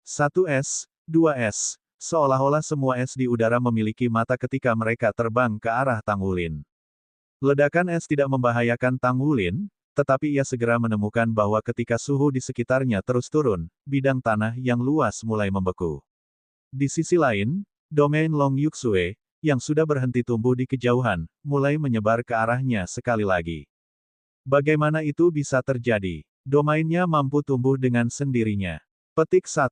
1 es, 2 es, seolah-olah semua es di udara memiliki mata ketika mereka terbang ke arah Tang Wulin. Ledakan es tidak membahayakan Tang Wulin, tetapi ia segera menemukan bahwa ketika suhu di sekitarnya terus turun, bidang tanah yang luas mulai membeku. Di sisi lain, domain Long Yuxue, yang sudah berhenti tumbuh di kejauhan, mulai menyebar ke arahnya sekali lagi. Bagaimana itu bisa terjadi? Domainnya mampu tumbuh dengan sendirinya. Petik 1.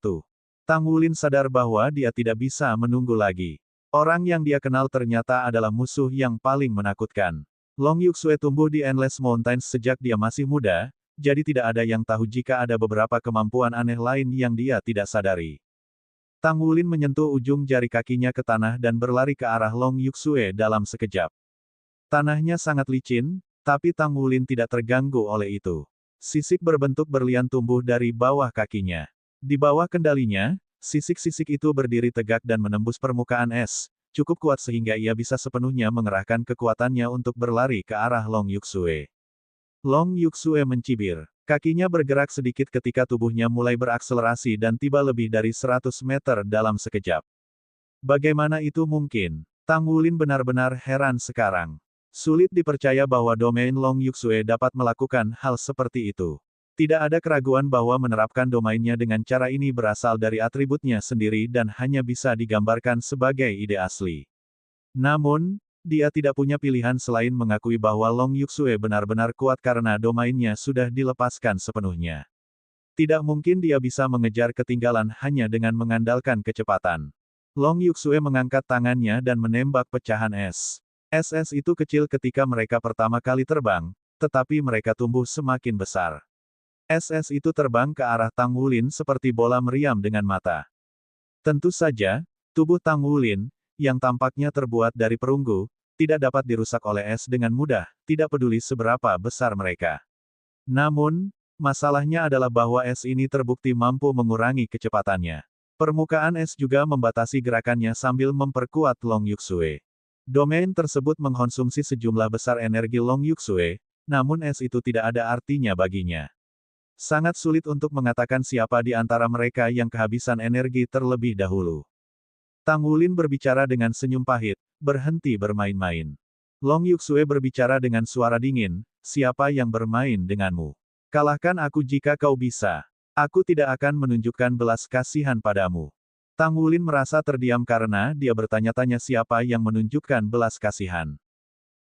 Tang Wulin sadar bahwa dia tidak bisa menunggu lagi. Orang yang dia kenal ternyata adalah musuh yang paling menakutkan. Long Yuxue tumbuh di Endless Mountains sejak dia masih muda, jadi tidak ada yang tahu jika ada beberapa kemampuan aneh lain yang dia tidak sadari. Tang Wulin menyentuh ujung jari kakinya ke tanah dan berlari ke arah Long Yuxue dalam sekejap. Tanahnya sangat licin, tapi Tang Wulin tidak terganggu oleh itu. Sisik berbentuk berlian tumbuh dari bawah kakinya. Di bawah kendalinya, sisik-sisik itu berdiri tegak dan menembus permukaan es, cukup kuat sehingga ia bisa sepenuhnya mengerahkan kekuatannya untuk berlari ke arah Long Yuxue. Long Yuxue mencibir. Kakinya bergerak sedikit ketika tubuhnya mulai berakselerasi dan tiba lebih dari 100 meter dalam sekejap. Bagaimana itu mungkin? Tang Wulin benar-benar heran sekarang. Sulit dipercaya bahwa domain Long Yuxue dapat melakukan hal seperti itu. Tidak ada keraguan bahwa menerapkan domainnya dengan cara ini berasal dari atributnya sendiri dan hanya bisa digambarkan sebagai ide asli. Namun, dia tidak punya pilihan selain mengakui bahwa Long Yuxue benar-benar kuat karena domainnya sudah dilepaskan sepenuhnya. Tidak mungkin dia bisa mengejar ketinggalan hanya dengan mengandalkan kecepatan. Long Yuxue mengangkat tangannya dan menembak pecahan es. Es-es itu kecil ketika mereka pertama kali terbang, tetapi mereka tumbuh semakin besar. Es-es itu terbang ke arah Tang Wulin seperti bola meriam dengan mata. Tentu saja, tubuh Tang Wulin, yang tampaknya terbuat dari perunggu, tidak dapat dirusak oleh es dengan mudah, tidak peduli seberapa besar mereka. Namun, masalahnya adalah bahwa es ini terbukti mampu mengurangi kecepatannya. Permukaan es juga membatasi gerakannya sambil memperkuat Long Yuxue. Domain tersebut mengkonsumsi sejumlah besar energi Long Yuxue, namun es itu tidak ada artinya baginya. Sangat sulit untuk mengatakan siapa di antara mereka yang kehabisan energi terlebih dahulu. Tang Wulin berbicara dengan senyum pahit, berhenti bermain-main. Long Yuxue berbicara dengan suara dingin, siapa yang bermain denganmu? Kalahkan aku jika kau bisa. Aku tidak akan menunjukkan belas kasihan padamu. Tang Wulin merasa terdiam karena dia bertanya-tanya siapa yang menunjukkan belas kasihan.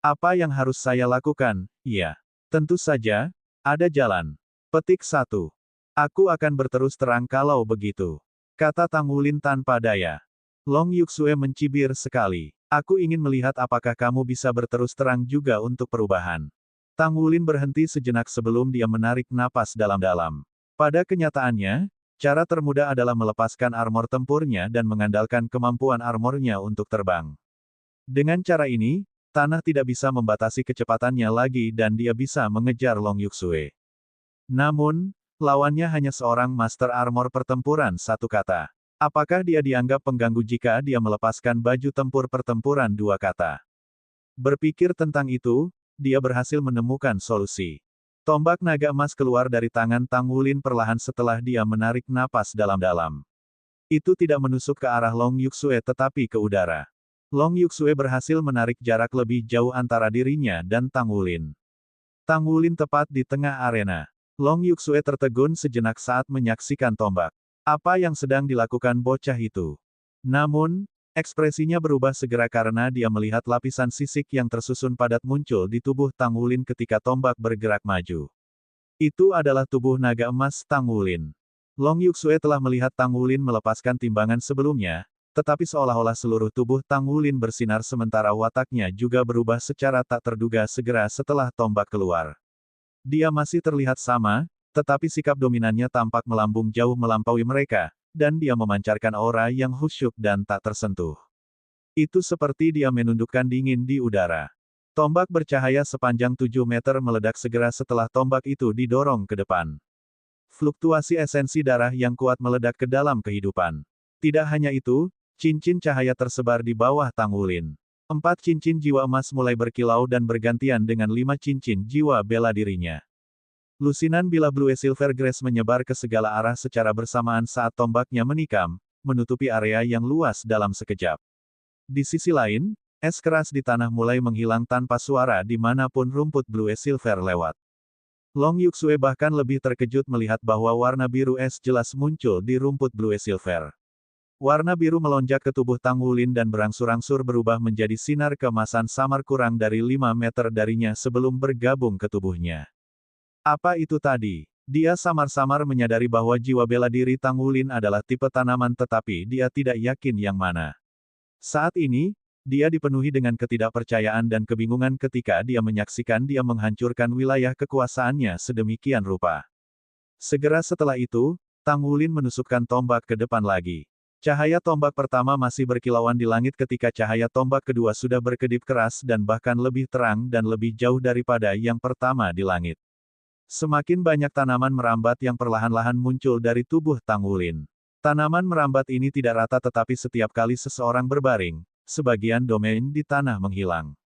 Apa yang harus saya lakukan? Iya. Tentu saja, ada jalan. Petik 1. Aku akan berterus terang kalau begitu. Kata Tang Wulin tanpa daya. Long Yuxue mencibir sekali. Aku ingin melihat apakah kamu bisa berterus terang juga untuk perubahan. Tang Wulin berhenti sejenak sebelum dia menarik napas dalam-dalam. Pada kenyataannya, cara termudah adalah melepaskan armor tempurnya dan mengandalkan kemampuan armornya untuk terbang. Dengan cara ini, tanah tidak bisa membatasi kecepatannya lagi dan dia bisa mengejar Long Yuxue. Namun, lawannya hanya seorang master armor pertempuran satu kata. Apakah dia dianggap pengganggu jika dia melepaskan baju tempur pertempuran dua kata? Berpikir tentang itu, dia berhasil menemukan solusi. Tombak naga emas keluar dari tangan Tang Wulin perlahan setelah dia menarik napas dalam-dalam. Itu tidak menusuk ke arah Long Yuxue tetapi ke udara. Long Yuxue berhasil menarik jarak lebih jauh antara dirinya dan Tang Wulin. Tang Wulin tepat di tengah arena. Long Yuxue tertegun sejenak saat menyaksikan tombak. Apa yang sedang dilakukan bocah itu? Namun, ekspresinya berubah segera karena dia melihat lapisan sisik yang tersusun padat muncul di tubuh Tang Wulin ketika tombak bergerak maju. Itu adalah tubuh naga emas Tang Wulin. Long Yuxue telah melihat Tang Wulin melepaskan timbangan sebelumnya, tetapi seolah-olah seluruh tubuh Tang Wulin bersinar sementara wataknya juga berubah secara tak terduga segera setelah tombak keluar. Dia masih terlihat sama, tetapi sikap dominannya tampak melambung jauh melampaui mereka, dan dia memancarkan aura yang khusyuk dan tak tersentuh. Itu seperti dia menundukkan dingin di udara. Tombak bercahaya sepanjang 7 meter meledak segera setelah tombak itu didorong ke depan. Fluktuasi esensi darah yang kuat meledak ke dalam kehidupan. Tidak hanya itu, cincin cahaya tersebar di bawah Tang Wulin. 4 cincin jiwa emas mulai berkilau dan bergantian dengan 5 cincin jiwa bela dirinya. Lusinan bilah Blue Silver Grace menyebar ke segala arah secara bersamaan saat tombaknya menikam, menutupi area yang luas dalam sekejap. Di sisi lain, es keras di tanah mulai menghilang tanpa suara dimanapun rumput Blue Silver lewat. Long Yuxue bahkan lebih terkejut melihat bahwa warna biru es jelas muncul di rumput Blue Silver. Warna biru melonjak ke tubuh Tang Wulin dan berangsur-angsur berubah menjadi sinar keemasan samar kurang dari 5 meter darinya sebelum bergabung ke tubuhnya. Apa itu tadi? Dia samar-samar menyadari bahwa jiwa bela diri Tang Wulin adalah tipe tanaman tetapi dia tidak yakin yang mana. Saat ini, dia dipenuhi dengan ketidakpercayaan dan kebingungan ketika dia menyaksikan dia menghancurkan wilayah kekuasaannya sedemikian rupa. Segera setelah itu, Tang Wulin menusukkan tombak ke depan lagi. Cahaya tombak pertama masih berkilauan di langit ketika cahaya tombak kedua sudah berkedip keras dan bahkan lebih terang dan lebih jauh daripada yang pertama di langit. Semakin banyak tanaman merambat yang perlahan-lahan muncul dari tubuh Tang Wulin. Tanaman merambat ini tidak rata tetapi setiap kali seseorang berbaring, sebagian domain di tanah menghilang.